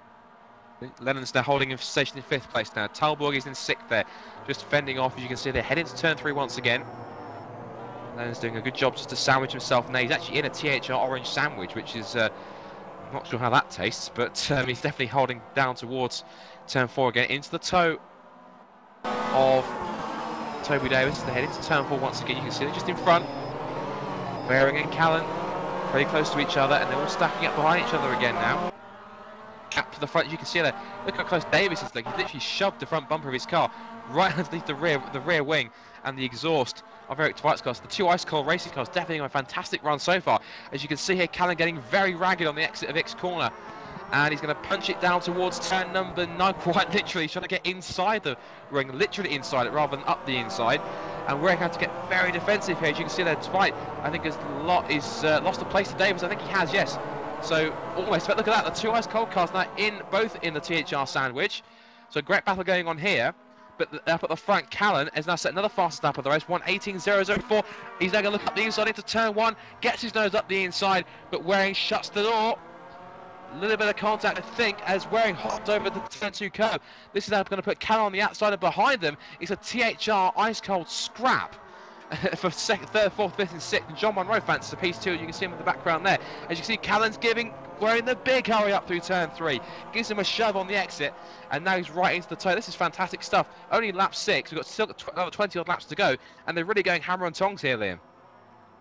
Lennon's now holding him station in 5th place now. Talborg is in 6th there, just fending off, as you can see. They head into turn 3 once again. Lennon's doing a good job just to sandwich himself. Now he's actually in a THR orange sandwich, which is not sure how that tastes, but he's definitely holding down towards turn 4 again, into the toe of Toby Davis. They head into turn 4 once again. You can see they're just in front. Waring and Callan very close to each other, and they're all stacking up behind each other again now. Cap to the front, as you can see there. Look how close Davis is. Like, he's literally shoved the front bumper of his car right underneath the rear wing and the exhaust of Eric Twite's cars. The 2 Ice Cold Racing cars definitely on a fantastic run so far. As you can see here, Callan getting very ragged on the exit of X corner. And he's going to punch it down towards turn number 9, quite literally. He's trying to get inside the ring, literally inside it, rather than up the inside. And we're going to have to get very defensive here. As you can see there, Twite, I think, has lost a place to Davis. I think he has, yes. So, almost. But look at that, the 2 Ice Cold cars now both in the THR sandwich. So, great battle going on here. But up at the front, Callan has now set another fastest lap of the race, 1:18.004. He's now going to look up the inside into turn 1, gets his nose up the inside, but Waring shuts the door. A little bit of contact, I think, as Waring hopped over the turn 2 curb. This is now going to put Callan on the outside, and behind them is a THR ice cold scrap for 2nd, 3rd, 4th, 5th and 6th. And John Monroe fancies the piece too. You can see him in the background there. As you can see, Callan's giving Waring the big hurry up through turn 3. Gives him a shove on the exit, and now he's right into the toe. This is fantastic stuff. Only lap 6. We've got still another 20 odd laps to go, and they're really going hammer and tongs here, Liam.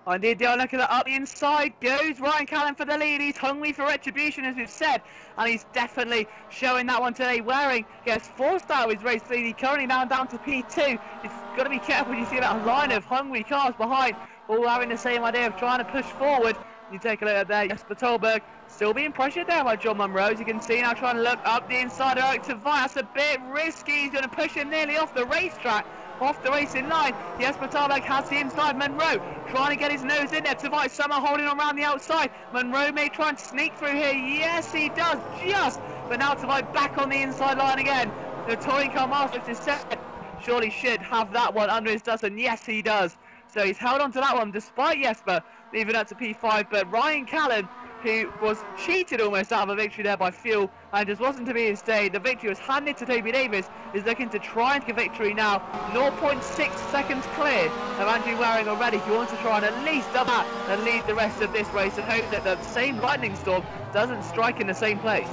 Indeed, they are looking at up the inside goes Ryan Callan for the lead. He's hungry for retribution, as we've said, and he's definitely showing that one today. Waring gets forced out of his race lead. He's currently now down to P2. He's got to be careful. You see that line of hungry cars behind, all having the same idea of trying to push forward. You take a look at there, Jesper Tolberg still being pressured there by John Monroe. As you can see now, trying to look up the inside of Eric Tveit. That's a bit risky. He's going to push him nearly off the racetrack, off the racing line. Jesper Tolberg has the inside. Monroe trying to get his nose in there. Tveit somehow holding on around the outside. Monroe may try and sneak through here. Yes, he does, just. But now Tveit back on the inside line again. The touring car master just said, surely should have that one under his dust, and yes, he does. So he's held on to that one despite Jesper leaving up to P5, but Ryan Callan who was cheated almost out of a victory there by fuel and just wasn't to be his day. The victory was handed to Toby Davis, who's looking to try and get victory now. 0.6 seconds clear of Andrew Waring already. He wants to try and at least double that and lead the rest of this race and hope that the same lightning storm doesn't strike in the same place.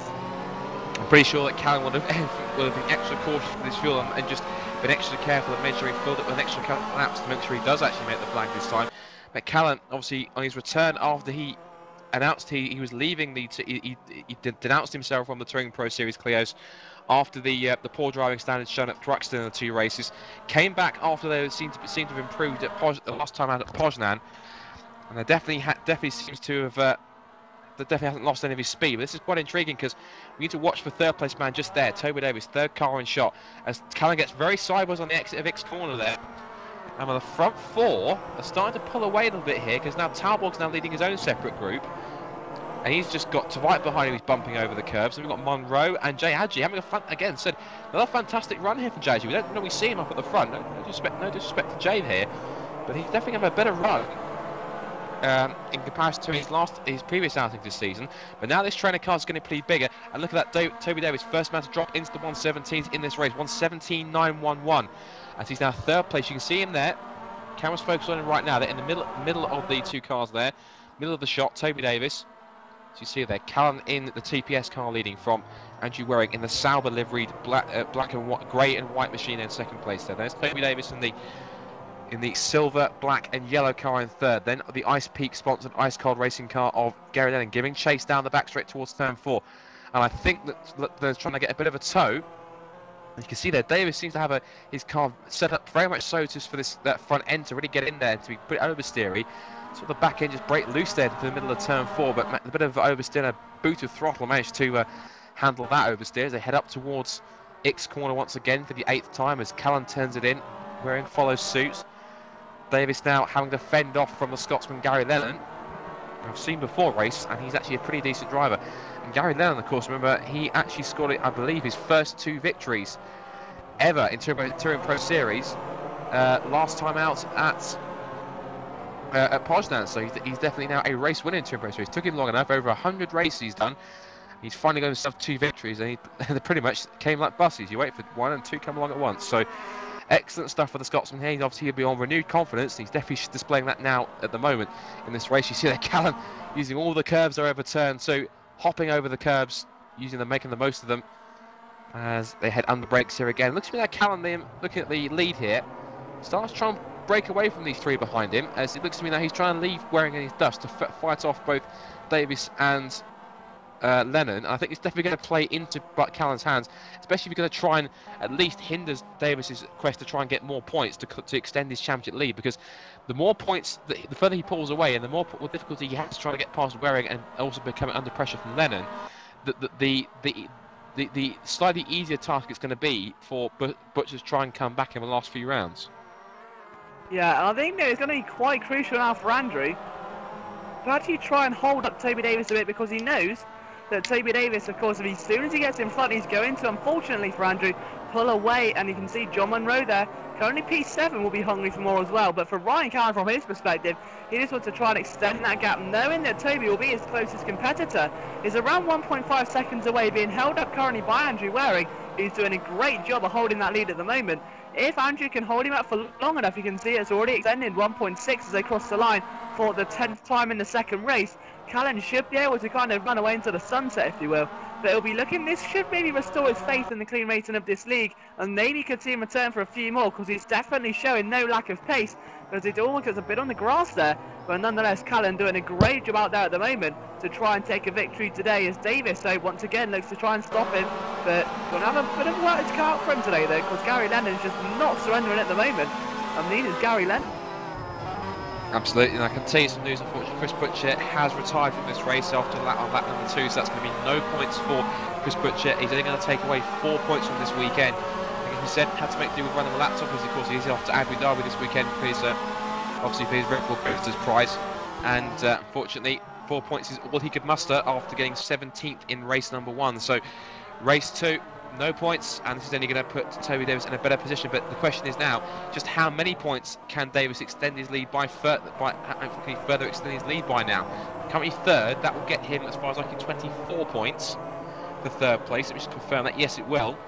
I'm pretty sure that Callum would have been extra cautious with his fuel and just been extra careful and made sure he filled it with an extra couple of laps to make sure he does actually make the flag this time. But Callum, obviously, on his return after he announced he was leaving he denounced himself from the Touring Pro Series Clios after the poor driving standards shown at Thruxton in the 2 races. Came back after they seemed to have improved at the last time out at Poznan, and they definitely seems to have. That definitely hasn't lost any of his speed. But this is quite intriguing because we need to watch for third place man just there, Toby Davis, third car in shot, as Callum gets very sideways on the exit of X corner there. And the front 4 are starting to pull away a little bit here because now Talborg's now leading his own separate group. And he's just got to right behind him, he's bumping over the curbs. And we've got Monroe and Jay Hadji having another fantastic run here from Jay Hadji. We don't normally see him up at the front. No disrespect to Jay here, but he's definitely having a better run. In comparison to his previous outing this season, but now this trainer car is going to be bigger. And look at that, Toby Davis, first man to drop into the 117s in this race, 117.911, as he's now third place. You can see him there. Camera's focused on him right now. They're in the middle of the 2 cars there, middle of the shot. Toby Davis, as you see there, Callum in the TPS car leading from Andrew Waring in the Sauber liveried black and white, grey and white machine in second place. There's Toby Davis in the silver, black and yellow car in third. Then the Ice Peak sponsored Ice Cold racing car of Gary Lennon giving chase down the back straight towards turn 4. And I think that they're trying to get a bit of a tow. And you can see there, Davis seems to have his car set up very much so just for that front end to really get in there, to be put oversteery. So the back end just break loose there to the middle of turn 4, but a bit of oversteer and a boot of throttle managed to handle that oversteer as they head up towards X corner once again for the 8th time as Callum turns it in. Waring follows suit. Davis now having to fend off from the Scotsman Gary Lennon, who I've seen before race, and he's actually a pretty decent driver. And Gary Lennon, of course, remember, he actually scored, I believe, his first 2 victories ever in Touring Pro Series last time out at Poznan. So he's definitely now a race winner in Touring Pro Series. Took him long enough, over 100 races he's done. He's finally got himself 2 victories, and they pretty much came like buses. You wait for 1 and 2 come along at once. So excellent stuff for the Scotsman here. Obviously, he'll be on renewed confidence. He's definitely displaying that now at the moment in this race. You see that Callum using all the curbs they're ever turned, so hopping over the curbs, making the most of them as they head under brakes here again. Looks to me like Callum, looking at the lead here, starts trying to break away from these 3 behind him, as it looks to me now he's trying to leave Waring in his dust to fight off both Davis and Lennon. I think it's definitely going to play into Callum's hands, especially if you're going to try and at least hinder Davis's quest to try and get more points to extend his championship lead, because the more points, the further he pulls away and the more difficulty he has to try to get past Waring and also becoming under pressure from Lennon, the slightly easier task it's going to be for Butcher to try and come back in the last few rounds. Yeah, and I think that it's going to be quite crucial now for Andrew to actually try and hold up Toby Davis a bit, because he knows that Toby Davis, of course, as soon as he gets in front, he's going to, unfortunately for Andrew, pull away. And you can see John Monroe there. Currently P7 will be hungry for more as well. But for Ryan Callum, from his perspective, he just wants to try and extend that gap, knowing that Toby will be his closest competitor. Is around 1.5 seconds away, being held up currently by Andrew Waring, who's doing a great job of holding that lead at the moment. If Andrew can hold him up for long enough, you can see it's already extended 1.6 as they cross the line for the 10th time in the second race. Callum should be able to kind of run away into the sunset, if you will. But it'll be looking, this should maybe restore his faith in the clean racing of this league, and maybe could see him return for a few more, because he's definitely showing no lack of pace, because it all looks a bit on the grass there. But nonetheless, Callum doing a great job out there at the moment to try and take a victory today, as Davis, so once again, looks to try and stop him. But going to have a bit of work to cut out for him today, though, because Gary Lennon's just not surrendering at the moment. And neither is Gary Lennon. Absolutely, and I can tell you some news. Unfortunately, Chris Butcher has retired from this race after lap number 2, so that's going to be no points for Chris Butcher. He's only going to take away 4 points from this weekend. Like he said, had to make do with running the laptop, because of course he's off to Abu Dhabi this weekend for his, obviously for his Red Bull Coasters prize. And unfortunately, 4 points is all he could muster after getting 17th in race number 1. So race 2, no points, and this is only going to put Toby Davis in a better position. But the question is now, just how many points can Davis extend his lead by further extend his lead by now? Currently third, that will get him, as far as I can, 24 points for third place. Let me just confirm that. Yes, it will.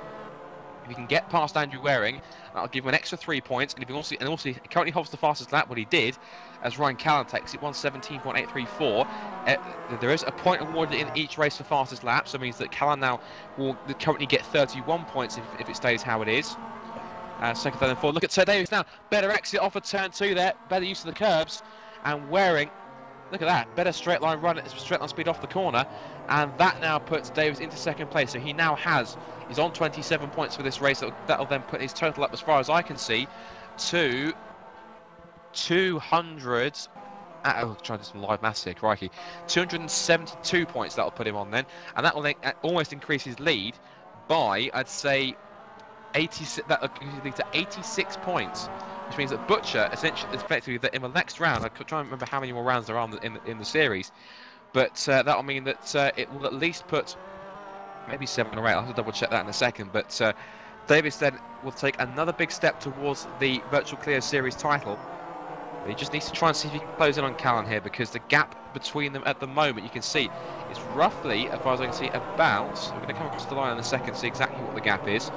If he can get past Andrew Waring, that'll give him an extra 3 points. And if he also he currently holds the fastest lap, what he did, as Ryan Callan takes it, 1:17.834. There is a point awarded in each race for fastest lap, so it means that Callan now will currently get 31 points if it stays how it is. Second, third, and fourth. Look at Sir Davis now. Better exit off of turn 2 there. Better use of the curbs. And Waring, look at that. Better straight line run, straight line speed off the corner. And that now puts Davis into second place. So he now he's on 27 points for this race. That'll then put his total up, as far as I can see, to 200. Oh, trying to do some live maths here, crikey. 272 points that'll put him on then. And that will then almost increase his lead by, I'd say, 86. That'll lead to 86 points. Which means that Butcher, essentially, effectively, that in the next round, I could try and remember how many more rounds there are in the series, but that'll mean that it will at least put maybe 7 or 8. I'll have to double check that in a second. But Davis then will take another big step towards the Virtual Clio Series title. But he just needs to try and see if he can close in on Callan here, because the gap between them at the moment, you can see, is roughly, as far as I can see, about. We're going to come across the line in a second, see exactly what the gap is.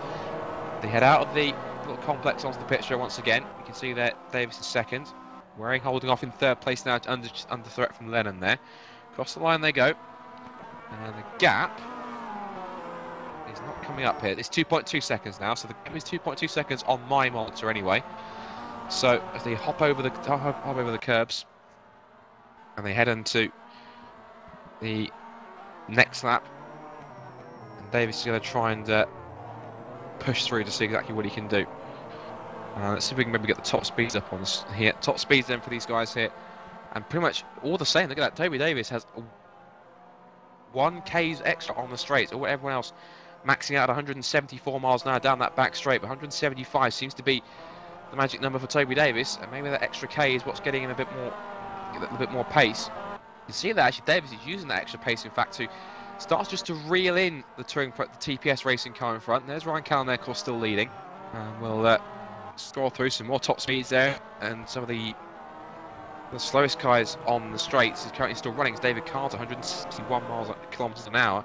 They head out of the little complex onto the pit straight once again. You can see that Davis is second. Waring holding off in third place now, under threat from Lennon there. Across the line they go. And the gap is not coming up here. It's 2.2 seconds now, so the gap is 2.2 seconds on my monitor anyway. So as they hop over the curbs, and they head into the next lap, and Davis is going to try and push through to see exactly what he can do. Let's see if we can maybe get the top speeds up on this here. Top speeds then for these guys here, and pretty much all the same. Look at that. Toby Davis has 1 k's extra on the straights, or everyone else maxing out at 174 miles an hour down that back straight. But 175 seems to be the magic number for Toby Davis, and maybe that extra k is what's getting him a bit more pace. You can see that actually Davis is using that extra pace, in fact, to starts just to reel in the TPS racing car in front. And there's Ryan Callan there, of course, still leading. We'll scroll through some more top speeds there, and some of the slowest guys on the straights is currently still running. It's David Carter, 161 kilometers an hour.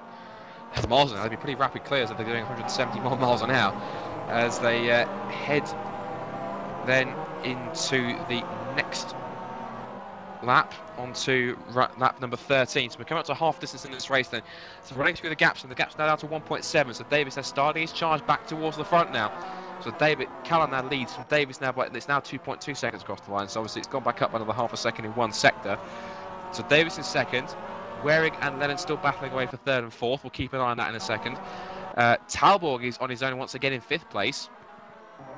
Miles an hour. They'd be pretty rapid clears if they're doing 171 miles an hour as they head then into the next lap, onto lap number 13. So we're coming up to half distance in this race then. So running through the gaps, and the gap's now down to 1.7. So Davis has started his charge back towards the front now. So Callan now leads from Davis now, but it's now 2.2 seconds across the line. So obviously it's gone back up another half a second in one sector. So Davis is second. Waring and Lennon still battling away for third and fourth. We'll keep an eye on that in a second. Talborg is on his own once again in fifth place.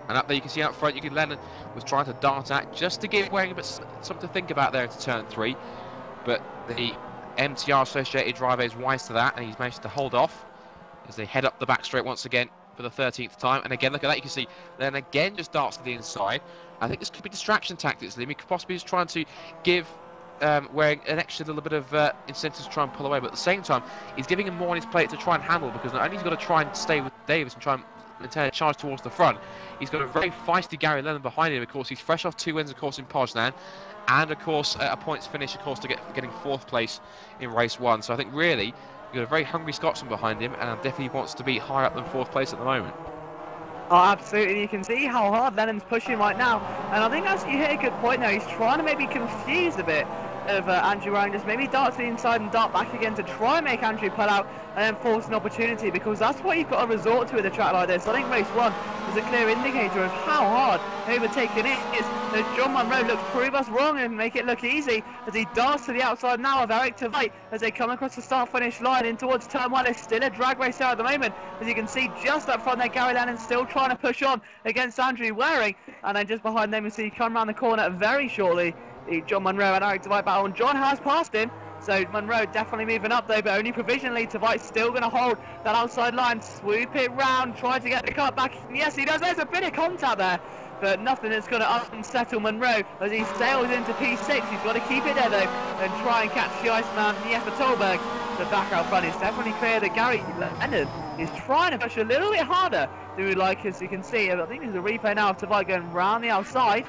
And up there you can see out front, Lennon was trying to dart at just to give Waring a bit something to think about there into turn 3. But the MTR associated driver is wise to that, and he's managed to hold off as they head up the back straight once again for the 13th time. And again, look at that, you can see Lennon again just darts to the inside. I think this could be distraction tactics, Liam. He could possibly just trying to give Waring an extra little bit of incentive to try and pull away, but at the same time, he's giving him more on his plate to try and handle, because not only he's got to try and stay with Davis and try and maintain a charge towards the front, he's got a very feisty Gary Lennon behind him. Of course, he's fresh off 2 wins, of course, in Poznan, and of course a points finish, of course, to getting 4th place in race 1. So I think really you've got a very hungry Scotsman behind him, and definitely wants to be higher up than 4th place at the moment. Oh, absolutely. You can see how hard Lennon's pushing right now, and I think that's, you hit a good point now. He's trying to maybe confuse a bit of Andrew Waring, just maybe dart to the inside and dart back again to try and make Andrew pull out and then force an opportunity, because that's what you've got to resort to with a track like this. I think race 1 is a clear indicator of how hard overtaking it is. As John Munro looks to prove us wrong and make it look easy as he darts to the outside now of Eric Tveit as they come across the start-finish line in towards turn 1. It's still a drag race out at the moment, as you can see just up front there, Gary Lennon still trying to push on against Andrew Waring, and then just behind them you see come around the corner very shortly John Munro and Eric Tveit battle, and John has passed him. So Munro definitely moving up though, but only provisionally. Tveit still going to hold that outside line, swoop it round, try to get the cut back. Yes, he does. There's a bit of contact there but nothing that's going to unsettle Monroe as he sails into P6. He's got to keep it there though and try and catch the Iceman Jesper Tolberg. The back out front is definitely clear. The Gary Leonard is trying to push a little bit harder, as you can see. I think there's a replay now of Tavai going round the outside.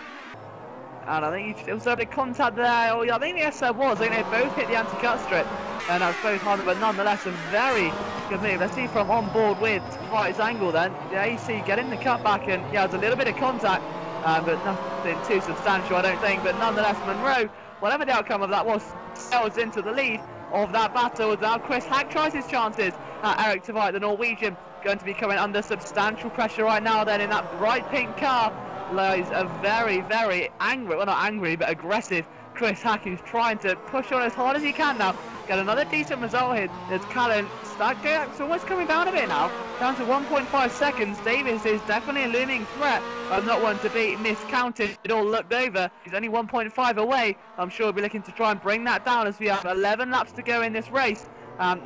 And I think there was a bit of contact there. Oh, yeah, I think yes, there was. I think they both hit the anti-cut strip. And that was both harder, but nonetheless a very good move. Let's see from on board with Tavai's angle then. The AC getting the cut back, and yeah, there's a little bit of contact, but nothing too substantial, I don't think. But nonetheless, Monroe, whatever the outcome of that was, sails into the lead of that battle. Now Chris Hack tries his chances at Eric Tavai, the Norwegian, going to be coming under substantial pressure right now then in that bright pink car. Lies a very, very angry, well not angry, but aggressive Chris Hack, who's trying to push on as hard as he can now. Get another decent result here. There's Callan. It's almost coming down a bit now. Down to 1.5 seconds. Davis is definitely a looming threat. Not one to be miscounted. It all looked over. He's only 1.5 away. I'm sure we'll be looking to try and bring that down as we have 11 laps to go in this race.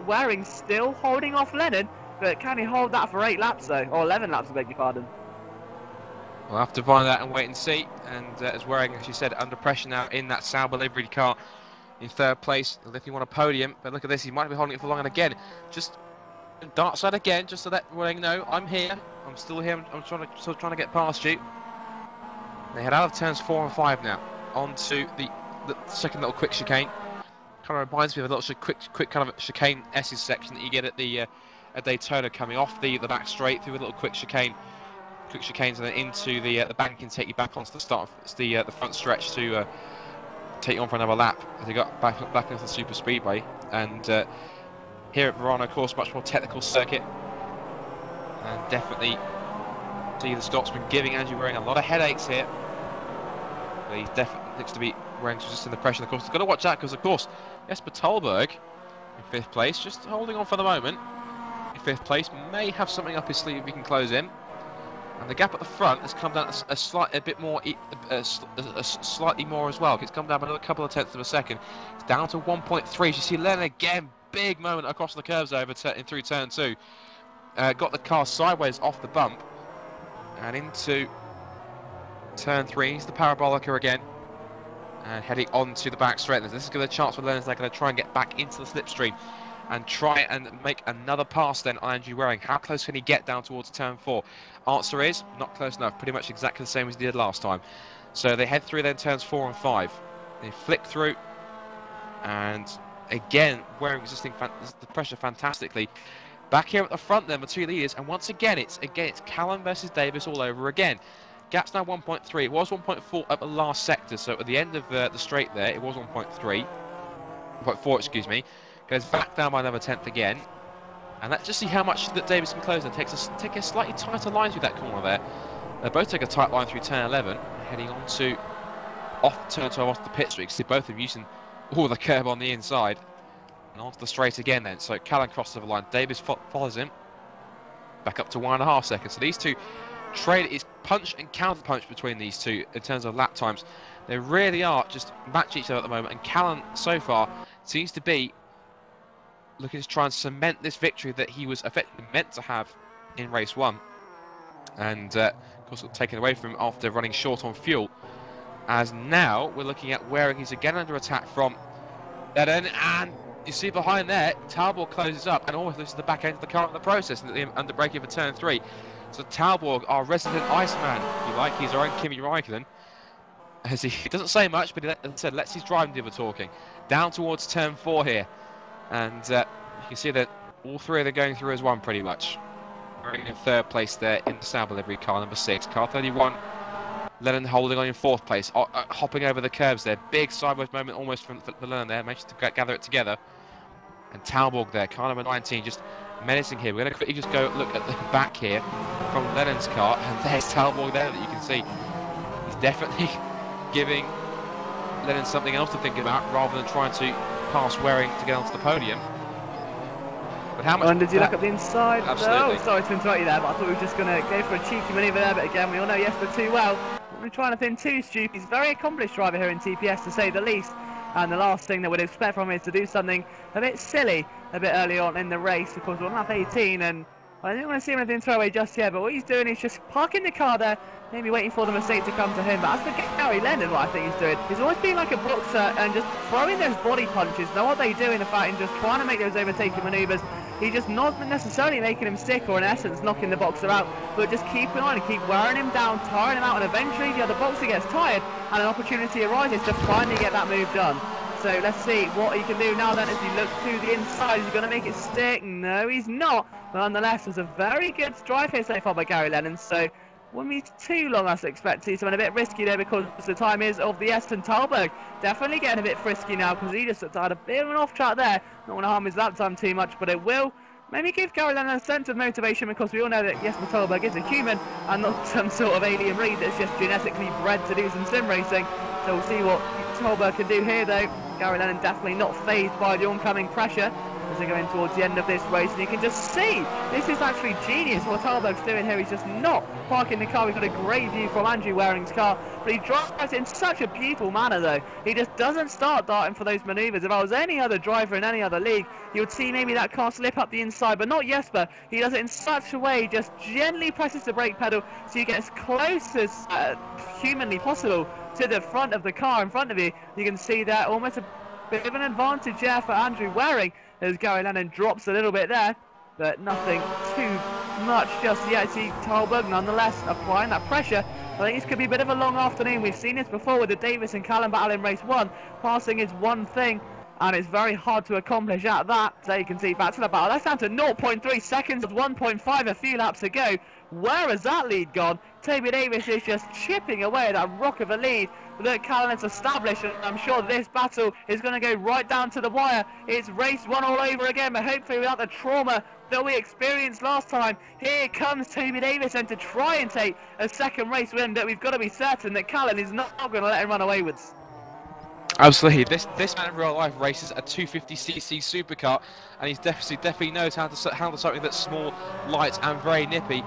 Waring still holding off Leonard, but can he hold that for 8 laps though? Or 11 laps, I beg your pardon. We'll have to find out and wait and see. And as Waring, as you said, under pressure now in that Sauber liveried car in 3rd place. If he won a podium, but look at this, he might be holding it for long. And again, just dark side again, just to let Waring know, I'm here. I'm still here. I'm still trying to get past you. They head out of turns 4 and 5 now, onto the second little quick chicane. Kind of reminds me of a little quick kind of chicane S's section that you get at the at Daytona, coming off the back straight through a little quick chicanes and then into the bank and take you back onto the start of the front stretch to take you on for another lap as they got back into the super speedway. And here at Varano, of course, much more technical circuit, and definitely see the Scotsman giving Andrew Waring a lot of headaches here. But he definitely looks to be Waring's resisting the pressure. Of course, he's got to watch out because, of course, Jesper Tolberg in 5th place, just holding on for the moment. In 5th place, may have something up his sleeve if he can close in. And the gap at the front has come down slightly more as well. It's come down by another couple of tenths of a second. It's down to 1.3. You see Lennon again, big moment across the curves over through turn 2. Got the car sideways off the bump and into turn 3. He's the parabolica again, and heading on to the back straight. This is going to be a chance for Lennon. They're going to try and get back into the slipstream and try and make another pass then on Andrew Waring. How close can he get down towards turn 4? Answer is not close enough. Pretty much exactly the same as he did last time. So they head through then turns 4 and 5. They flick through, and again Waring resisting the pressure fantastically. Back here at the front then, the 2 leaders, and once again it's Callum versus Davis all over again. Gap's now 1.3. It was 1.4 at the last sector. So at the end of the straight there, it was 1.4, excuse me. Goes back down by another tenth again, and let's just see how much that Davis can close and take a slightly tighter line through that corner there. They both take a tight line through turn 11, heading on to off turn 12 off the pit streak. See both of them using all the curb on the inside, and onto the straight again then. So Callan crosses the line, Davis follows him back up to 1.5 seconds. So these two trade is punch and counter punch between these two in terms of lap times. They really are just match each other at the moment, and Callan so far seems to be looking to try and cement this victory that he was effectively meant to have in race 1, and of course got taken away from him after running short on fuel. As now we're looking at Waring, he's again under attack from Eden, and you see behind there Talbot closes up and almost loses the back end of the car in the process, and under braking for turn 3. So Talbot, our resident Iceman, if you like, he's our own Kimi Räikkönen, as he doesn't say much, but he, as I said, lets his driving diva talking. Down towards turn 4 here. And you can see that all 3 of them going through as one pretty much. We're in 3rd place there in the Sauber livery car, number 6. Car 31, Lennon holding on in 4th place, hopping over the curves there. Big sideways moment almost from Lennon there, managed to gather it together. And Talborg there, car number 19, just menacing here. We're going to quickly just go look at the back here from Lennon's car, and there's Talborg there that you can see. He's definitely giving Lennon something else to think about rather than trying to pass Waring to get onto the podium. But how much? And did you look at the inside? Absolutely. No, sorry to interrupt you there, but I thought we were just going to go for a cheeky manoeuvre there. But again, we all know Jesper too well. We're trying to thin too, Stu. He's a very accomplished driver here in TPS, to say the least. And the last thing that we'd expect from him is to do something a bit silly a bit early on in the race. Of course, we're on lap 18, and I didn't want to see him anything throw away just yet, but what he's doing is just parking the car there, maybe waiting for the mistake to come to him. But as for Gary Lennon, what I think he's doing, he's always being like a boxer and just throwing those body punches. Know what they do in fact, and just trying to make those overtaking manoeuvres. He's just not necessarily making him sick or in essence knocking the boxer out, but just keeping on and keep wearing him down, tiring him out, and eventually the other boxer gets tired and an opportunity arises to finally get that move done. So let's see what he can do now then as he looks to the inside. Is he going to make it stick? No, he's not. But nonetheless, there's a very good drive here so far by Gary Lennon. So wouldn't be too long as expected. So a bit risky there because the time is of the Aston Talberg. Definitely getting a bit frisky now because he just had a bit of an off track there. Not want to harm his lap time too much, but it will maybe give Gary Lennon a sense of motivation because we all know that Jesper Talberg is a human and not some sort of alien breed that's just genetically bred to do some sim racing. So we'll see what Talberg can do here though. Gary Lennon definitely not fazed by the oncoming pressure as they're going towards the end of this race, and you can just see this is actually genius what Talberg's doing here. He's just not parking the car. We've got a great view from Andrew Waring's car, but he drives it in such a beautiful manner though. He just doesn't start darting for those manoeuvres. If I was any other driver in any other league, you would see maybe that car slip up the inside, but not Jesper. He does it in such a way, just gently presses the brake pedal so you get as close as humanly possible to the front of the car in front of you. You can see that almost a bit of an advantage there for Andrew Waring as Gary Lennon drops a little bit there, but nothing too much just yet. See Talberg nonetheless applying that pressure. I think this could be a bit of a long afternoon. We've seen this before with the Davis and Callum battle in race 1. Passing is one thing, and it's very hard to accomplish at that. So you can see back to the battle. That's down to 0.3 seconds with 1.5 a few laps to go. Where has that lead gone? Toby Davis is just chipping away at that rock of a lead that Callum has established, and I'm sure this battle is going to go right down to the wire. It's race 1 all over again, but hopefully without the trauma that we experienced last time. Here comes Toby Davis, and to try and take a second race win, that we've got to be certain that Callum is not going to let him run away with. Absolutely, this man in real life races a 250cc supercar, and he definitely knows how to handle something that's small, light, and very nippy,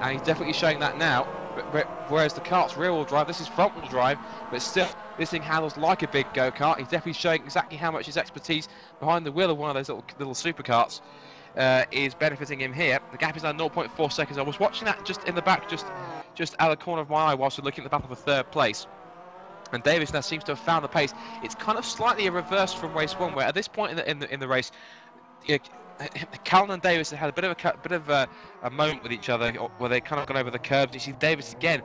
and he's definitely showing that now. But whereas the kart's rear-wheel drive, this is front-wheel drive, but still, this thing handles like a big go-kart. He's definitely showing exactly how much his expertise behind the wheel of one of those little supercarts is benefiting him here. The gap is now 0.4 seconds. I was watching that just in the back, just out of the corner of my eye, whilst we're looking at the battle for third place. And Davis now seems to have found the pace. It's kind of slightly a reverse from race 1, where at this point in the race, Callum and Davis had a bit of a moment with each other, where they kind of gone over the curbs. You see Davis again,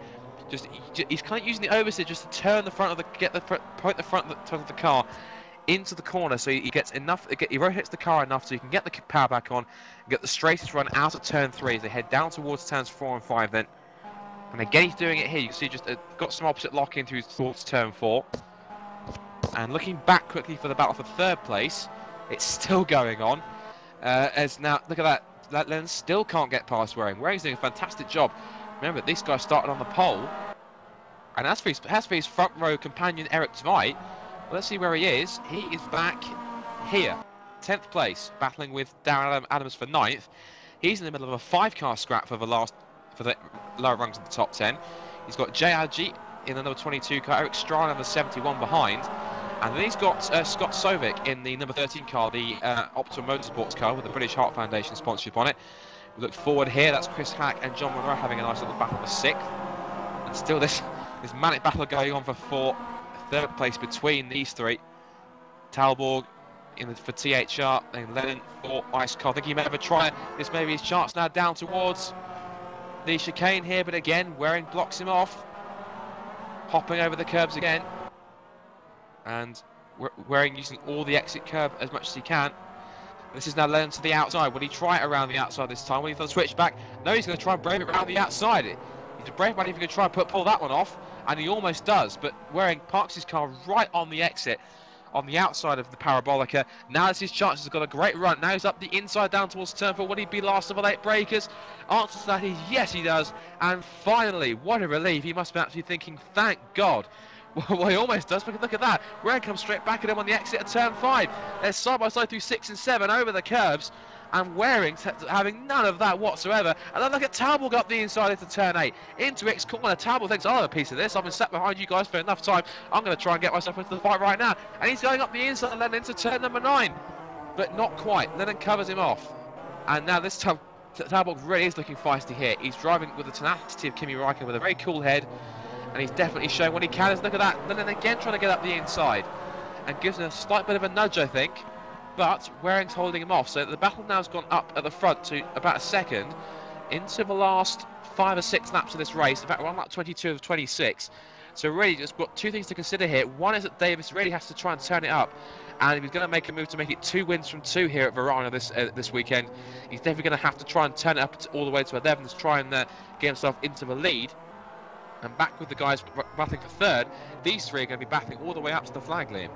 he's kind of using the oversteer just to turn the front of point the front of the car into the corner, so he gets enough. He rotates the car enough so he can get the power back on, and get the straightest run out of turn 3 as they head down towards turns 4 and 5. Then, and again he's doing it here. You can see just got some opposite lock in towards turn 4. And looking back quickly for the battle for third place, it's still going on. As now, look at that Lennon still can't get past Waring. Waring's doing a fantastic job. Remember, this guy started on the pole. And as for his front row companion, Eric Tveit, well, let's see where he is. He is back here, 10th place, battling with Darren Adams for 9th. He's in the middle of a 5-car scrap for the lower rungs of the top 10. He's got JRG in the number 22 car, Eric Strachan number 71 behind. And then he's got Scott Sovic in the number 13 car, the Optima Motorsports car with the British Heart Foundation sponsorship on it. We look forward here, that's Chris Hack and John Monroe having a nice little battle for 6th. And still this manic battle going on for third place between these three. Talborg for THR, and Lennon for Ice Car. I think he may have a try. This may be his chance now down towards the chicane here, but again, Waring blocks him off. Hopping over the curbs again. And Waring using all the exit curb as much as he can. This is now Lennon to the outside. Will he try it around the outside this time? Will he switch back? No, he's going to try and brave it around the outside. He's a brave man if he can try and pull that one off, and he almost does, but Waring parks his car right on the exit, on the outside of the Parabolica. Now it's his chance. He's got a great run. Now he's up the inside down towards turn 4. Will he be last of the late breakers? Answer to that is yes, he does. And finally, what a relief. He must be actually thinking, thank God. Well, he almost does, but look at that. Waring comes straight back at him on the exit of turn 5. They're side by side through 6 and 7 over the curbs. And Waring having none of that whatsoever. And then look at Talbot up the inside into turn 8. Into X corner. Talbot thinks, I'll have a piece of this. I've been sat behind you guys for enough time. I'm going to try and get myself into the fight right now. And he's going up the inside and then into turn number 9. But not quite. Lennon covers him off. And now this time Talbot really is looking feisty here. He's driving with the tenacity of Kimi Räikkönen with a very cool head, and he's definitely showing what he can. Look at that. And then again trying to get up the inside, and gives him a slight bit of a nudge, I think. But Waring's holding him off, so the battle now has gone up at the front to about a second into the last 5 or 6 laps of this race. In fact, we're on lap 22 of 26. So really just got 2 things to consider here. One is that Davis really has to try and turn it up, and if he's going to make a move to make it 2 wins from 2 here at Varano this weekend, he's definitely going to have to try and turn it up all the way to 11 to try and get himself into the lead. And back with the guys battling for 3rd, these 3 are going to be battling all the way up to the flag, Liam.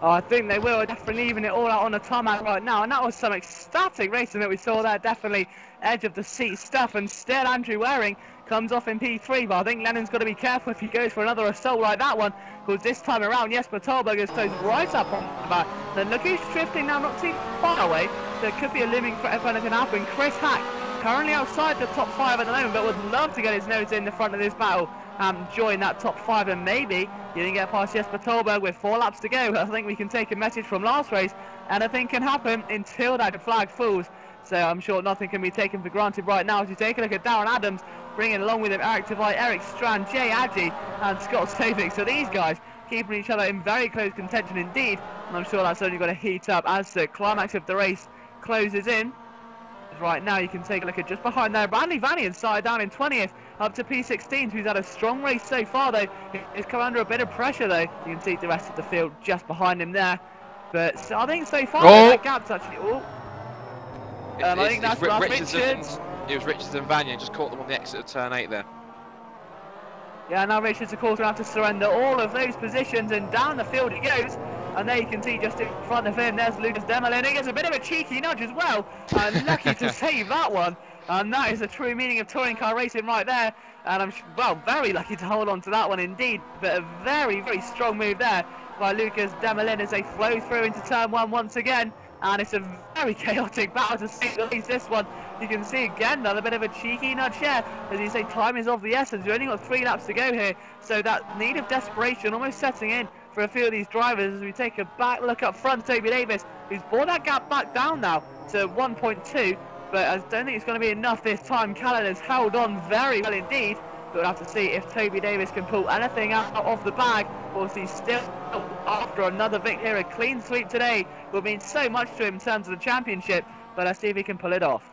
Oh, I think they will. Definitely leaving it all out on the tarmac right now, and that was some ecstatic racing that we saw there. Definitely edge of the seat stuff, and still Andrew Waring comes off in P3, but I think Lennon's got to be careful if he goes for another assault like that one, because this time around, Jesper Tolberg is closed right up on the back. Then look who's drifting now, not too far away. There could be a looming threat if anything can happen. Chris Hack, currently outside the top 5 at the moment, but would love to get his nose in the front of this battle and join that top 5, and maybe you didn't get past Jesper Tolberg with 4 laps to go. I think we can take a message from last race. Anything can happen until that flag falls. So I'm sure nothing can be taken for granted right now. As you take a look at Darren Adams, bringing along with him Eric Tavai, Eric Strand, Jay Adji and Scott Stovic. So these guys keeping each other in very close contention indeed. And I'm sure that's only going to heat up as the climax of the race closes in. Right now you can take a look at just behind there, Bradley Vanian started down in 20th up to P16, who's had a strong race so far though. He's come under a bit of pressure though. You can see the rest of the field just behind him there. But so I think so far that gap's actually... I think that's Richards. It was Richards and Vanian, just caught them on the exit of turn 8 there. Yeah, now Richards of course going to have to surrender all of those positions, and down the field he goes. And there you can see just in front of him, there's Lucas Demelin. He gets a bit of a cheeky nudge as well. And lucky to save that one. And that is the true meaning of touring car racing right there. And I'm, well, very lucky to hold on to that one indeed. But a very, very strong move there by Lucas Demelin as they flow through into turn 1 once again. And it's a very chaotic battle to say the least. This one, you can see again another bit of a cheeky nudge here. As you say, time is of the essence. We've only got 3 laps to go here. So that need of desperation almost setting in for a few of these drivers as we take a back look up front. Toby Davis, who's brought that gap back down now to 1.2, but I don't think it's going to be enough this time. Callan has held on very well indeed, but we'll have to see if Toby Davis can pull anything out of the bag, or is he still after another victory here. A clean sweep today will mean so much to him in terms of the championship, but let's see if he can pull it off.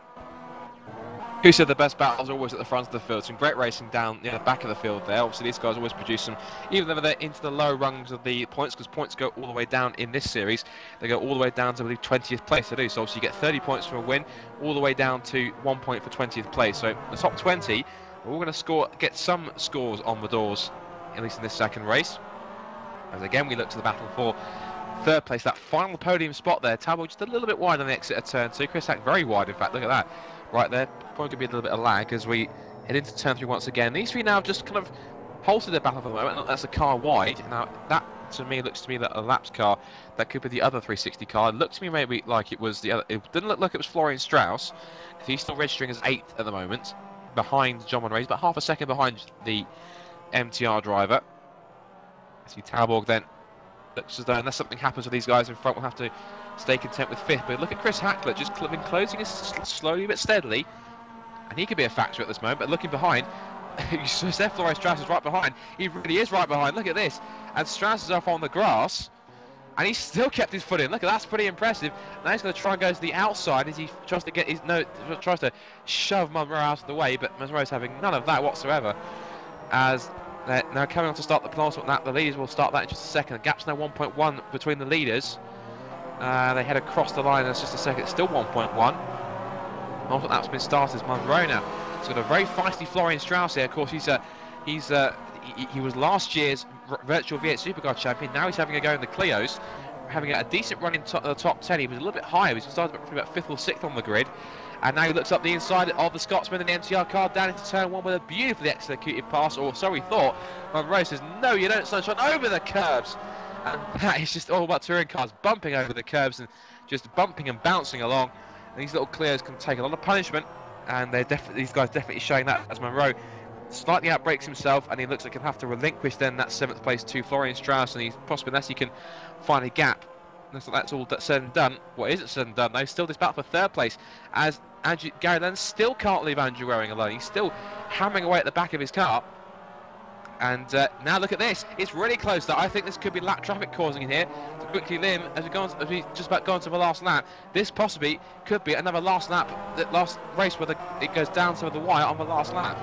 Who said the best battles are always at the front of the field? Some great racing down the back of the field there. Obviously, these guys always produce them, even though they're into the low rungs of the points, because points go all the way down in this series. They go all the way down to, I believe, 20th place they do. So obviously you get 30 points for a win, all the way down to 1 point for 20th place. So the top 20, we're all going to get some scores on the doors, at least in this second race. As again, we look to the battle for 3rd place, that final podium spot there. Talbot just a little bit wide on the exit of turn 2. Chris Hack very wide, in fact. Look at that. Right there, probably going to be a little bit of lag as we head into turn 3 once again. These 3 now have just kind of halted their battle for the moment. That's a car wide. Now, that to me looks to me like a laps car. That could be the other 360 car. It looked to me maybe like it was the other. It didn't look like it was Florian Strauss, because he's still registering as 8th at the moment, behind John Monrae, but half a second behind the MTR driver. See Talborg then looks as though unless something happens with these guys in front, we'll have to stay content with 5th. But look at Chris Hackler, just been closing us slowly but steadily, and he could be a factor at this moment. But looking behind, you said Florian Strauss is right behind. He really is right behind. Look at this, and Strauss is up on the grass, and he still kept his foot in. Look, that's pretty impressive. Now he's going to try and go to the outside as he tries to get his tries to shove Monroe out of the way, but Monroe's having none of that whatsoever. As they're now coming on to start the penultimate lap. The leaders will start that in just a second. The gap's now 1.1 between the leaders. They head across the line in just a second. It's still 1.1. Multiple lap's been started as Monroe now. It's got a very feisty Florian Strauss here. Of course, he was last year's Virtual V8 Supercar champion. Now he's having a go in the Clios, having a decent run in the top 10. He was a little bit higher. He started about 5th or 6th on the grid. And now he looks up the inside of the Scotsman and the MTR car down into turn 1 with a beautifully executed pass, or so he thought. Monroe says, no, you don't, sunshine, over the curbs. And that is just all about touring cars, bumping over the curbs and just bumping and bouncing along. And these little Clios can take a lot of punishment, and these guys definitely showing that, as Monroe slightly outbrakes himself, and he looks like he'll have to relinquish then that 7th place to Florian Strauss, and he's possibly, unless he can find a gap. That's all that's said and done. What isn't said and done though, still this battle for 3rd place, as Gary Lennon still can't leave Andrew Waring alone. He's still hammering away at the back of his car. And now look at this. It's really close. I think this could be lap traffic causing it here. So quickly, Liam, as we just about go on to the last lap, this possibly could be another last lap, the last race where it goes down to the wire on the last lap.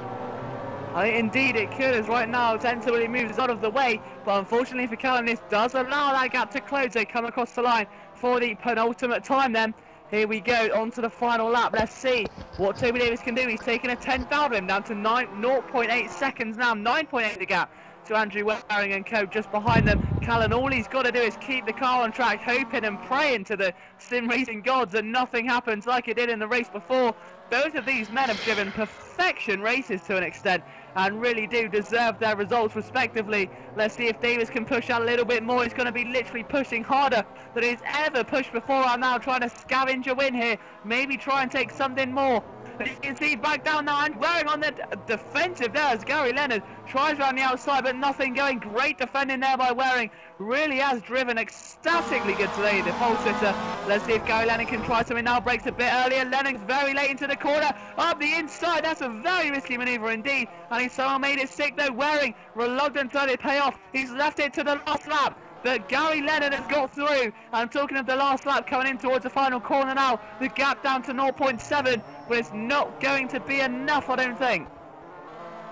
I think indeed it could, as right now Tensor moves out of the way, but unfortunately for Callan, this does allow that gap to close. They come across the line for the penultimate time then. Here we go, on to the final lap. Let's see what Toby Davis can do. He's taken a 10th out of him, down to 0.8 seconds now. 9.8 the gap to Andrew Waring and co just behind them. Callan, all he's got to do is keep the car on track, hoping and praying to the sim racing gods that nothing happens like it did in the race before. Both of these men have driven perfection races to an extent and really do deserve their results respectively. Let's see if Davis can push out a little bit more. He's going to be literally pushing harder than he's ever pushed before right now, trying to scavenge a win here. Maybe try and take something more. You can see back down now and Waring on the defensive there as Gary Leonard tries around the outside, but nothing going. Great defending there by Waring. Really has driven ecstatically good today, the pole sitter. Let's see if Gary Leonard can try something now. Breaks a bit earlier. Leonard's very late into the corner. Up the inside. That's a very risky manoeuvre indeed. And he somehow made it stick though. Waring reluctant to let it pay off. He's left it to the last lap. But Gary Leonard has got through. And talking of the last lap coming in towards the final corner now, the gap down to 0.7, but it's not going to be enough, I don't think.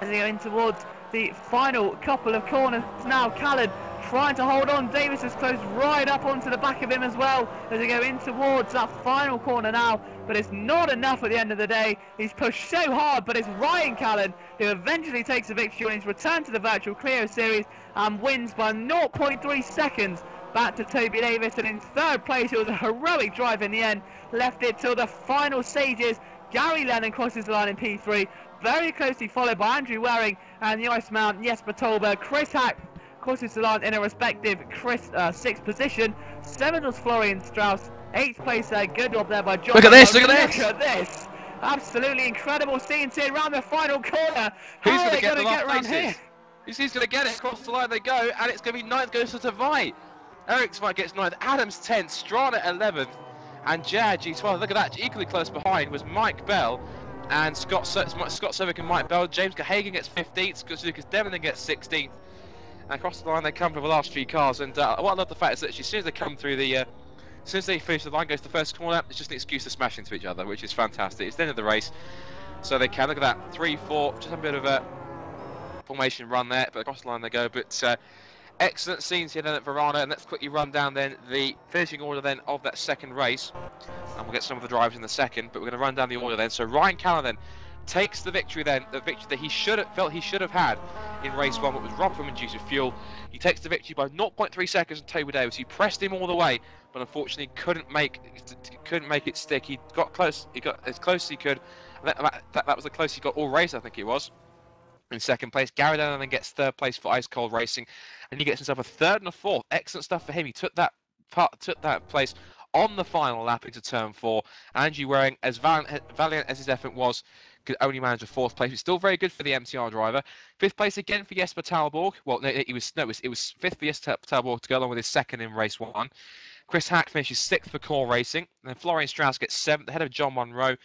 As they go in towards the final couple of corners now, Callan trying to hold on. Davis is close right up onto the back of him as well as they go in towards that final corner now, but it's not enough at the end of the day. He's pushed so hard, but it's Ryan Callan who eventually takes the victory on his return to the Virtual Clio Series and wins by 0.3 seconds back to Toby Davis. And in third place, it was a heroic drive in the end, left it till the final stages. Gary Lennon crosses the line in P3, very closely followed by Andrew Waring and the Iceman Jesper Tolberg. Chris Hack crosses the line in a respective 6th position. 7th was Florian Strauss. 8th place there, good job there by John. Look at this, look at this! Look at this! Absolutely incredible scenes here around the final corner. Who's going to get around here? He's going to get it, across the line they go, and it's going to be 9th goes to Tveit. Eric Tveit gets 9th, Adams 10th, Strana 11th, and Jad G12. Look at that, equally close behind was Mike Bell and Scott Sovic and Mike Bell. James Gahagan gets 15th, Lucas Devon then gets 16th. And across the line they come for the last few cars, and what I love the fact is that as soon as they come through the, as soon as they finish the line, goes to the first corner, it's just an excuse to smash into each other, which is fantastic. It's the end of the race, so they can. Look at that, 3-4, just a bit of a formation run there, but across the line they go. But excellent scenes here then at Varano, and let's quickly run down then the finishing order then of that second race, and we'll get some of the drivers in the second, but we're going to run down the order then. So Ryan Callan then takes the victory then, the victory that he should have had in race 1, but was robbed from induced fuel. He takes the victory by 0.3 seconds on Toby Davis. He pressed him all the way, but unfortunately couldn't make it stick. He got close. He got as close as he could. That was the closest he got all race, I think it was. In second place, Gary Lennon then gets 3rd place for Ice Cold Racing, and he gets himself a 3rd and a 4th. Excellent stuff for him. He took that place on the final lap into turn 4. Andrew Waring, as valiant as his effort was, could only manage a 4th place. It's still very good for the MTR driver. 5th place again for Jesper Talborg. Well, no, it was 5th for Jesper Talborg to go along with his 2nd in race 1. Chris Hack finishes 6th for Core Racing. And then Florian Strauss gets 7th ahead of John Monroe.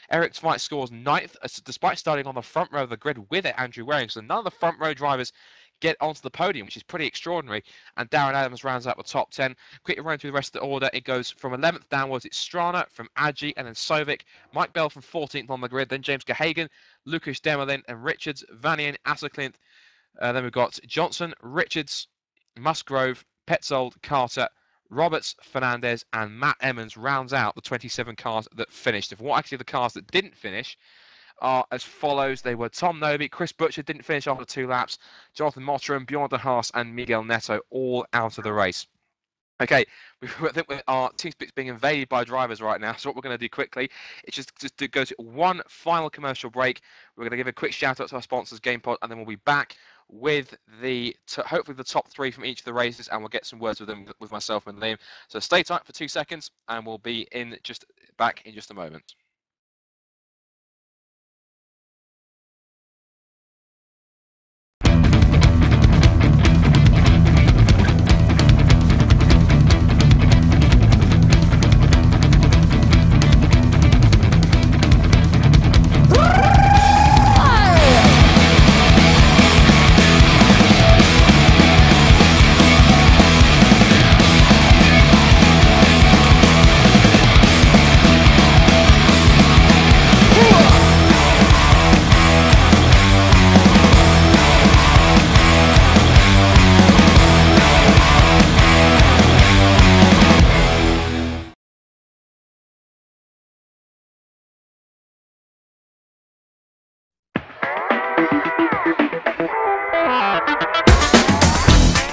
Eric Tveit scores 9th, despite starting on the front row of the grid with it, Andrew Waring. So none of the front row drivers get onto the podium, which is pretty extraordinary. And Darren Adams rounds out the top 10. Quickly running through the rest of the order, it goes from 11th downwards. It's Strana from Adji and then Sovic. Mike Bell from 14th on the grid. Then James Gahagan, Lucas Demerlin and Richards, Vanian, Asserclint. Then we've got Johnson, Richards, Musgrove, Petzold, Carter, Roberts, Fernandez and Matt Emmons rounds out the 27 cars that finished. If what actually the cars that didn't finish are as follows. They were Tom Noby, Chris Butcher didn't finish after 2 laps, Jonathan Mottram, Bjorn de Haas and Miguel Neto all out of the race. Okay, I think our TeamSpeak's being invaded by drivers right now, so what we're going to do quickly is just to go to one final commercial break. We're going to give a quick shout out to our sponsors, GamePod, and then we'll be back with hopefully the top 3 from each of the races, and we'll get some words with them, with myself and Liam. So stay tight for 2 seconds, and we'll be back in just a moment.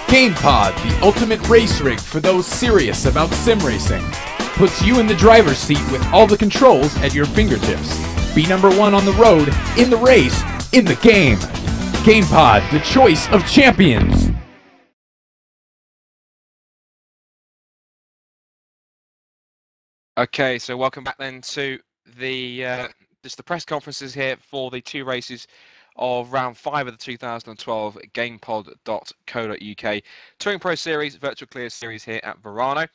GamePod, the ultimate race rig for those serious about sim racing. Puts you in the driver's seat with all the controls at your fingertips. Be number one on the road, in the race, in the game. GamePod, the choice of champions. Okay, so welcome back then to the just the press conferences here for the 2 races of round 5 of the 2012 GamePod.co.uk Touring Pro Series, Virtual Clio Series here at Varano,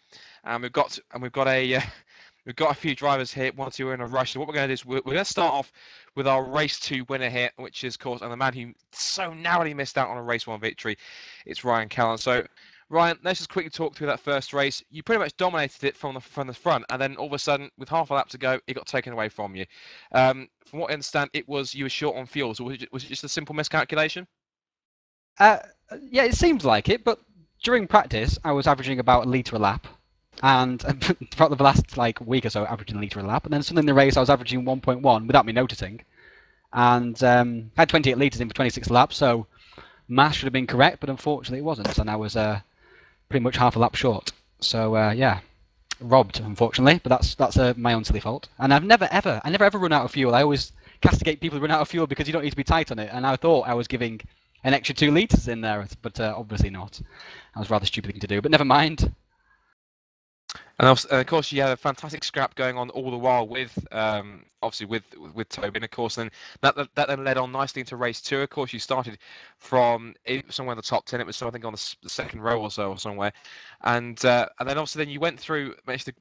and we've got a few drivers here, 1 or 2 are in a rush. So what we're going to do is we're going to start off with our race 2 winner here, which is, of course, and the man who so narrowly missed out on a race 1 victory. It's Ryan Callan. So Ryan, let's just quickly talk through that first race. You pretty much dominated it from the front, and then all of a sudden, with half a lap to go, it got taken away from you. From what I understand, you were short on fuel. So was it just a simple miscalculation? Yeah, it seems like it. But during practice, I was averaging about a litre a lap, and throughout the last week or so, averaging a litre a lap. And then suddenly in the race, I was averaging 1.1 without me noticing, and had 28 litres in for 26 laps. So math should have been correct, but unfortunately it wasn't, and I was pretty much half a lap short. So yeah, robbed, unfortunately, but that's my own silly fault. And I never ever run out of fuel. I always castigate people who run out of fuel because you don't need to be tight on it. And I thought I was giving an extra 2 litres in there, but obviously not. That was a rather stupid thing to do, but never mind. And of course, you had a fantastic scrap going on all the while with, obviously with Toby, and of course, then that then led on nicely into race 2. Of course, you started from somewhere in the top 10. It was, I think, on the second row or so, or somewhere, and then obviously then you went through, managed to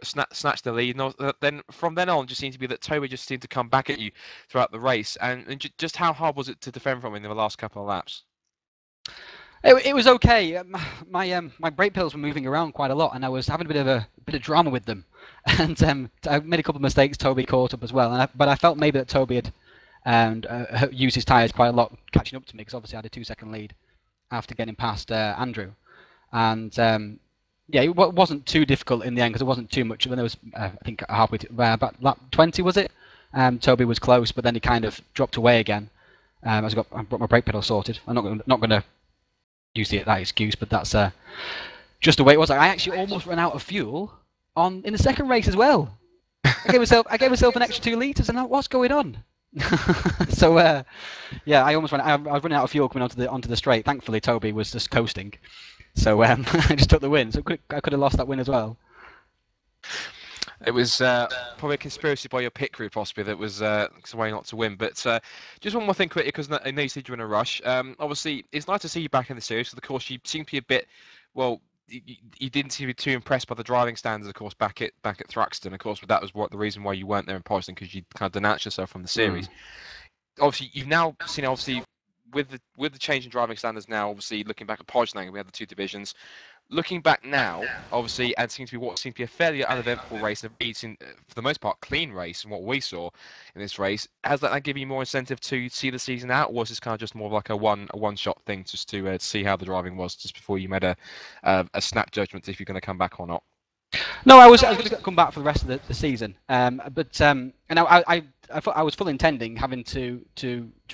snatch the lead, and then from then on, just seemed to be that Toby just seemed to come back at you throughout the race. And just how hard was it to defend from in the last couple of laps? It was okay. My brake pedals were moving around quite a lot, and I was having a bit of drama with them. And I made a couple of mistakes. Toby caught up as well, but I felt maybe that Toby had used his tyres quite a lot, catching up to me, because obviously I had a 2-second lead after getting past Andrew. And yeah, it wasn't too difficult in the end because it wasn't too much. When there was, I think, halfway about lap 20, was it? Toby was close, but then he kind of dropped away again. As I brought my brake pedal sorted. I'm not going to use that excuse, but that's just the way it was. I actually almost ran out of fuel in the second race as well. I gave myself an extra 2 litres, and what's going on? So yeah, I almost ran. I was running out of fuel coming onto the straight. Thankfully, Toby was just coasting, so I just took the win. So I could have lost that win as well. It was probably a conspiracy by your pit crew, possibly, that was a way not to win. But just one more thing quickly, because I know you said you were in a rush. Obviously, it's nice to see you back in the series. So, of course, you seem to be a bit, well, you didn't seem to be too impressed by the driving standards, of course, back at Thruxton. Of course, but that was the reason why you weren't there in Portland, because you kind of denounced yourself from the series. Obviously, you've now seen, obviously, with the change in driving standards now, obviously, looking back at Portland, we had the 2 divisions. Looking back now, obviously, and seems to be a fairly uneventful race, and for the most part, clean race, and what we saw in this race, has that given you more incentive to see the season out, or was this kind of just more of like a one-shot thing, just to see how the driving was, just before you made a snap judgment if you're going to come back or not? No, I was going to come back for the rest of the season, and I thought I was fully intending having to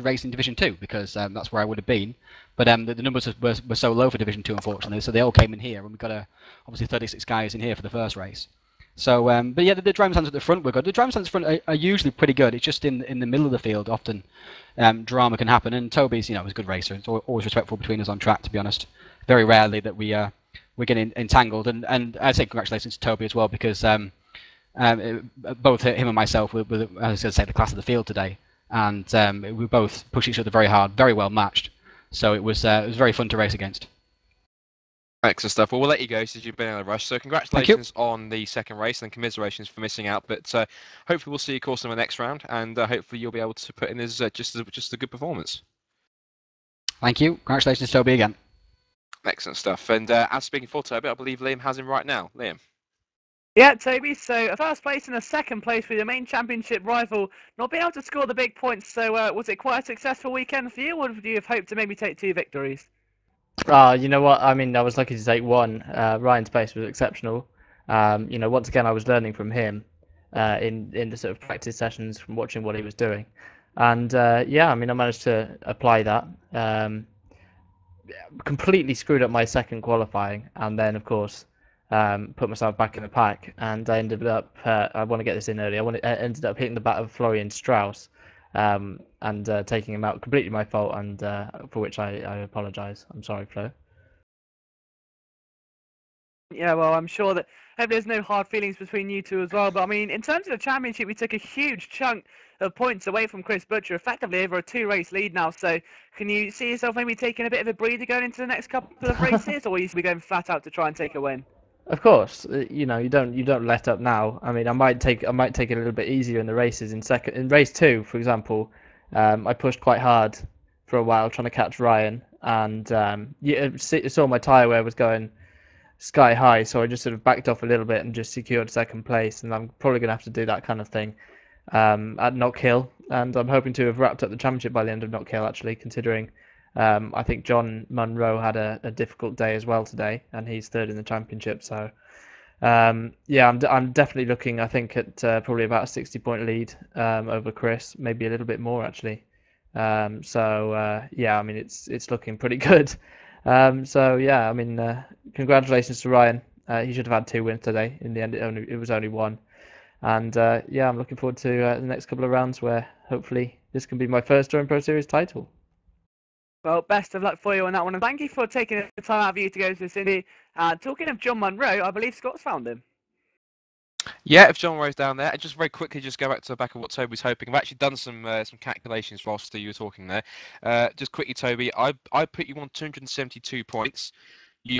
race in Division 2 because that's where I would have been. But the numbers were so low for Division 2, unfortunately, so they all came in here, and we got obviously 36 guys in here for the first race. So, but yeah, the driving stands at the front were good. The driving stands at the front are usually pretty good. It's just in the middle of the field often drama can happen. And Toby's, was a good racer. It's always respectful between us on track, to be honest. Very rarely that we're getting entangled. And I'd say congratulations to Toby as well, because both him and myself were, as I was going to say, the class of the field today, and we both pushed each other very hard, very well matched. So it was very fun to race against. Excellent stuff. Well, we'll let you go since you've been in a rush. So congratulations on the second race, and commiserations for missing out. But hopefully we'll see you, of course, in the next round, and hopefully you'll be able to put in just a good performance. Thank you. Congratulations, Toby, again. Excellent stuff. And as speaking for Toby, I believe Liam has him right now. Liam. Yeah, Toby, so a first place and a second place with your main championship rival not being able to score the big points. So was it quite a successful weekend for you, or would you have hoped to maybe take 2 victories? You know what? I mean, I was lucky to take 1. Ryan's pace was exceptional. Once again, I was learning from him in the sort of practice sessions from watching what he was doing. And yeah, I mean, I managed to apply that. Completely screwed up my second qualifying, and then of course put myself back in the pack. And I ended up. I want to get this in early. I ended up hitting the back of Florian Strauss, and taking him out. Completely my fault, and for which I apologise. I'm sorry, Flo. Yeah, well, I'm sure that hope there's no hard feelings between you two as well. But I mean, in terms of the championship, we took a huge chunk of points away from Chris Butcher, effectively over a 2-race lead now. So, can you see yourself maybe taking a bit of a breather going into the next couple of races, or will you be going flat out to try and take a win? Of course, you know you don't let up now. I mean, I might take it a little bit easier in the races. In race two, for example, I pushed quite hard for a while trying to catch Ryan, and you saw my tyre wear was going sky high, so I just sort of backed off a little bit and just secured second place. And I'm probably going to have to do that kind of thing at Knock Hill, and I'm hoping to have wrapped up the championship by the end of Knock Hill. Actually, considering I think John Munro had a difficult day as well today, and he's third in the championship. So yeah, I'm definitely looking. I think at probably about a 60-point lead over Chris, maybe a little bit more actually. So yeah, I mean it's looking pretty good. So yeah, I mean congratulations to Ryan. He should have had 2 wins today. In the end, it was only 1. And yeah, I'm looking forward to the next couple of rounds where hopefully this can be my first TouringProSeries title. Well, best of luck for you on that one, and thank you for taking the time out of you to go to the city. Talking of John Munro, I believe Scott's found him. Yeah, if John Rowe's down there, and just very quickly, just go back to the back of what Toby's hoping. I've actually done some calculations whilst you were talking there. Just quickly, Toby, I put you on 272 points.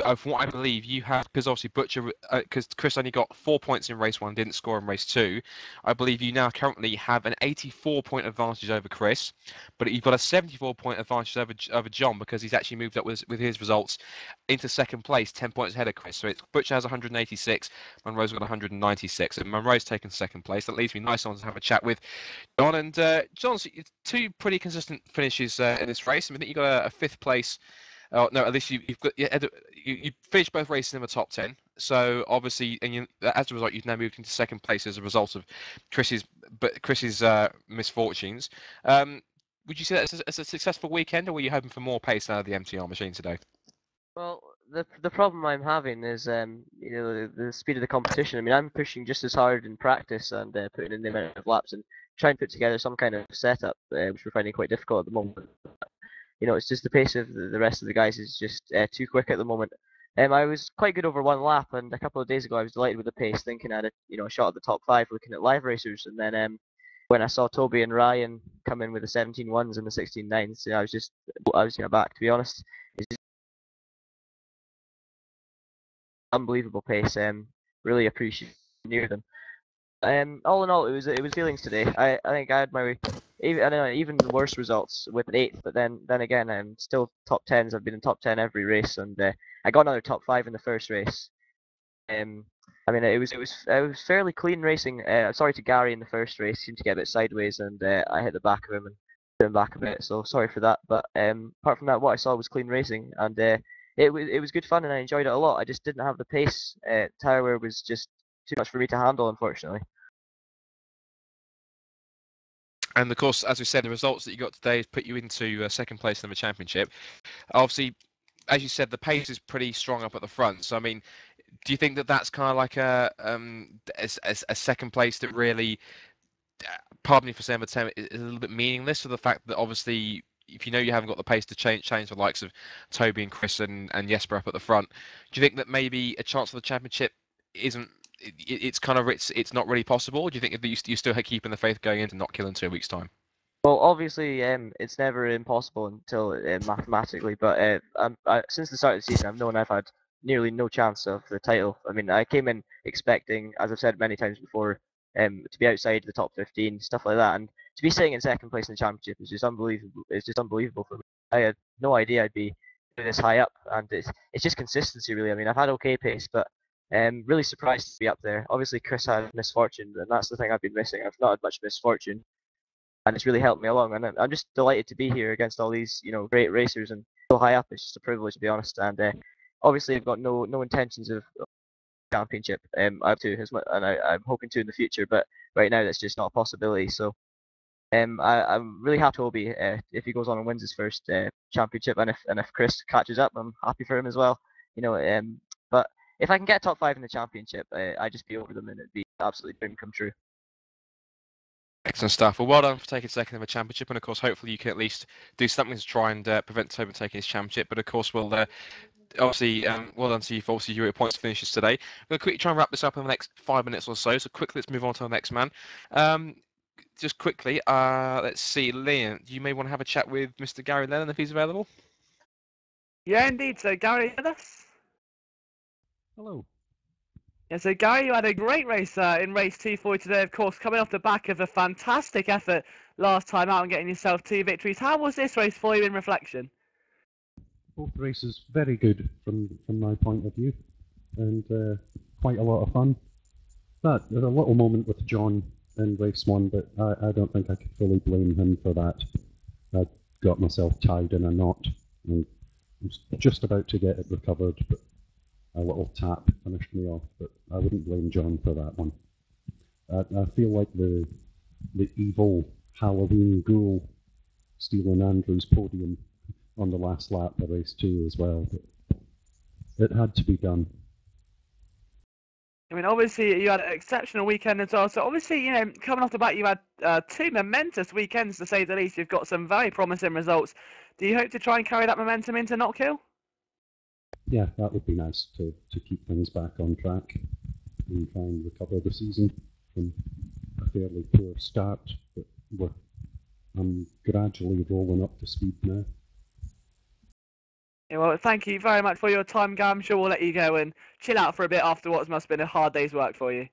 Of what I believe you have, because obviously Butcher, because Chris only got 4 points in race 1, didn't score in race 2. I believe you now currently have an 84-point advantage over Chris, but you've got a 74-point advantage over John because he's actually moved up with his results into second place, 10 points ahead of Chris. So it's Butcher has 186, Monroe's got 196, and Monroe's taken second place. That leaves me nice on to have a chat with John. And John's 2 pretty consistent finishes in this race. I think you got a 5th place. Oh no! At least you've got you finished both races in the top 10. So obviously, and as a result, you've now moved into second place as a result of Chris's misfortunes. Would you say that's a successful weekend, or were you hoping for more pace out of the MTR machine today? Well, the problem I'm having is you know the speed of the competition. I mean, I'm pushing just as hard in practice and putting in the amount of laps and trying to put together some kind of setup, which we're finding quite difficult at the moment. You know, it's just the pace of the rest of the guys is just too quick at the moment. I was quite good over 1 lap, and a couple of days ago I was delighted with the pace, thinking I had a shot at the top 5 looking at live racers, and then when I saw Toby and Ryan come in with the 17.1s and the 16.9s, I was back, to be honest. It's just unbelievable pace. Really appreciate near them. All in all, it was feelings today. I think I had my even worse results with an 8th, but then again, I'm still top 10s. I've been in top 10 every race, and I got another top 5 in the first race. I mean, it was fairly clean racing. Sorry to Gary in the first race, seemed to get a bit sideways, and I hit the back of him and put him back a bit. So sorry for that. But apart from that, what I saw was clean racing, and it was good fun, and I enjoyed it a lot. I just didn't have the pace. Tire wear was just too much for me to handle, unfortunately. And of course, as we said, the results that you got today put you into second place in the championship. Obviously, as you said, the pace is pretty strong up at the front. So, I mean, do you think that that's kind of like a second place that really, pardon me for saying the term, is a little bit meaningless for the fact that obviously, if you know you haven't got the pace to change the likes of Toby and Chris and Jesper up at the front, do you think that maybe a chance for the championship isn't? It's not really possible. Do you think that you still keeping the faith going into Knock Hill in 2 weeks' time? Well, obviously, it's never impossible until mathematically. But since the start of the season, I've known I've had nearly no chance of the title. I mean, I came in expecting, as I've said many times before, to be outside the top 15, stuff like that, and to be sitting in second place in the championship is just unbelievable. It's just unbelievable for me. I had no idea I'd be this high up, and it's just consistency, really. I mean, I've had okay pace, but really surprised to be up there. Obviously, Chris had misfortune, and that's the thing I've been missing. I've not had much misfortune, and it's really helped me along. And I'm just delighted to be here against all these, great racers and so high up. It's just a privilege, to be honest. And obviously, I've got no intentions of championship. I have to, and I'm hoping to in the future. But right now, that's just not a possibility. So I'm really happy Toby if he goes on and wins his first championship, and if Chris catches up, I'm happy for him as well. You know, but if I can get top 5 in the championship, I'd just be over them, and it'd be absolutely dream come true. Excellent stuff. Well, well done for taking second in the championship, and of course, hopefully you can at least do something to try and prevent Toby taking his championship. But of course, we'll obviously, well done to you for obviously your points finishes today. I'm going to quickly try and wrap this up in the next 5 minutes or so. So quickly, let's move on to the next man. Just quickly, let's see, Liam, you may want to have a chat with Mr. Gary Lennon if he's available. Yeah, indeed. So, Gary, with us? Hello. Yeah, so Gary, you had a great race in race 2 for you today, of course, coming off the back of a fantastic effort last time out and getting yourself 2 victories. How was this race for you in reflection? Both races very good from my point of view, and quite a lot of fun. But there's a little moment with John in race 1, but I don't think I could fully blame him for that. I got myself tied in a knot, and I was just about to get it recovered, but a little tap finished me off. But I wouldn't blame John for that one. I feel like the evil Halloween ghoul stealing Andrew's podium on the last lap of race 2 as well, but it had to be done. I mean, obviously, you had an exceptional weekend as well. So, obviously, you know, coming off the bat, you had 2 momentous weekends, to say the least. You've got some very promising results. Do you hope to try and carry that momentum into Knockhill? Yeah, that would be nice to keep things back on track and try and recover the season from a fairly poor start, but I'm gradually rolling up to speed now. Yeah, well, thank you very much for your time, Gary. I'm sure we'll let you go and chill out for a bit after what must have been a hard day's work for you.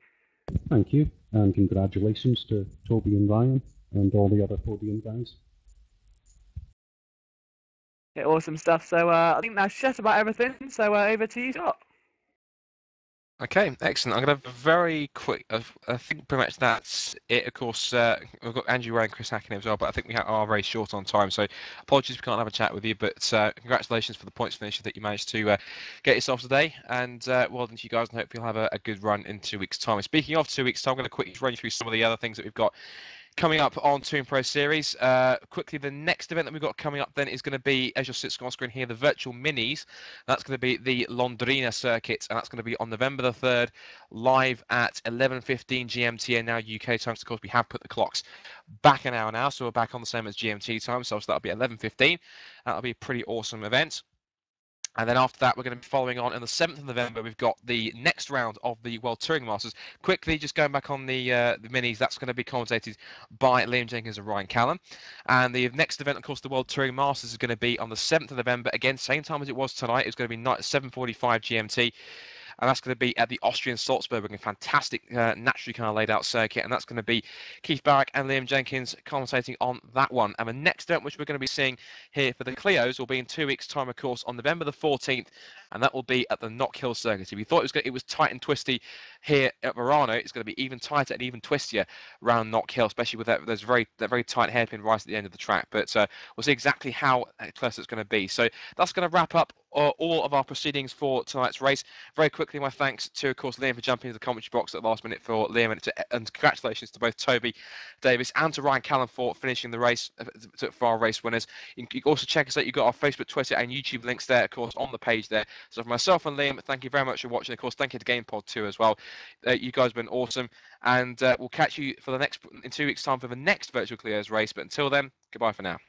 Thank you, and congratulations to Toby and Ryan and all the other podium guys. Yeah, awesome stuff. So I think that's just about everything. So over to you, Scott. Okay, excellent. I'm going to have a very quick, I think pretty much that's it. Of course, we've got Andrew Ray and Chris Hacking as well, but I think we are very short on time, so apologies we can't have a chat with you, but congratulations for the points finishes that you managed to get yourself today, and well done to you guys, and hope you'll have a good run in 2 weeks' time. And speaking of 2 weeks' time, I'm going to quickly run you through some of the other things that we've got coming up on TouringProSeries. Quickly, the next event that we've got coming up then is going to be, as you'll see on screen here, the Virtual Minis. That's going to be the Londrina circuit, and that's going to be on November the 3rd, live at 11:15 GMT and now UK time. So of course, we have put the clocks back an hour now, so we're back on the same as GMT time, so that'll be 11:15. That'll be a pretty awesome event. And then after that, we're going to be following on the 7th of November. We've got the next round of the World Touring Masters. Quickly, just going back on the minis, that's going to be commentated by Liam Jenkins and Ryan Callum. And the next event, of course, the World Touring Masters is going to be on the 7th of November. Again, same time as it was tonight. It's going to be night 7:45 GMT. And that's going to be at the Austrian Salzburg, a fantastic, naturally kind of laid out circuit. And that's going to be Keith Barrack and Liam Jenkins commentating on that one. And the next event, which we're going to be seeing here for the Clios, will be in 2 weeks' time, of course, on November the 14th. And that will be at the Knockhill circuit. If you thought it was tight and twisty here at Varano, it's going to be even tighter and even twistier around Knockhill, especially with that very tight hairpin right at the end of the track. But we'll see exactly how close it's going to be. So that's going to wrap up all of our proceedings for tonight's race. Very quickly, my thanks to, of course, Liam for jumping into the commentary box at the last minute for Liam, and congratulations to both Toby Davis and to Ryan Callum for finishing the race for our race winners. You can also check us out. You've got our Facebook, Twitter, and YouTube links there, of course, on the page there. So for myself and Liam, thank you very much for watching. Of course, thank you to GamePod too as well. You guys have been awesome, and we'll catch you for in 2 weeks' time for the next Virtual Clio's race. But until then, goodbye for now.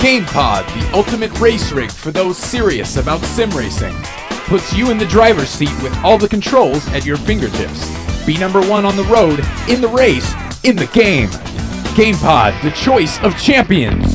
GamePod, the ultimate race rig for those serious about sim racing. puts you in the driver's seat with all the controls at your fingertips. Be number one on the road, in the race, in the game. GamePod, the choice of champions.